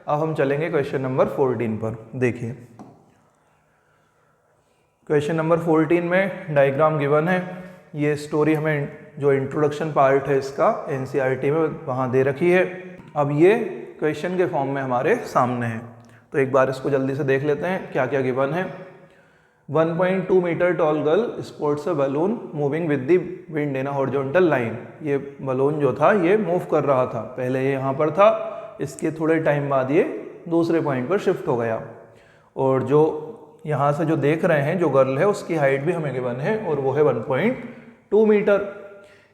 अब हम चलेंगे क्वेश्चन नंबर 14 पर। देखिए क्वेश्चन नंबर 14 में डायग्राम गिवन है। ये स्टोरी हमें जो इंट्रोडक्शन पार्ट है इसका एनसीईआरटी में वहाँ दे रखी है। अब ये क्वेश्चन के फॉर्म में हमारे सामने है, तो एक बार इसको जल्दी से देख लेते हैं क्या क्या गिवन है। 1.2 metre tall girl sports a balloon moving with the wind in a horizontal line. ये बलून जो था ये मूव कर रहा था, पहले ये यहाँ पर था, इसके थोड़े टाइम बाद ये दूसरे पॉइंट पर शिफ्ट हो गया। और जो यहाँ से जो देख रहे हैं जो गर्ल है उसकी हाइट भी हमें गिवन है और वो है 1.2 मीटर।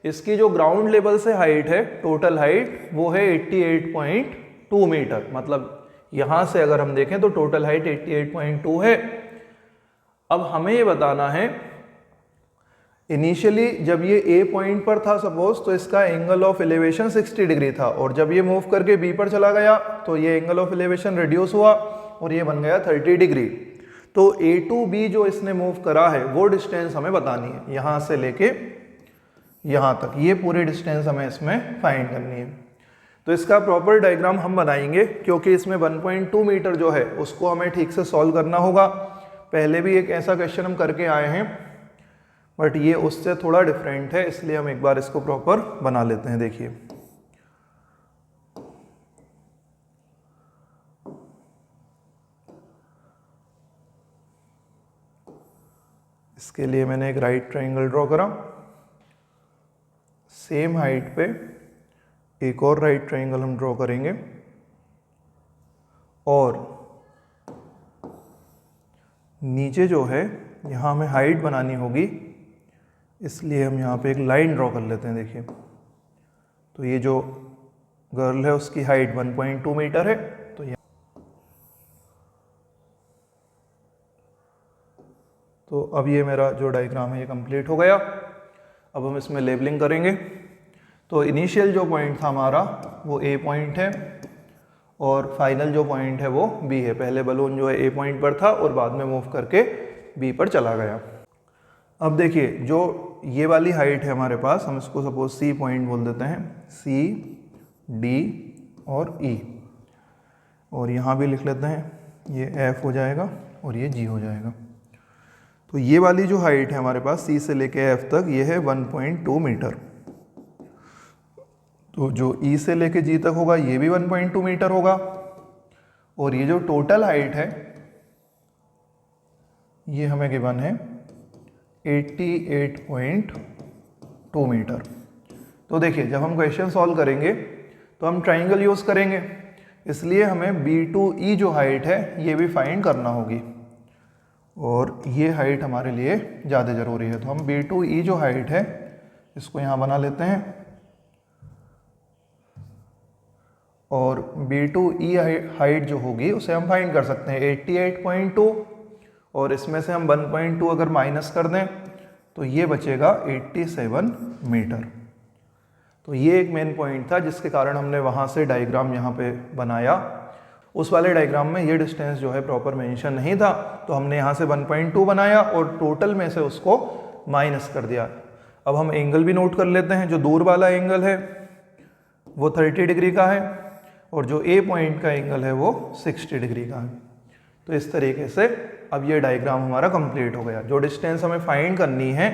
इसकी जो ग्राउंड लेवल से हाइट है, टोटल हाइट, वो है 88.2 मीटर। मतलब यहाँ से अगर हम देखें तो टोटल हाइट 88.2 है। अब हमें ये बताना है इनिशियली जब ये ए पॉइंट पर था सपोज, तो इसका एंगल ऑफ एलिवेशन 60 डिग्री था और जब ये मूव करके बी पर चला गया तो ये एंगल ऑफ एलिवेशन रिड्यूस हुआ और ये बन गया 30 डिग्री। तो ए टू बी जो इसने मूव करा है वो डिस्टेंस हमें बतानी है, यहाँ से लेके यहाँ तक, ये पूरी डिस्टेंस हमें इसमें फाइंड करनी है। तो इसका प्रॉपर डायग्राम हम बनाएंगे क्योंकि इसमें 1.2 मीटर जो है उसको हमें ठीक से सॉल्व करना होगा। पहले भी एक ऐसा क्वेश्चन हम करके आए हैं बट ये उससे थोड़ा डिफरेंट है, इसलिए हम एक बार इसको प्रॉपर बना लेते हैं। देखिए इसके लिए मैंने एक राइट ट्रायंगल ड्रॉ करा, सेम हाइट पे एक और राइट ट्रायंगल हम ड्रॉ करेंगे और नीचे जो है यहाँ हमें हाइट बनानी होगी, इसलिए हम यहाँ पे एक लाइन ड्रॉ कर लेते हैं। देखिए तो ये जो गर्ल है उसकी हाइट 1.2 मीटर है, तो अब ये मेरा जो डायग्राम है ये कंप्लीट हो गया। अब हम इसमें लेबलिंग करेंगे। तो इनिशियल जो पॉइंट था हमारा वो ए पॉइंट है और फाइनल जो पॉइंट है वो बी है। पहले बलून जो है ए पॉइंट पर था और बाद में मूव करके बी पर चला गया। अब देखिए जो ये वाली हाइट है हमारे पास, हम इसको सपोज सी पॉइंट बोल देते हैं, सी डी और ई, और यहाँ भी लिख लेते हैं, ये एफ हो जाएगा और ये जी हो जाएगा। तो ये वाली जो हाइट है हमारे पास सी से लेके एफ तक ये है 1.2 मीटर। तो जो ई से लेके जी तक होगा ये भी 1.2 मीटर होगा और ये जो टोटल हाइट है ये हमें गिवन है 88.2 मीटर। तो देखिए जब हम क्वेश्चन सॉल्व करेंगे तो हम ट्राइंगल यूज़ करेंगे, इसलिए हमें B2E जो हाइट है ये भी फाइंड करना होगी और ये हाइट हमारे लिए ज़्यादा ज़रूरी है। तो हम B2E जो हाइट है इसको यहाँ बना लेते हैं और B2E हाइट जो होगी उसे हम फाइंड कर सकते हैं 88.2 और इसमें से हम 1.2 अगर माइनस कर दें तो ये बचेगा 87 मीटर। तो ये एक मेन पॉइंट था जिसके कारण हमने वहाँ से डायग्राम यहाँ पे बनाया। उस वाले डायग्राम में ये डिस्टेंस जो है प्रॉपर मेंशन नहीं था, तो हमने यहाँ से 1.2 बनाया और टोटल में से उसको माइनस कर दिया। अब हम एंगल भी नोट कर लेते हैं। जो दूर वाला एंगल है वो 30 डिग्री का है और जो ए पॉइंट का एंगल है वो 60 डिग्री का है। तो इस तरीके से अब ये डायग्राम हमारा कंप्लीट हो गया। जो डिस्टेंस हमें फाइंड करनी है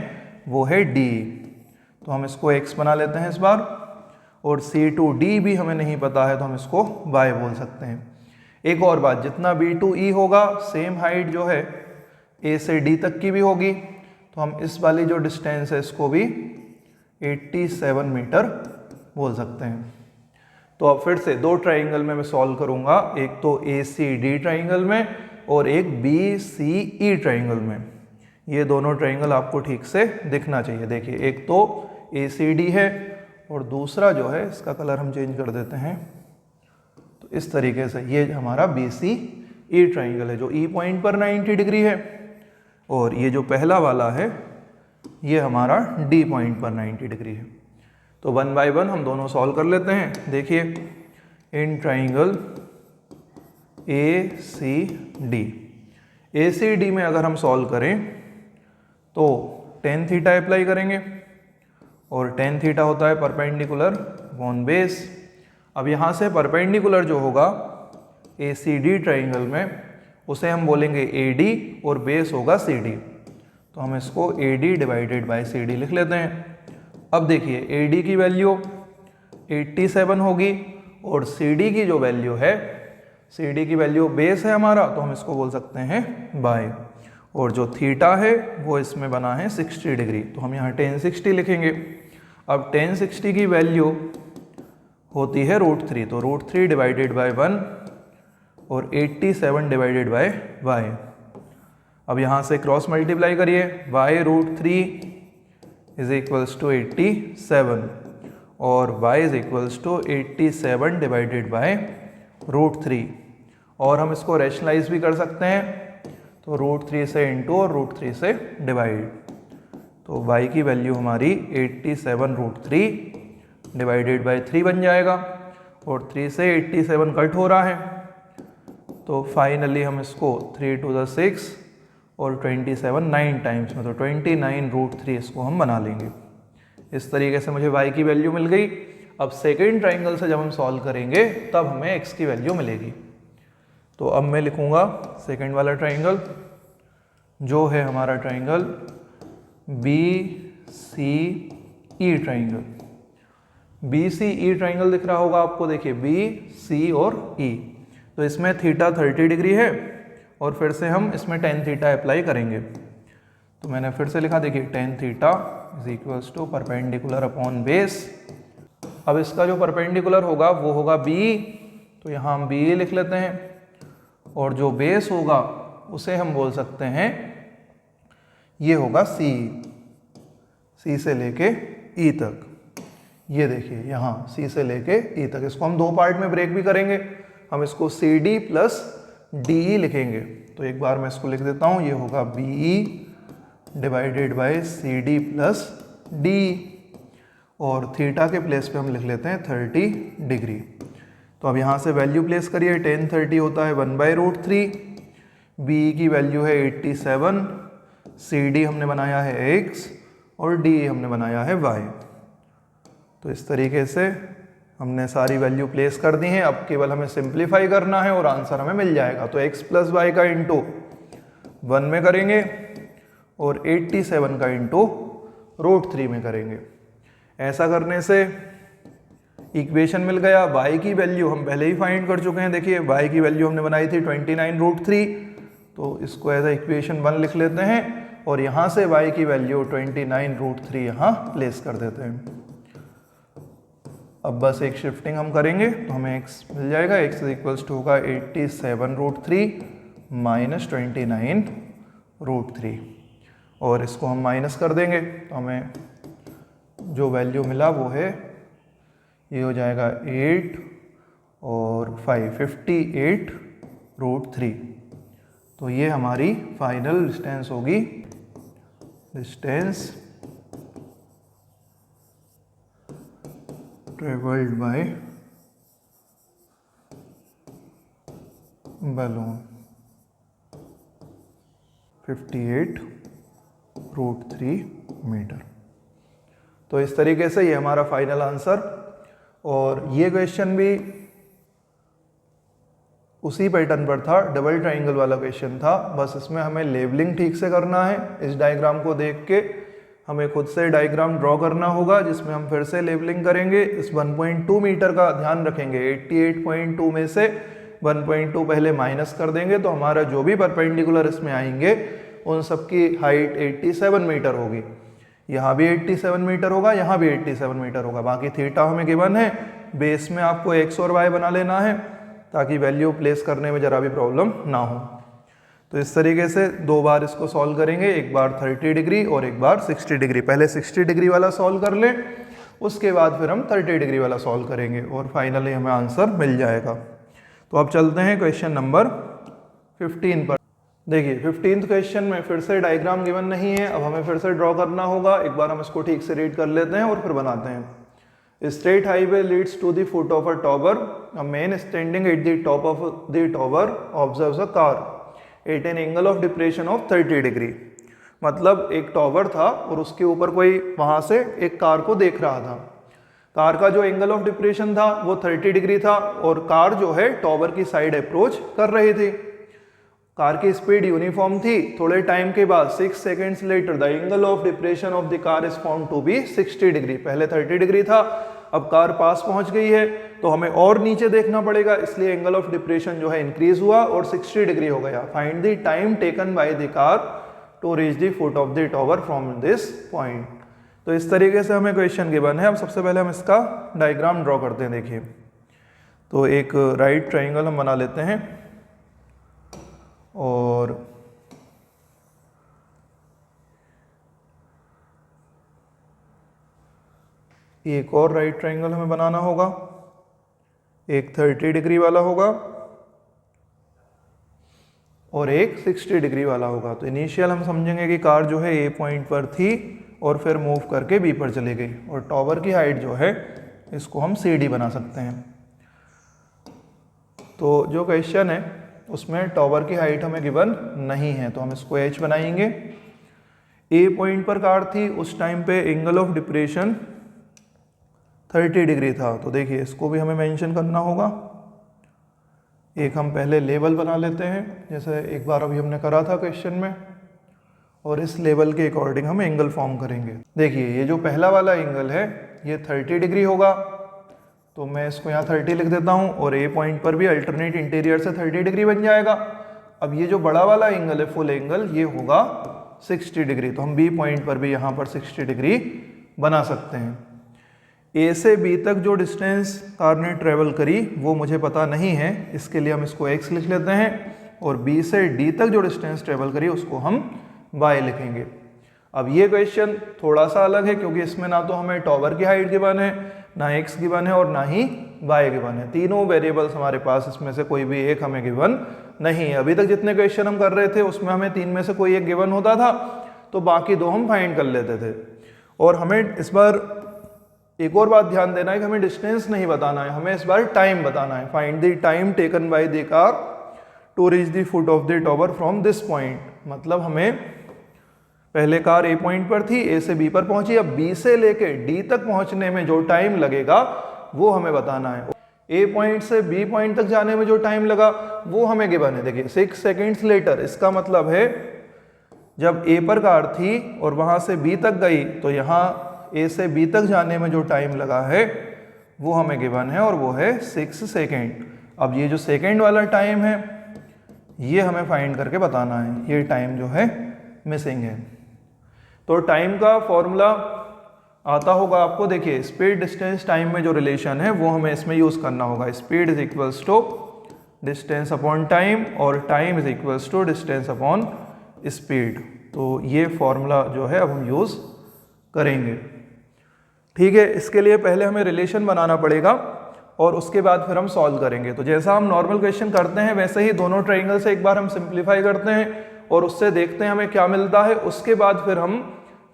वो है डी, तो हम इसको x बना लेते हैं इस बार, और C to D भी हमें नहीं पता है तो हम इसको y बोल सकते हैं। एक और बात, जितना B2E होगा सेम हाइट जो है A से D तक की भी होगी, तो हम इस वाली जो डिस्टेंस है इसको भी 87 मीटर बोल सकते हैं। तो अब फिर से दो ट्राइंगल में मैं सॉल्व करूंगा, एक तो ACD ट्राइंगल में और एक BCE ट्राइंगल में। ये दोनों ट्राइंगल आपको ठीक से दिखना चाहिए। देखिए एक तो ACD है और दूसरा जो है इसका कलर हम चेंज कर देते हैं, तो इस तरीके से ये हमारा BCE ट्राइंगल है जो E पॉइंट पर 90 डिग्री है, और ये जो पहला वाला है ये हमारा D पॉइंट पर 90 डिग्री है। तो 1 बाय 1 हम दोनों सॉल्व कर लेते हैं। देखिए इन ट्राइंगल ACD में अगर हम सॉल्व करें तो tan थीटा अप्लाई करेंगे, और tan थीटा होता है परपेंडिकुलर अपॉन बेस। अब यहाँ से परपेंडिकुलर जो होगा ACD ट्राइंगल में उसे हम बोलेंगे AD और बेस होगा CD, तो हम इसको AD डिवाइडेड बाय CD लिख लेते हैं। अब देखिए AD की वैल्यू 87 होगी और CD की जो वैल्यू है, CD की वैल्यू बेस है हमारा, तो हम इसको बोल सकते हैं बाय, और जो थीटा है वो इसमें बना है 60 डिग्री, तो हम यहाँ tan 60 लिखेंगे। अब tan 60 की वैल्यू होती है √3, तो √3 डिवाइडेड बाय 1 और 87 डिवाइडेड बाय y। अब यहाँ से क्रॉस मल्टीप्लाई करिए, y√3 इज इक्वल्स टू 87 और y is equals to 87 divided by √3, और हम इसको रैशनलाइज भी कर सकते हैं, तो √3 से इंटू और √3 से डिवाइड, तो y की वैल्यू हमारी 87√3 डिवाइडेड बाय 3 बन जाएगा, और 3 से 87 कट हो रहा है, तो फाइनली हम इसको 3 to the 6 और 27 9 टाइम्स में, तो 29√3 इसको हम बना लेंगे। इस तरीके से मुझे y की वैल्यू मिल गई। अब सेकेंड ट्राइंगल से जब हम सॉल्व करेंगे तब हमें x की वैल्यू मिलेगी। तो अब मैं लिखूंगा सेकेंड वाला ट्राइंगल जो है हमारा triangle BCE triangle. BCE triangle दिख रहा होगा आपको, देखिए B, C और E, तो इसमें थीटा 30 डिग्री है और फिर से हम इसमें tan थीटा अप्लाई करेंगे। तो मैंने फिर से लिखा, देखिए tan theta is equals to perpendicular upon base. अब इसका जो परपेंडिकुलर होगा वो होगा B, तो यहाँ हम BE लिख लेते हैं, और जो बेस होगा उसे हम बोल सकते हैं ये होगा C से लेके E तक। ये देखिए यहाँ C से लेके E तक, इसको हम दो पार्ट में ब्रेक भी करेंगे, हम इसको CD प्लस DE लिखेंगे। तो एक बार मैं इसको लिख देता हूँ, ये होगा BE divided by CD plus DE, और थीटा के प्लेस पे हम लिख लेते हैं 30 डिग्री। तो अब यहाँ से वैल्यू प्लेस करिए, tan 30 होता है 1/√3, BE की वैल्यू है 87, CD हमने बनाया है x और DE हमने बनाया है y। तो इस तरीके से हमने सारी वैल्यू प्लेस कर दी हैं। अब केवल हमें सिंप्लीफाई करना है और आंसर हमें मिल जाएगा। तो x प्लस वाई का इंटू 1 में करेंगे और 87 का इंटू √3 में करेंगे। ऐसा करने से इक्वेशन मिल गया। y की वैल्यू हम पहले ही फाइंड कर चुके हैं। देखिए y की वैल्यू हमने बनाई थी 29√3, तो इसको एज इक्वेशन 1 लिख लेते हैं और यहाँ से y की वैल्यू 29√3 यहाँ प्लेस कर देते हैं। अब बस एक शिफ्टिंग हम करेंगे तो हमें x मिल जाएगा। x इज इक्वल्स टू होगा 87√3 माइनस 29√3, और इसको हम माइनस कर देंगे तो हमें जो वैल्यू मिला वो है, ये हो जाएगा 8 और 5 58√3। तो ये हमारी फाइनल डिस्टेंस होगी, distance travelled by balloon 58√3 metre. तो इस तरीके से ये हमारा फाइनल आंसर। और ये क्वेश्चन भी उसी पैटर्न पर था, डबल ट्राइंगल वाला क्वेश्चन था, बस इसमें हमें लेबलिंग ठीक से करना है। इस डायग्राम को देख के हमें खुद से डायग्राम ड्रॉ करना होगा जिसमें हम फिर से लेबलिंग करेंगे। इस 1.2 मीटर का ध्यान रखेंगे, 88.2 में से 1.2 पहले माइनस कर देंगे तो हमारा जो भी परपेंडिकुलर इसमें आएंगे उन सब की हाइट 87 मीटर होगी। यहाँ भी 87 मीटर होगा, यहाँ भी 87 मीटर होगा। बाकी थीटा हमें गिवन है, बेस में आपको एक्स और वाई बना लेना है ताकि वैल्यू प्लेस करने में ज़रा भी प्रॉब्लम ना हो। तो इस तरीके से 2 बार इसको सॉल्व करेंगे, एक बार 30 डिग्री और एक बार 60 डिग्री। पहले 60 डिग्री वाला सॉल्व कर लें, उसके बाद फिर हम 30 डिग्री वाला सॉल्व करेंगे और फाइनली हमें आंसर मिल जाएगा। तो अब चलते हैं क्वेश्चन नंबर 15 पर। देखिए 15th क्वेश्चन में फिर से डायग्राम गिवन नहीं है, अब हमें फिर से ड्रॉ करना होगा। एक बार हम इसको ठीक से रीड कर लेते हैं और फिर बनाते हैं। Straight highway leads to the foot of a tower, a man standing at the top of the tower observes a car at an angle of depression of 30 degree. मतलब एक टॉवर था और उसके ऊपर कोई वहां से एक कार को देख रहा था। कार का जो एंगल ऑफ डिप्रेशन था वो 30 डिग्री था और कार जो है टॉवर की साइड अप्रोच कर रही थी। कार की स्पीड यूनिफॉर्म थी। थोड़े टाइम के बाद 6 seconds later the angle of depression of the car is found to be 60 degree. पहले 30 डिग्री था, अब कार पास पहुंच गई है तो हमें और नीचे देखना पड़ेगा, इसलिए एंगल ऑफ डिप्रेशन जो है इंक्रीज हुआ और 60 डिग्री हो गया। Find the time taken by the car to reach the foot of the tower from this point. तो इस तरीके से हमें क्वेश्चन गिवन है। अब सबसे पहले हम इसका डायग्राम ड्रॉ करते हैं। देखिए तो एक राइट ट्रायंगल हम बना लेते हैं और एक और राइट ट्रायंगल हमें बनाना होगा, एक 30 डिग्री वाला होगा और एक 60 डिग्री वाला होगा। तो इनिशियल हम समझेंगे कि कार जो है ए पॉइंट पर थी और फिर मूव करके बी पर चली गई और टॉवर की हाइट जो है इसको हम CD बना सकते हैं। तो जो क्वेश्चन है उसमें टॉवर की हाइट हमें गिवन नहीं है तो हम इसको H बनाएंगे। ए पॉइंट पर कार थी, उस टाइम पे एंगल ऑफ डिप्रेशन 30 डिग्री था। तो देखिए इसको भी हमें मेंशन करना होगा। एक हम पहले लेवल बना लेते हैं, जैसे एक बार अभी हमने करा था क्वेश्चन में, और इस लेवल के अकॉर्डिंग हम एंगल फॉर्म करेंगे। देखिए ये जो पहला वाला एंगल है ये 30 डिग्री होगा, तो मैं इसको यहाँ 30 लिख देता हूँ और ए पॉइंट पर भी अल्टरनेट इंटीरियर से 30 डिग्री बन जाएगा। अब ये जो बड़ा वाला एंगल है फुल एंगल, ये होगा 60 डिग्री। तो हम बी पॉइंट पर भी यहाँ पर 60 डिग्री बना सकते हैं। ए से बी तक जो डिस्टेंस कार ने ट्रेवल करी वो मुझे पता नहीं है, इसके लिए हम इसको x लिख लेते हैं और बी से डी तक जो डिस्टेंस ट्रेवल करी उसको हम y लिखेंगे। अब ये क्वेश्चन थोड़ा सा अलग है क्योंकि इसमें ना तो हमें टॉवर की हाइट गिवन है, ना x गिवन है और ना ही y गिवन है। तीनों वेरिएबल्स हमारे पास, इसमें से कोई भी एक हमें गिवन नहीं है। अभी तक जितने क्वेश्चन हम कर रहे थे उसमें हमें 3 में से कोई एक गिवन होता था तो बाकी 2 हम फाइंड कर लेते थे। और हमें इस बार एक और बात ध्यान देना है कि हमें डिस्टेंस नहीं बताना है, हमें इस बार टाइम बताना है। Find the time taken by the car to reach the foot of the tower from this point. मतलब हमें पहले कार ए पॉइंट पर थी, ए से बी पर पहुंची, अब बी से लेके डी तक पहुंचने में जो टाइम लगेगा वो हमें बताना है। ए पॉइंट से बी पॉइंट तक जाने में जो टाइम लगा वो हमें गिवन है। देखिए 6 सेकेंड्स लेटर, इसका मतलब है जब ए पर कार थी और वहां से बी तक गई तो यहाँ ए से बी तक जाने में जो टाइम लगा है वो हमें गिवन है और वो है 6 सेकेंड। अब ये जो सेकेंड वाला टाइम है ये हमें फाइंड करके बताना है, ये टाइम जो है मिसिंग है। तो टाइम का फॉर्मूला आता होगा आपको। देखिए स्पीड डिस्टेंस टाइम में जो रिलेशन है वो हमें इसमें यूज करना होगा। Speed is equals to distance upon time और time is equals to distance upon speed. तो ये फॉर्मूला जो है अब हम यूज करेंगे। ठीक है, इसके लिए पहले हमें रिलेशन बनाना पड़ेगा और उसके बाद फिर हम सॉल्व करेंगे। तो जैसा हम नॉर्मल क्वेश्चन करते हैं वैसे ही दोनों ट्रायंगल से एक बार हम सिंप्लीफाई करते हैं और उससे देखते हैं हमें क्या मिलता है, उसके बाद फिर हम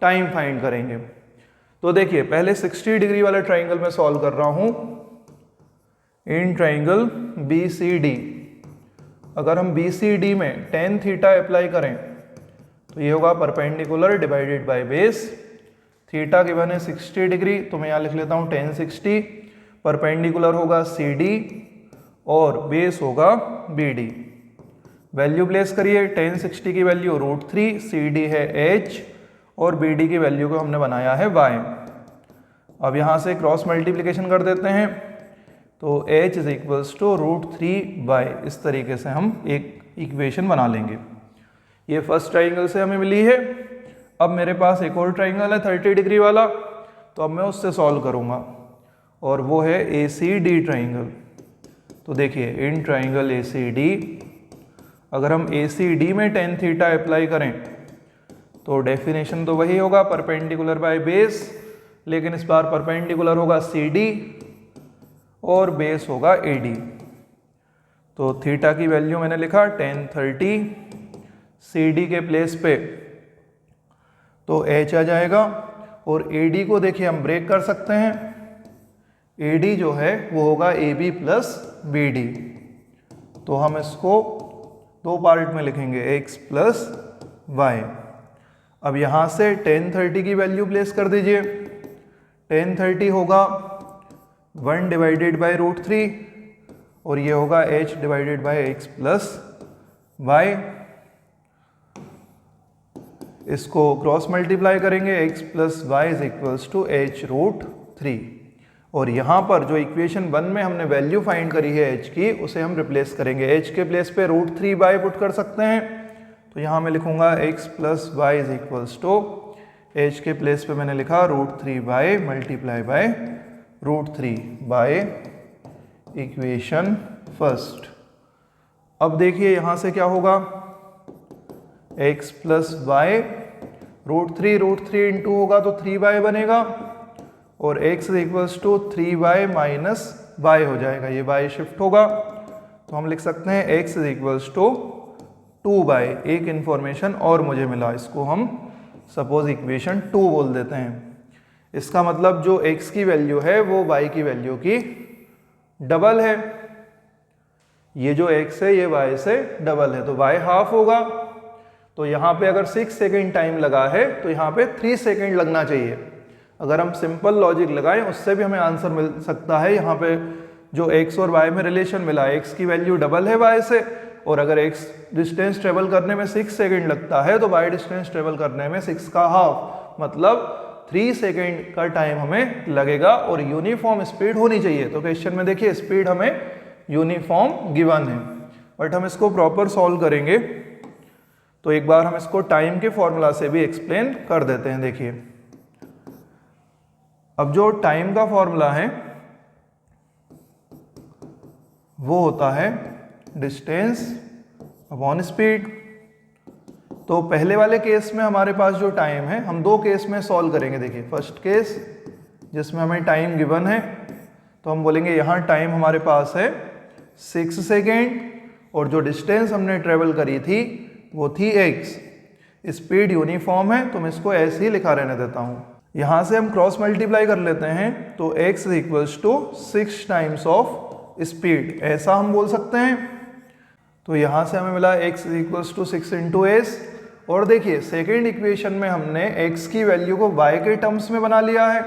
टाइम फाइंड करेंगे। तो देखिए पहले 60 डिग्री वाला ट्रायंगल मैं सॉल्व कर रहा हूं इन ट्रायंगल BCD। अगर हम BCD में tan थीटा अप्लाई करें तो ये होगा perpendicular divided by base. Theta given है 60 डिग्री, तो मैं यहाँ लिख लेता हूँ tan 60। परपेंडिकुलर होगा CD और बेस होगा BD। वैल्यू प्लेस करिए, tan 60 की वैल्यू √3, CD है H और BD की वैल्यू को हमने बनाया है Y। अब यहाँ से क्रॉस मल्टीप्लिकेशन कर देते हैं तो H is equals to √3Y। इस तरीके से हम एक इक्वेशन बना लेंगे। ये फर्स्ट ट्राइंगल से हमें मिली है। अब मेरे पास एक और ट्राइंगल है 30 डिग्री वाला, तो अब मैं उससे सॉल्व करूँगा, और वो है ACD ट्राइंगल। तो देखिए इन ट्राइंगल ACD, अगर हम ACD में tan थीटा अप्लाई करें तो डेफिनेशन तो वही होगा परपेंडिकुलर बाय बेस, लेकिन इस बार परपेंडिकुलर होगा CD और बेस होगा AD। तो थीटा की वैल्यू मैंने लिखा tan 30, CD के प्लेस पे तो H आ जाएगा, और AD को देखिए हम ब्रेक कर सकते हैं, AD जो है वो होगा AB प्लस BD। तो हम इसको दो पार्ट में लिखेंगे x प्लस वाई। अब यहाँ से tan 30 की वैल्यू प्लेस कर दीजिए, tan 30 होगा 1 डिवाइडेड बाई √3 और ये होगा h divided by x plus y. इसको क्रॉस मल्टीप्लाई करेंगे, x plus y is equals to h√3, और यहाँ पर जो इक्वेशन 1 में हमने वैल्यू फाइंड करी है h की, उसे हम रिप्लेस करेंगे। h के प्लेस पे √3 बाय पुट कर सकते हैं, तो यहाँ मैं लिखूंगा x plus y is equals to, h के प्लेस पे मैंने लिखा √3 by multiply by √3 by equation first. अब देखिए यहाँ से क्या होगा, x प्लस वाई √3 इंटू होगा तो 3y बनेगा, और x is equals to 3y minus y हो जाएगा, ये y शिफ्ट होगा, तो हम लिख सकते हैं x is equals to 2y। एक इंफॉर्मेशन और मुझे मिला, इसको हम सपोज इक्वेशन 2 बोल देते हैं। इसका मतलब जो x की वैल्यू है वो y की वैल्यू की डबल है, ये जो x है ये y से डबल है, तो y हाफ होगा। तो यहाँ पे अगर 6 सेकेंड टाइम लगा है तो यहाँ पे 3 सेकेंड लगना चाहिए। अगर हम सिंपल लॉजिक लगाएं उससे भी हमें आंसर मिल सकता है। यहाँ पे जो x और y में रिलेशन मिला, x की वैल्यू डबल है y से, और अगर x डिस्टेंस ट्रेवल करने में 6 सेकेंड लगता है तो y डिस्टेंस ट्रेवल करने में 6 का हाफ, मतलब 3 सेकेंड का टाइम हमें लगेगा, और यूनिफॉर्म स्पीड होनी चाहिए। तो क्वेश्चन में देखिए स्पीड हमें यूनिफॉर्म गिवन है, बट हम इसको प्रॉपर सॉल्व करेंगे तो एक बार हम इसको टाइम के फॉर्मूला से भी एक्सप्लेन कर देते हैं। देखिए अब जो टाइम का फॉर्मूला है वो होता है डिस्टेंस अपॉन स्पीड। तो पहले वाले केस में हमारे पास जो टाइम है, हम दो केस में सॉल्व करेंगे। देखिए फर्स्ट केस जिसमें हमें टाइम गिवन है, तो हम बोलेंगे यहाँ टाइम हमारे पास है 6 सेकेंड, और जो डिस्टेंस हमने ट्रेवल करी थी वो थी x। स्पीड यूनिफॉर्म है तो मैं इसको ऐसे ही लिखा रहने देता हूँ। यहाँ से हम क्रॉस मल्टीप्लाई कर लेते हैं, तो x is equals to 6 times of speed, ऐसा हम बोल सकते हैं। तो यहाँ से हमें मिला x is equals to 6 into s, और देखिए सेकेंड इक्वेशन में हमने x की वैल्यू को y के टर्म्स में बना लिया है,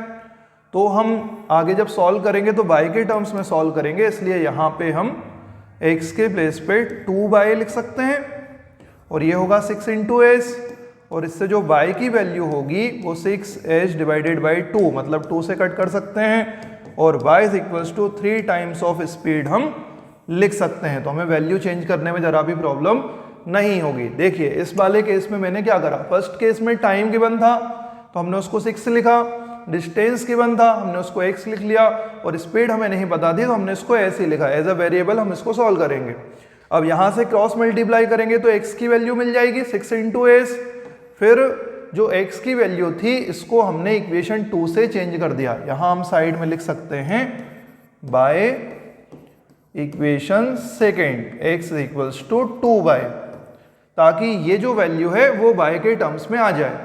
तो हम आगे जब सॉल्व करेंगे तो y के टर्म्स में सॉल्व करेंगे, इसलिए यहाँ पे हम x के प्लेस पे 2y लिख सकते हैं, और ये होगा 6 इंटू एस, और इससे जो y की वैल्यू होगी वो 6h डिवाइडेड बाई 2, मतलब 2 से कट कर सकते हैं, और y is equals to 3 times of speed हम लिख सकते हैं। तो हमें वैल्यू चेंज करने में जरा भी प्रॉब्लम नहीं होगी। देखिए इस वाले केस में मैंने क्या करा, फर्स्ट केस में टाइम गिवन था तो हमने उसको 6 लिखा, डिस्टेंस गिवन था हमने उसको x लिख लिया, और स्पीड हमें नहीं पता थी तो हमने इसको ऐसे ही लिखा, एज अ वेरिएबल हम इसको सॉल्व करेंगे। अब यहाँ से क्रॉस मल्टीप्लाई करेंगे तो x की वैल्यू मिल जाएगी 6 इंटू एस, फिर जो x की वैल्यू थी इसको हमने इक्वेशन 2 से चेंज कर दिया, यहाँ हम साइड में लिख सकते हैं by equation second x is equals to 2y, ताकि ये जो वैल्यू है वो y के टर्म्स में आ जाए।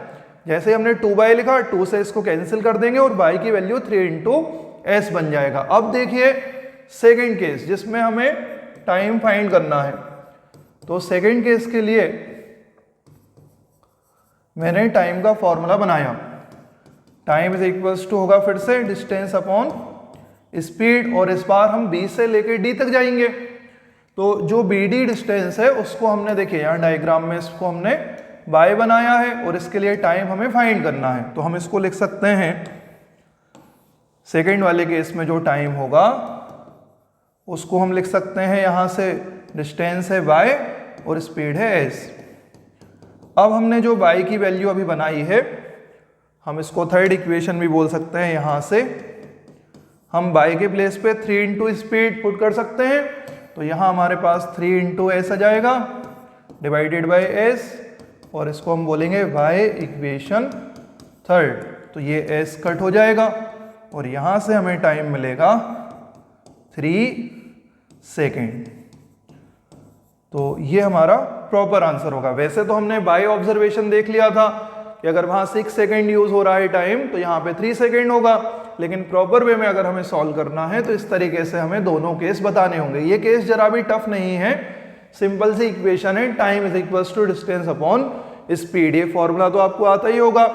जैसे हमने 2y लिखा, 2 से इसको कैंसिल कर देंगे और y की वैल्यू 3 इंटू एस बन जाएगा। अब देखिए सेकेंड केस जिसमें हमें टाइम फाइंड करना है, तो सेकेंड केस के लिए मैंने टाइम का फॉर्मूला बनाया। टाइम इज इक्वल्स टू होगा फिर से डिस्टेंस अपॉन स्पीड, और इस बार हम b से लेकर d तक जाएंगे। तो जो bd डिस्टेंस है उसको हमने देखिए यहाँ डायग्राम में इसको हमने y बनाया है, और इसके लिए टाइम हमें फाइंड करना है। तो हम इसको लिख सकते हैं, सेकेंड वाले केस में जो टाइम होगा उसको हम लिख सकते हैं यहाँ से डिस्टेंस है y और स्पीड है s। अब हमने जो y की वैल्यू अभी बनाई है, हम इसको थर्ड इक्वेशन भी बोल सकते हैं। यहाँ से हम y के प्लेस पे 3 इंटू स्पीड पुट कर सकते हैं, तो यहाँ हमारे पास 3 इंटू एस आ जाएगा डिवाइडेड बाय s, और इसको हम बोलेंगे y इक्वेशन थर्ड। तो ये s कट हो जाएगा और यहाँ से हमें टाइम मिलेगा 3 सेकेंड। तो ये हमारा प्रॉपर आंसर होगा। वैसे तो हमने बाय ऑब्जर्वेशन देख लिया था कि अगर वहाँ 6 सेकेंड यूज हो रहा है टाइम तो यहाँ पे 3 सेकेंड होगा, लेकिन प्रॉपर वे में अगर हमें सॉल्व करना है तो इस तरीके से हमें दोनों केस बताने होंगे। ये केस जरा भी टफ नहीं है, सिंपल सी इक्वेशन है, time is equals to distance upon speed. ये फॉर्मूला तो आपको आता ही होगा।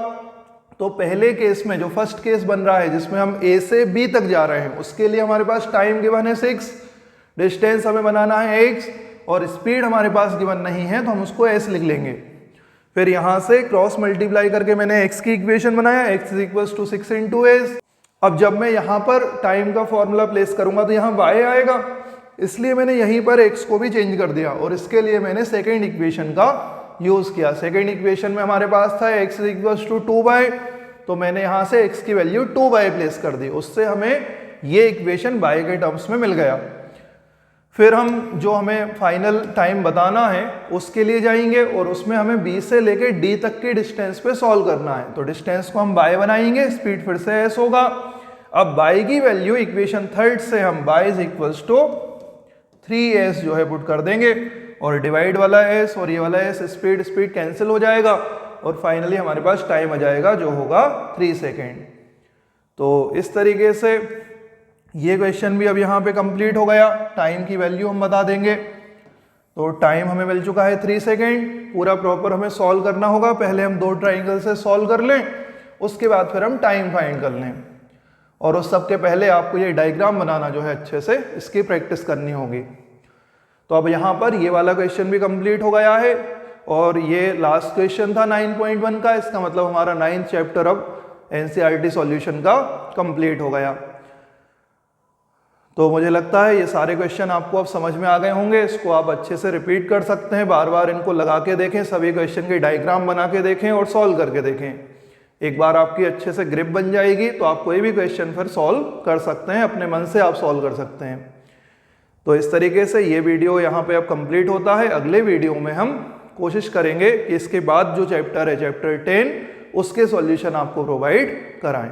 तो पहले केस में जो फर्स्ट केस बन रहा है जिसमें हम ए से बी तक जा रहे हैं, उसके लिए हमारे पास टाइम गिवन है 6, डिस्टेंस हमें बनाना है x, और स्पीड हमारे पास गिवन नहीं है तो हम उसको s लिख लेंगे। फिर यहां से क्रॉस मल्टीप्लाई करके मैंने x की इक्वेशन बनाया, x is equals to 6 into s. अब जब मैं यहां पर टाइम का फॉर्मूला प्लेस करूंगा तो यहाँ y आएगा, इसलिए मैंने यहीं पर x को भी चेंज कर दिया और इसके लिए मैंने सेकेंड इक्वेशन का यूज किया। सेकेंड इक्वेशन में हमारे पास था x is equals to 2y, तो मैंने यहां से x की वैल्यू 2y प्लेस कर दी, उससे हमें ये इक्वेशन y के टर्म्स में मिल गया। फिर हम जो हमें फाइनल टाइम बताना है उसके लिए जाएंगे और उसमें हमें b से लेके d तक के डिस्टेंस पे सॉल्व करना है। तो डिस्टेंस को हम y बनाएंगे, स्पीड फिर से s होगा। अब y की वैल्यू इक्वेशन थर्ड से हम y is equals to 3s जो है पुट कर देंगे, और डिवाइड वाला s और ये वाला s, स्पीड कैंसिल हो जाएगा और फाइनली हमारे पास टाइम आ जाएगा जो होगा 3 सेकेंड। तो इस तरीके से ये क्वेश्चन भी अब यहाँ पे कंप्लीट हो गया। टाइम की वैल्यू हम बता देंगे। तो टाइम हमें मिल चुका है 3 सेकेंड। पूरा प्रॉपर हमें सॉल्व करना होगा। पहले हम 2 ट्राइंगल से सॉल्व कर लें, उसके बाद फिर हम टाइम फाइंड कर लें, और उस सब के पहले आपको ये डायग्राम बनाना जो है अच्छे से इसकी प्रैक्टिस करनी होगी। तो अब यहाँ पर ये वाला क्वेश्चन भी कंप्लीट हो गया है और ये लास्ट क्वेश्चन था 9.1 का। इसका मतलब हमारा 9th चैप्टर अब एनसीईआरटी सॉल्यूशन का कंप्लीट हो गया। तो मुझे लगता है ये सारे क्वेश्चन आपको अब समझ में आ गए होंगे। इसको आप अच्छे से रिपीट कर सकते हैं, बार बार इनको लगा के देखें, सभी क्वेश्चन के डायग्राम बना के देखें और सॉल्व करके देखें। एक बार आपकी अच्छे से ग्रिप बन जाएगी तो आप कोई भी क्वेश्चन फिर सॉल्व कर सकते हैं, अपने मन से आप सॉल्व कर सकते हैं। तो इस तरीके से ये वीडियो यहाँ पे अब कंप्लीट होता है। अगले वीडियो में हम कोशिश करेंगे कि इसके बाद जो चैप्टर है चैप्टर 10 उसके सॉल्यूशन आपको प्रोवाइड कराएं।